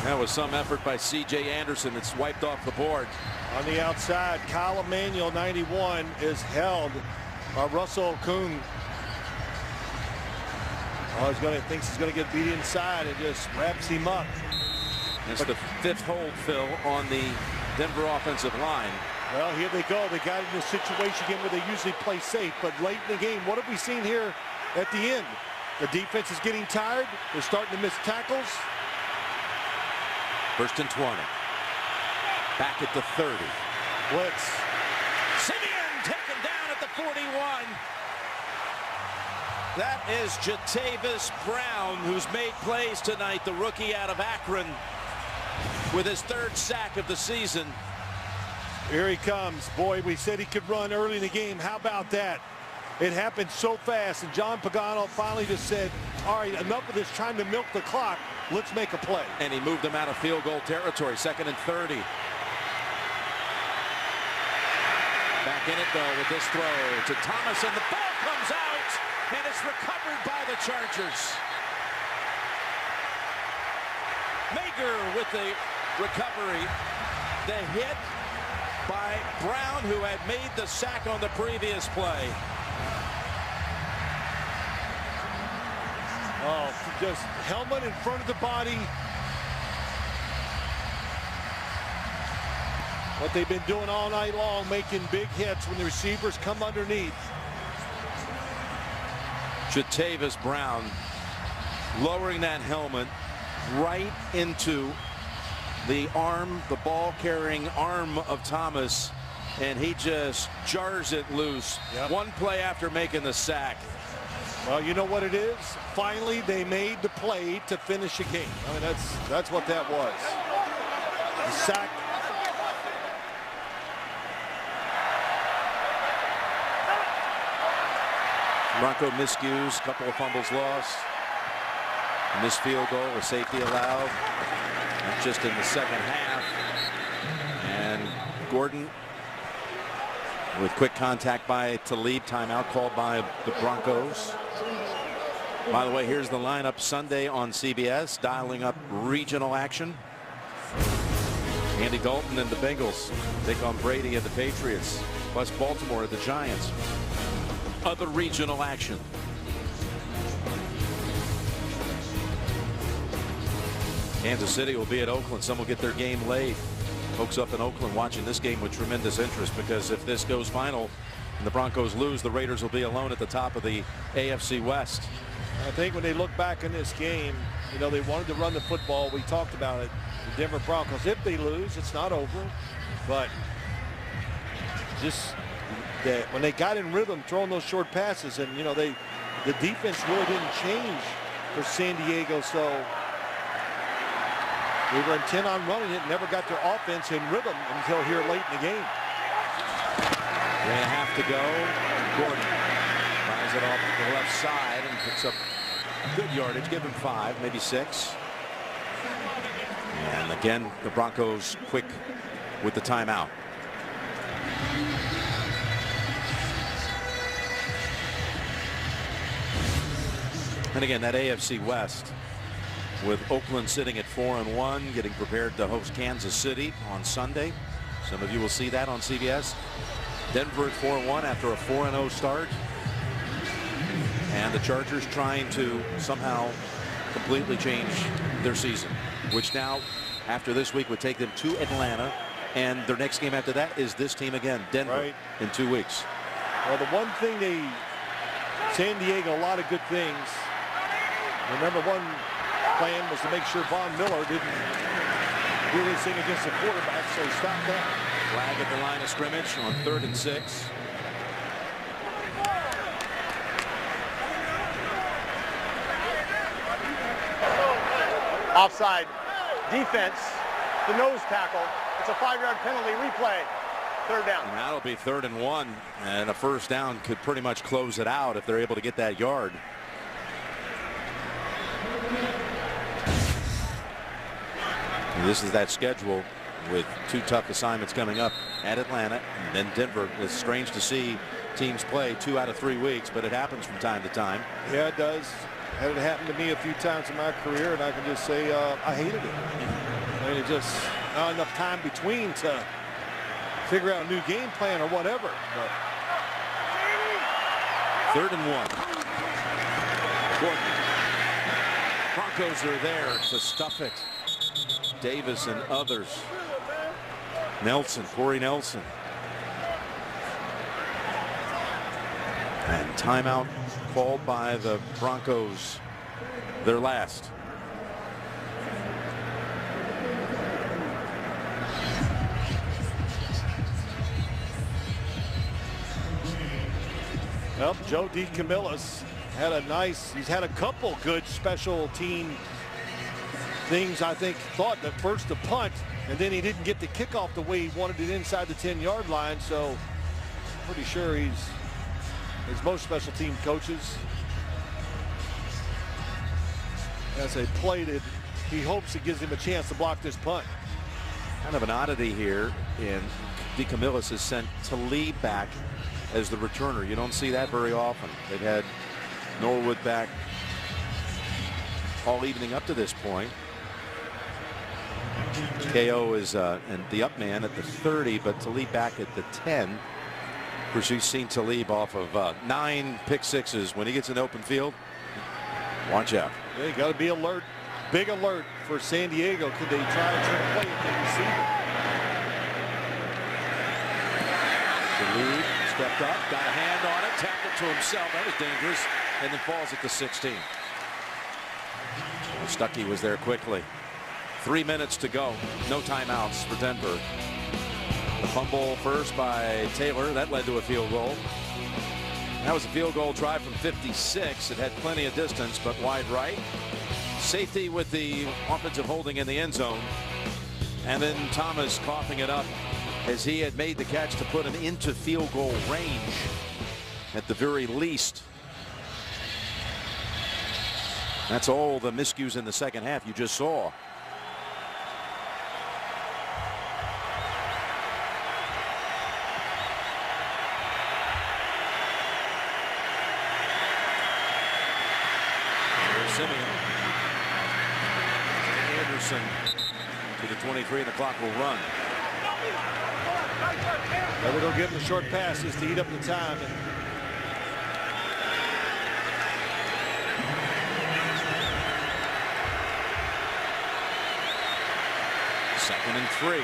That was some effort by C.J. Anderson. It's wiped off the board. On the outside, Kyle Emanuel, 91, is held by Russell Kuhn. Oh, thinks he's going to get beat inside and just wraps him up. It's the 5th hold, Phil, on the Denver offensive line. Well, here they go. They got in this situation again where they usually play safe, but late in the game, what have we seen here at the end? The defense is getting tired. They're starting to miss tackles. 1st and 20. Back at the 30. Blitz. Simeon taken down at the 41. That is Jatavis Brown, who's made plays tonight, the rookie out of Akron, with his 3rd sack of the season. Here he comes. Boy, we said he could run early in the game. How about that? It happened so fast, and John Pagano finally just said, all right, enough of this trying to milk the clock. Let's make a play. And he moved them out of field goal territory. 2nd and 30. Back in it, though, with this throw to Thomas, and the ball comes out, and it's recovered by the Chargers. Mager with the recovery. The hit by Brown, who had made the sack on the previous play. Oh, just helmet in front of the body. What they've been doing all night long, making big hits when the receivers come underneath. Jatavis Brown lowering that helmet right into the arm, the ball-carrying arm of Thomas, and he just jars it loose. Yep. One play after making the sack. Well, you know what it is? Finally, they made the play to finish a game. I mean, that's what that was. The sack. Bronco miscues, couple of fumbles lost. Missed field goal, a safety allowed. Not just in the 2nd half. And Gordon with quick contact by Talib. Timeout called by the Broncos. By the way, here's the lineup Sunday on CBS, dialing up regional action. Andy Dalton and the Bengals take on Brady and the Patriots, plus Baltimore and the Giants. Other regional action. Kansas City will be at Oakland. Some will get their game laid. Folks up in Oakland watching this game with tremendous interest, because if this goes final and the Broncos lose, the Raiders will be alone at the top of the AFC West. I think when they look back in this game, you know, they wanted to run the football. We talked about it. The Denver Broncos, if they lose, it's not over. But just that when they got in rhythm, throwing those short passes, and, you know, the defense really didn't change for San Diego. So they were intent on running it, never got their offense in rhythm until here late in the game. 3.5 to go. Gordon fires it off the left side and picks up good yardage. Give him 5, maybe 6. And again, the Broncos quick with the timeout. And again, that AFC West, with Oakland sitting at 4-1, getting prepared to host Kansas City on Sunday. Some of you will see that on CBS. Denver at 4-1 after a 4-0 start. And the Chargers trying to somehow completely change their season, which now, after this week, would take them to Atlanta. And their next game after that is this team again, Denver, in 2 weeks. Well, the one thing San Diego, a lot of good things. Remember, one plan was to make sure Von Miller didn't do anything against the quarterback, so he stopped that. Flag at the line of scrimmage on 3rd and 6. Offside. Defense. The nose tackle. It's a 5-yard penalty. Replay. 3rd down. And that'll be 3rd and 1. And a first down could pretty much close it out if they're able to get that yard. And this is that schedule with 2 tough assignments coming up at Atlanta and then Denver. It's strange to see teams play 2 out of 3 weeks, but it happens from time to time. Yeah, it does. Had it happened to me a few times in my career, and I can just say I hated it. I mean, it just not enough time between to figure out a new game plan or whatever. But 3rd and 1. Gordon. Broncos are there to stuff it. Davis and others. Nelson, Corey Nelson. And timeout called by the Broncos, their last. Well, Joe DeCamillis he's had a couple good special team things. I think thought that first to punt, and then he didn't get the kickoff the way he wanted it inside the 10-yard line. So pretty sure as most special team coaches, as they played it, he hopes it gives him a chance to block this punt. Kind of an oddity here, and DeCamillis has sent Talib back as the returner. You don't see that very often. They've had Norwood back all evening up to this point. KO is and the up man at the 30, but Talib back at the 10. Of course, you've seen Talib off of 9 pick-6s. When he gets in open field, watch out. They got to be alert. Big alert for San Diego. Could they try to turn a play if they receive it? Talib stepped up, got a hand on it, tapped it to himself. That was dangerous, and then falls at the 16. Stuckey was there quickly. 3 minutes to go. No timeouts for Denver. The fumble first by Taylor. That led to a field goal. That was a field goal try from 56. It had plenty of distance, but wide right. Safety with the offensive holding in the end zone. And then Thomas coughing it up as he had made the catch to put him into field goal range at the very least. That's all the miscues in the second half you just saw. Simeon. Anderson to the 23, and the clock will run. They're going to give them the short passes to eat up the time. Second and 3.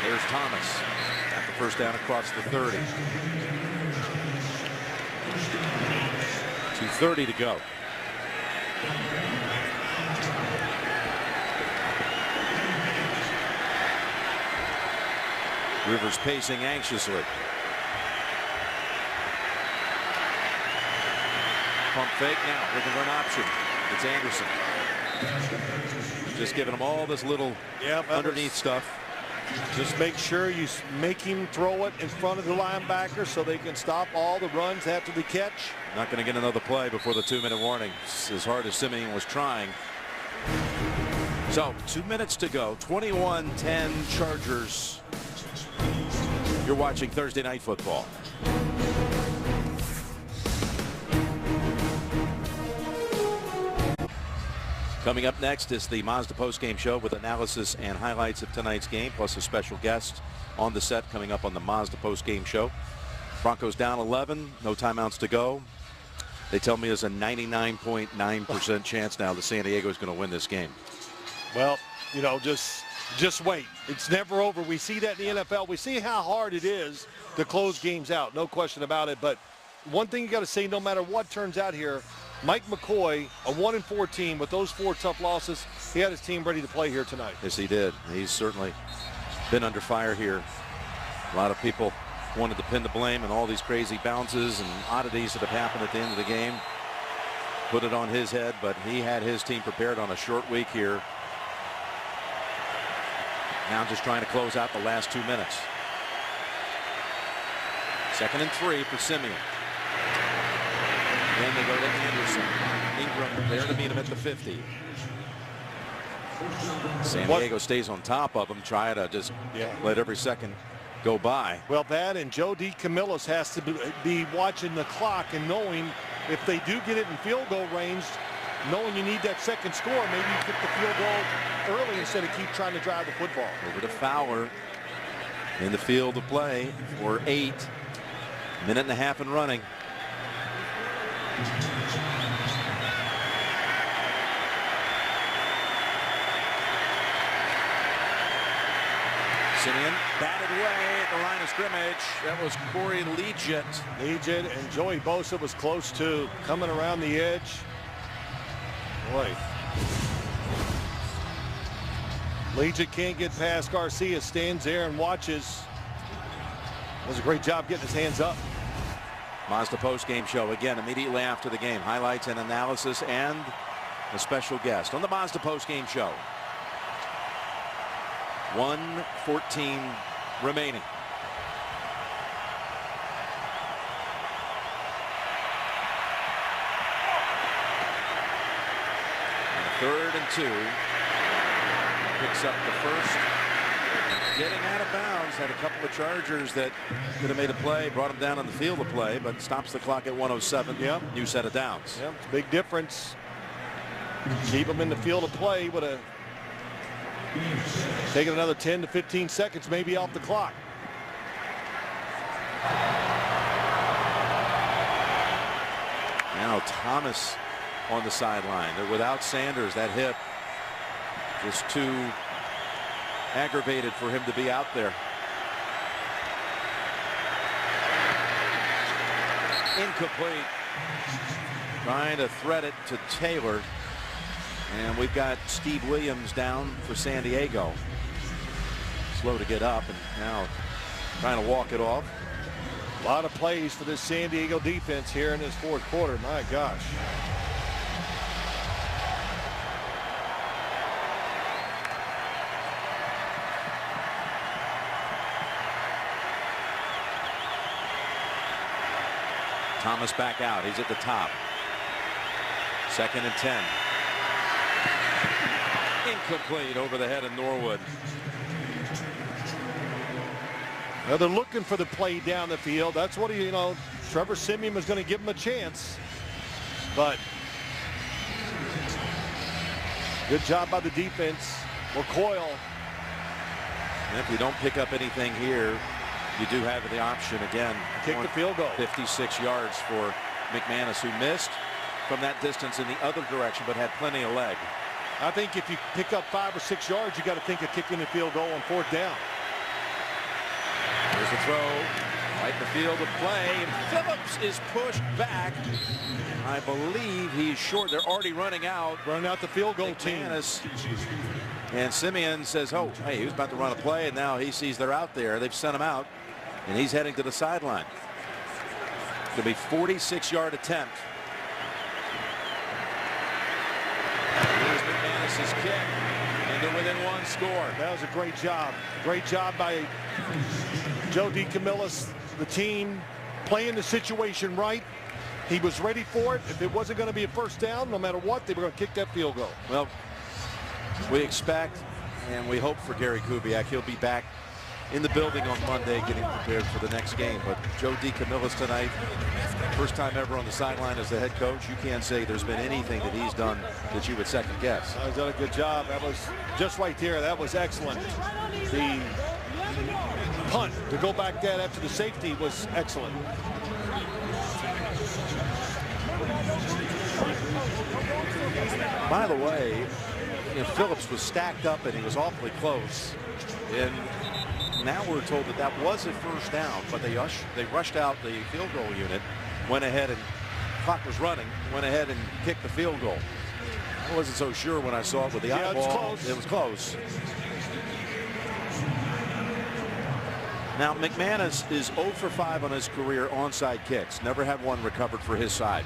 There's Thomas at the first down across the 30. 2:30 to go. Rivers pacing anxiously. Pump fake now with a run option. It's Anderson. Just giving him all this little underneath stuff. Just make sure you make him throw it in front of the linebacker so they can stop all the runs after the catch. Not going to get another play before the 2-minute warning, as hard as Simeon was trying. So 2 minutes to go. 21-10 Chargers. You're watching Thursday Night Football. Coming up next is the Mazda postgame show with analysis and highlights of tonight's game, plus a special guest on the set coming up on the Mazda postgame show. Broncos down 11, no timeouts to go. They tell me there's a 99.9% chance now that San Diego is going to win this game. Well, you know, just wait. It's never over. We see that in the NFL. We see how hard it is to close games out. No question about it. But one thing you got to say, no matter what turns out here, Mike McCoy, a 1-4 team with those 4 tough losses, he had his team ready to play here tonight. Yes, he did. He's certainly been under fire here. A lot of people wanted to pin the blame and all these crazy bounces and oddities that have happened at the end of the game. Put it on his head, but he had his team prepared on a short week here. Now just trying to close out the last 2 minutes. Second and 3 for Simeon. Then they go to Anderson. Ingram there to meet him at the 50. San Diego stays on top of him, try to just let every second go by. Well, that and Joe DeCamillis has to be watching the clock and knowing if they do get it in field goal range, knowing you need that second score, maybe you get the field goal early instead of keep trying to drive the football. Over to Fowler in the field of play for 8. Minute and a half and running. Simeon batted away at the line of scrimmage. That was Corey Legit. Legit and Joey Bosa was close to coming around the edge. Boy. Legit can't get past Garcia. Stands there and watches. Does a great job getting his hands up. Mazda post-game show again immediately after the game. Highlights and analysis and a special guest on the Mazda post-game show. 1:14 remaining. And 3rd and 2. Picks up the first. Getting out of bounds. Had a couple of Chargers that could have made a play, brought him down on the field of play, but stops the clock at 1:07. Yep. New set of downs. Yep. Big difference. Keep him in the field of play. Would have taken another 10 to 15 seconds maybe off the clock. Now Thomas on the sideline. They're without Sanders. That hip just too aggravated for him to be out there. Incomplete. Trying to thread it to Taylor. And we've got Steve Williams down for San Diego. Slow to get up and now trying to walk it off. A lot of plays for this San Diego defense here in this 4th quarter. My gosh. Thomas back out. He's at the top. 2nd and 10. Incomplete over the head of Norwood. Now they're looking for the play down the field. That's what Trevor Simeon was going to give him a chance. But good job by the defense. Recoil. And if you don't pick up anything here, you do have the option again. Kick the field goal. 56 yards for McManus, who missed from that distance in the other direction, but had plenty of leg. I think if you pick up 5 or 6 yards, you got to think of kicking the field goal on 4th down. Here's the throw. Right in the field of play. And Phillips is pushed back. I believe he's short. They're already running out. Running out the field goal McManus. And Simeon says, oh, hey, he was about to run a play, and now he sees they're out there. They've sent him out, and he's heading to the sideline. It's going to be 46-yard attempt. Here's McManus's kick, and they're within 1 score. That was a great job. Great job by Joe DeCamillis, the team, playing the situation right. He was ready for it. If it wasn't going to be a 1st down, no matter what, they were going to kick that field goal. Well, we expect and we hope for Gary Kubiak. He'll be back in the building on Monday getting prepared for the next game. But Joe DeCamillis tonight, first time ever on the sideline as the head coach. You can't say there's been anything that he's done that you would second guess. He's done a good job. That was just right there. That was excellent. The punt to go back that after the safety was excellent. By the way, Phillips was stacked up and he was awfully close. And now we're told that that was a 1st down, but they rushed out the field goal unit, went ahead and clock was running, went ahead and kicked the field goal. I wasn't so sure when I saw it with the eyeball. It was close. Now McManus is 0 for 5 on his career onside kicks. Never had one recovered for his side.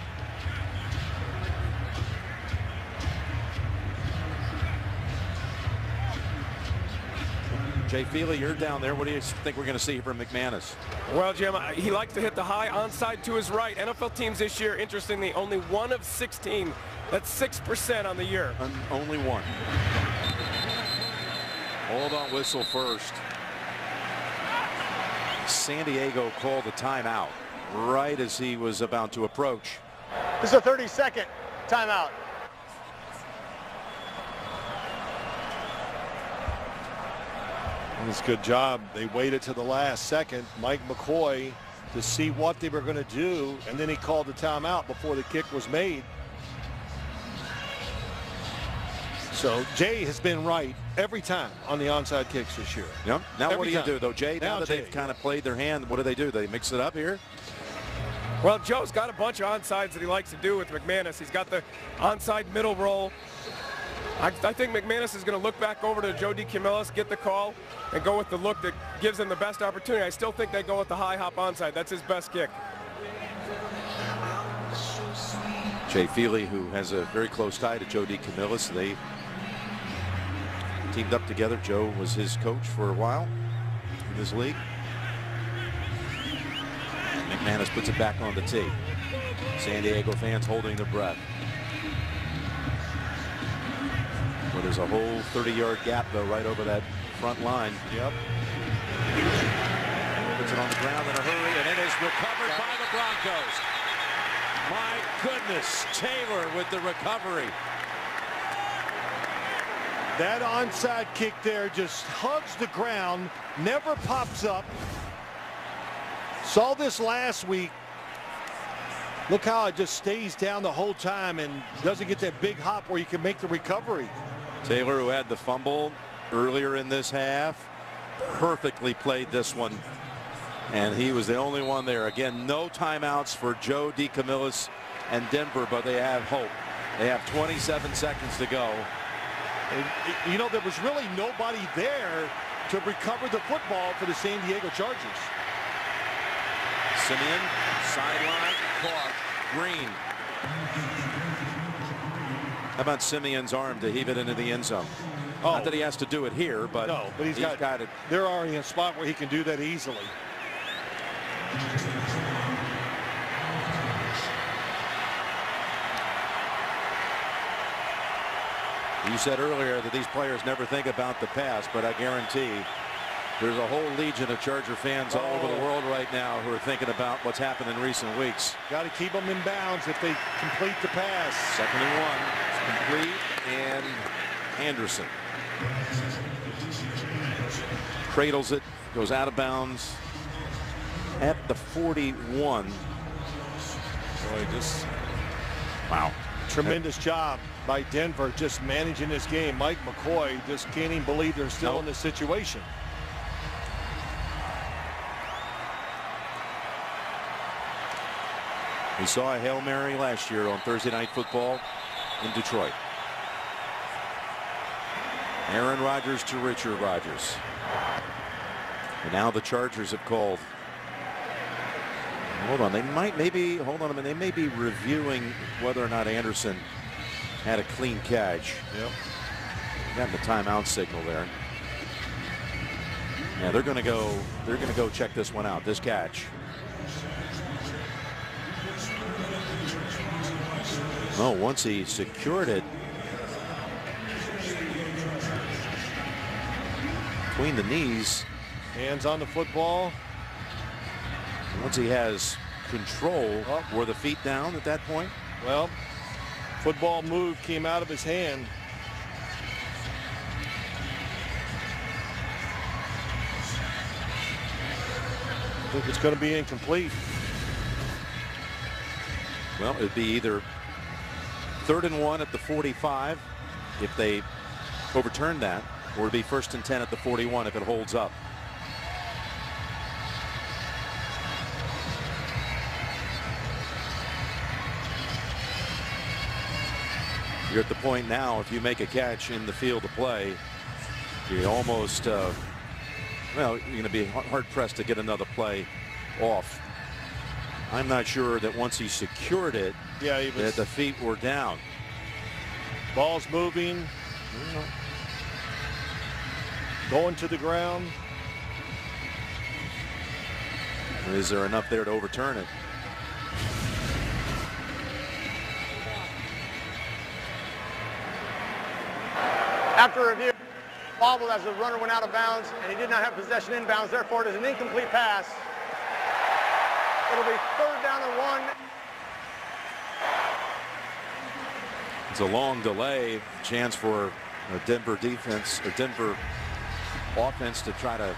Jay Feely, you're down there. What do you think we're going to see from McManus? Well, Jim, he likes to hit the high onside to his right. NFL teams this year, interestingly, only 1 of 16. That's 6% on the year. Only 1. Hold on, whistle first. San Diego called a timeout right as he was about to approach. This is a 30-second timeout. It's a good job. They waited to the last second, Mike McCoy, to see what they were going to do, and then he called the timeout before the kick was made. So Jay has been right every time on the onside kicks this year. Yep. Now every what do you time. do, though, Jay? Now that they've kind of played their hand, what do? They mix it up here? Well, Joe's got a bunch of onsides that he likes to do with McManus. He's got the onside middle roll. I think McManus is going to look back over to Joe DeCamillis, get the call, and go with the look that gives him the best opportunity. I still think they go with the high hop onside. That's his best kick. Jay Feely, who has a very close tie to Joe DeCamillis, they teamed up together. Joe was his coach for a while in this league. McManus puts it back on the tee. San Diego fans holding their breath. Well, there's a whole 30-yard gap, though, right over that front line. Yep. Puts it on the ground in a hurry, and it is recovered by the Broncos. My goodness, Taylor with the recovery. That onside kick there just hugs the ground, never pops up. Saw this last week. Look how it just stays down the whole time and doesn't get that big hop where you can make the recovery. Taylor, who had the fumble earlier in this half, perfectly played this one. And he was the only one there. Again, no timeouts for Joe DeCamillis and Denver, but they have hope. They have 27 seconds to go. And, you know, there was really nobody there to recover the football for the San Diego Chargers. Simeon, sideline, caught, Green. How about Simeon's arm to heave it into the end zone? Oh. Not that he has to do it here, but, no, but he's got it. They're already in a spot where he can do that easily. You said earlier that these players never think about the past, but I guarantee there's a whole legion of Charger fans all over the world right now who are thinking about what's happened in recent weeks. Got to keep them in bounds if they complete the pass. 2nd and 1. It's complete, and Anderson Cradles it, goes out of bounds at the 41. Boy, just wow. Tremendous job by Denver just managing this game. Mike McCoy just can't even believe they're still in this situation. We saw a Hail Mary last year on Thursday Night Football in Detroit. Aaron Rodgers to Richard Rodgers. And now the Chargers have called. Hold on, they might hold on a minute. They may be reviewing whether or not Anderson had a clean catch. Yep. Got the timeout signal there. Yeah, they're going to go check this one out. This catch. Oh, once he secured it between the knees. Hands on the football. Once he has control, were the feet down at that point? Well, football move came out of his hand. I think it's going to be incomplete. Well, it'd be either 3rd and 1 at the 45 if they overturn that, or it'd be 1st and 10 at the 41 if it holds up. You're at the point now, if you make a catch in the field of play, you almost, well, you're going to be hard-pressed to get another play off. I'm not sure that once he secured it, that the feet were down. Ball's moving. Going to the ground. Is there enough there to overturn it? After review, bobbled as the runner went out of bounds, and he did not have possession inbounds. Therefore, it is an incomplete pass. It'll be 3rd down and 1. It's a long delay. Chance for a Denver defense or Denver offense to try to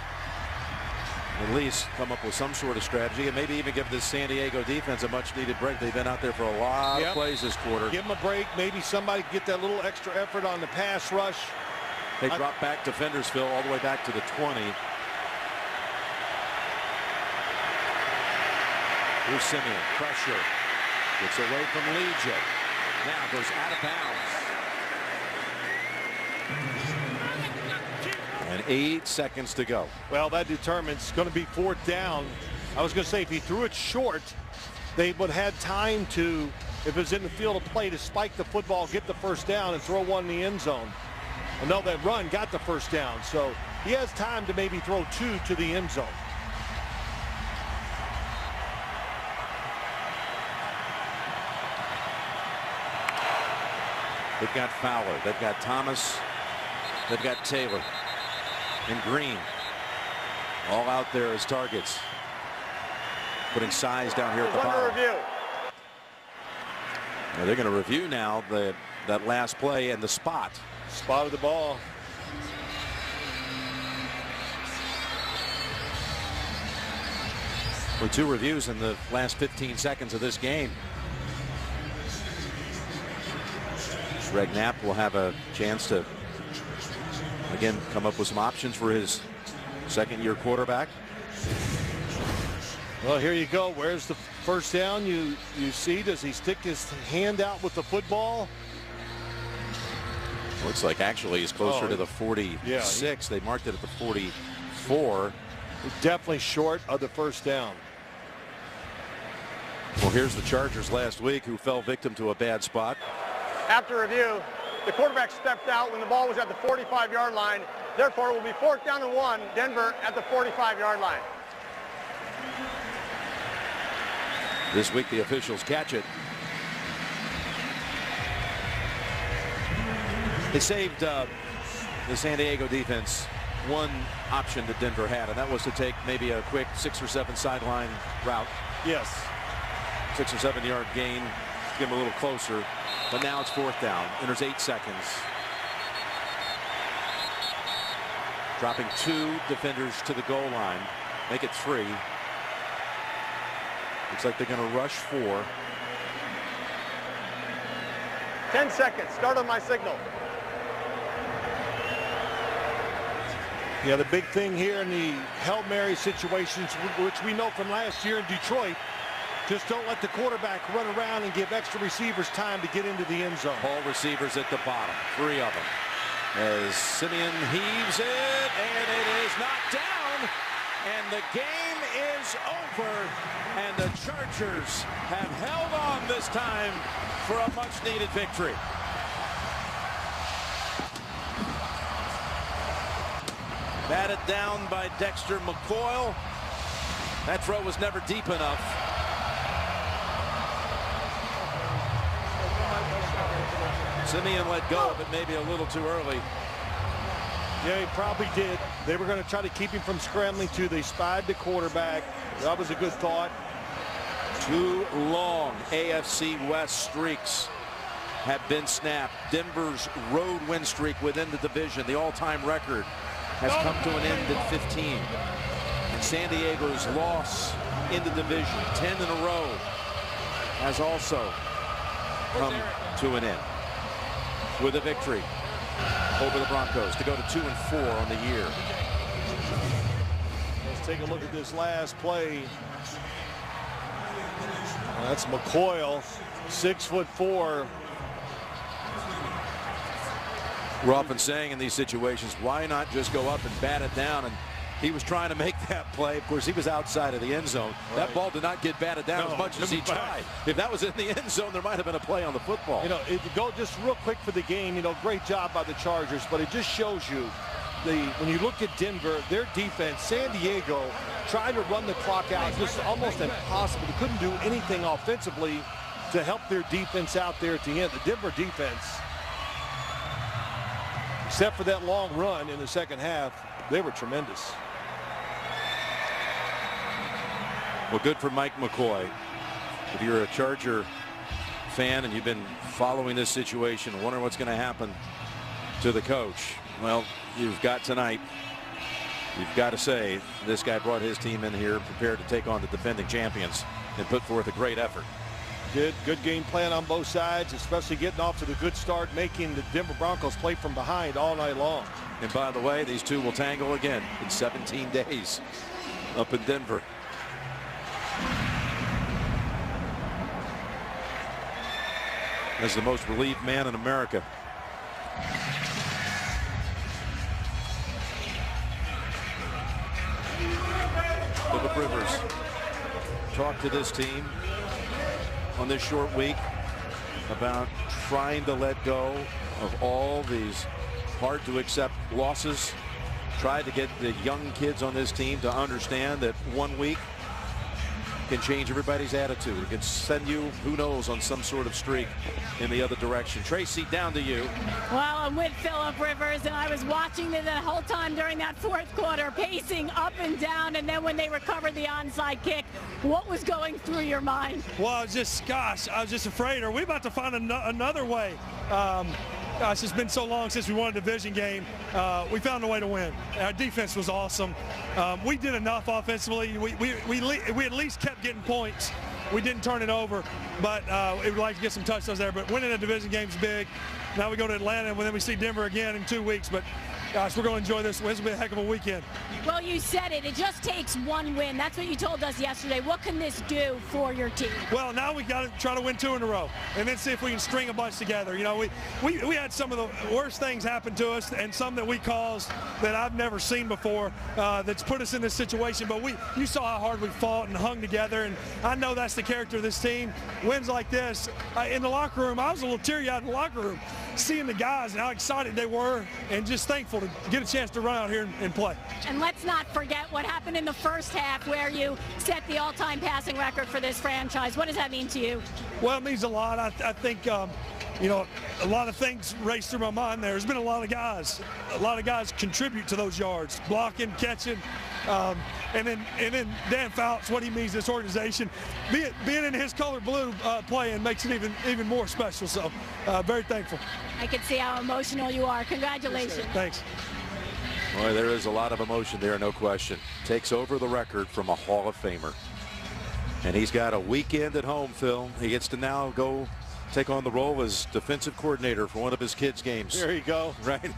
at least come up with some sort of strategy and maybe even give this San Diego defense a much needed break. They've been out there for a lot of plays this quarter. Give them a break. Maybe somebody get that little extra effort on the pass rush. They drop back defenders, Phil, all the way back to the 20. Here's Simeon. Pressure. Gets away from Legion. Now goes out of bounds. And 8 seconds to go. Well, that determines it's going to be 4th down. I was going to say if he threw it short, they would have had time to, if it was in the field of play, to spike the football, get the 1st down, and throw one in the end zone. I know that run got the 1st down, so he has time to maybe throw 2 to the end zone. They've got Fowler. They've got Thomas. They've got Taylor and Green. All out there as targets. Putting size down here at the bottom. Now they're going to review now that last play and the spot. Spotted the ball. With 2 reviews in the last 15 seconds of this game. Greg Knapp will have a chance to again come up with some options for his 2nd-year quarterback. Well, here you go. Where's the 1st down? You see, does he stick his hand out with the football? Looks like actually he's closer to the 46. Yeah, they marked it at the 44. Definitely short of the 1st down. Well, here's the Chargers last week who fell victim to a bad spot. After review, the quarterback stepped out when the ball was at the 45-yard line. Therefore, it will be 4th down and 1, Denver at the 45-yard line. This week, the officials catch it. They saved the San Diego defense one option that Denver had, and that was to take maybe a quick 6 or 7 sideline route. Yes. 6 or 7 yard gain, get them a little closer. But now it's 4th down, and there's 8 seconds. Dropping 2 defenders to the goal line. Make it 3. Looks like they're going to rush 4. 10 seconds. Start on my signal. Yeah, the big thing here in the Hail Mary situations, which we know from last year in Detroit, just don't let the quarterback run around and give extra receivers time to get into the end zone. All receivers at the bottom, 3 of them. As Simeon heaves it, and it is knocked down, and the game is over, and the Chargers have held on this time for a much-needed victory. Batted down by Dexter McCoy. That throw was never deep enough. Simeon let go, but maybe a little too early. Yeah, he probably did. They were going to try to keep him from scrambling too. They spied the quarterback. That was a good thought. 2 long AFC West streaks have been snapped. Denver's road win streak within the division, the all-time record, has come to an end at 15. And San Diego's loss in the division, 10 in a row, has also come to an end with a victory over the Broncos to go to 2-4 on the year. Let's take a look at this last play. That's McCoy, 6'4". We're often saying in these situations, why not just go up and bat it down? And he was trying to make that play. Of course, he was outside of the end zone. Right. That ball did not get batted down as much as he tried. If that was in the end zone, there might have been a play on the football. You know, if you go just real quick for the game, you know, great job by the Chargers, but it just shows you when you look at Denver, their defense, San Diego tried to run the clock out, just almost impossible. They couldn't do anything offensively to help their defense out there at the end. The Denver defense, except for that long run in the second half, they were tremendous. Well, good for Mike McCoy. If you're a Charger fan and you've been following this situation, wondering what's going to happen to the coach, well, you've got tonight. You've got to say this guy brought his team in here prepared to take on the defending champions and put forth a great effort. Good game plan on both sides, especially getting off to the good start, making the Denver Broncos play from behind all night long. And by the way, these two will tangle again in 17 days up in Denver. As the most relieved man in America. Philip Rivers talked to this team on this short week about trying to let go of all these hard to accept losses. Tried to get the young kids on this team to understand that 1 week can change everybody's attitude. It can send you, who knows, on some sort of streak in the other direction. Tracy, down to you. Well, I'm with Philip Rivers, and I was watching the whole time during that fourth quarter, pacing up and down, and then when they recovered the onside kick, what was going through your mind? Well, I was just, gosh, I was just afraid. Are we about to find another way? Gosh, it's been so long since we won a division game. We found a way to win. Our defense was awesome. We did enough offensively. We at least kept getting points. We didn't turn it over, but we would like to get some touchdowns there. But winning a division game is big. Now we go to Atlanta, and then we see Denver again in 2 weeks. But gosh, we're going to enjoy this. This will be a heck of a weekend. Well, you said it. It just takes one win. That's what you told us yesterday. What can this do for your team? Well, now we got to try to win 2 in a row, and then see if we can string a bunch together. You know, we had some of the worst things happen to us, and some that we caused that I've never seen before. That's put us in this situation. But you saw how hard we fought and hung together, and I know that's the character of this team. Wins like this in the locker room. I was a little teary-eyed in the locker room, seeing the guys and how excited they were, and just thankful to get a chance to run out here and play. And let's not forget what happened in the first half, where you set the all-time passing record for this franchise. What does that mean to you? Well, it means a lot. I think you know, a lot of things race through my mind there. There's been a lot of guys contribute to those yards, blocking, catching, and then Dan Fouts, what he means to this organization, being in his color blue playing makes it even more special. So very thankful. I can see how emotional you are. Congratulations. Thanks. Boy, there is a lot of emotion there, no question. Takes over the record from a Hall of Famer. And he's got a weekend at home, Phil. He gets to now go take on the role as defensive coordinator for one of his kids' games. There you go. Right?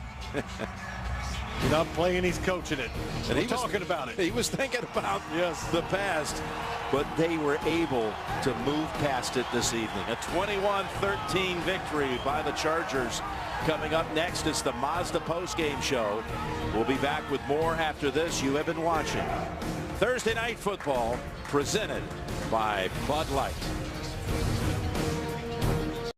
He's not playing, he's coaching it. And We're talking about it. He was thinking about the past, but they were able to move past it this evening. A 21-13 victory by the Chargers. Coming up next is the Mazda postgame show. We'll be back with more after this. You have been watching Thursday Night Football, presented by Bud Light.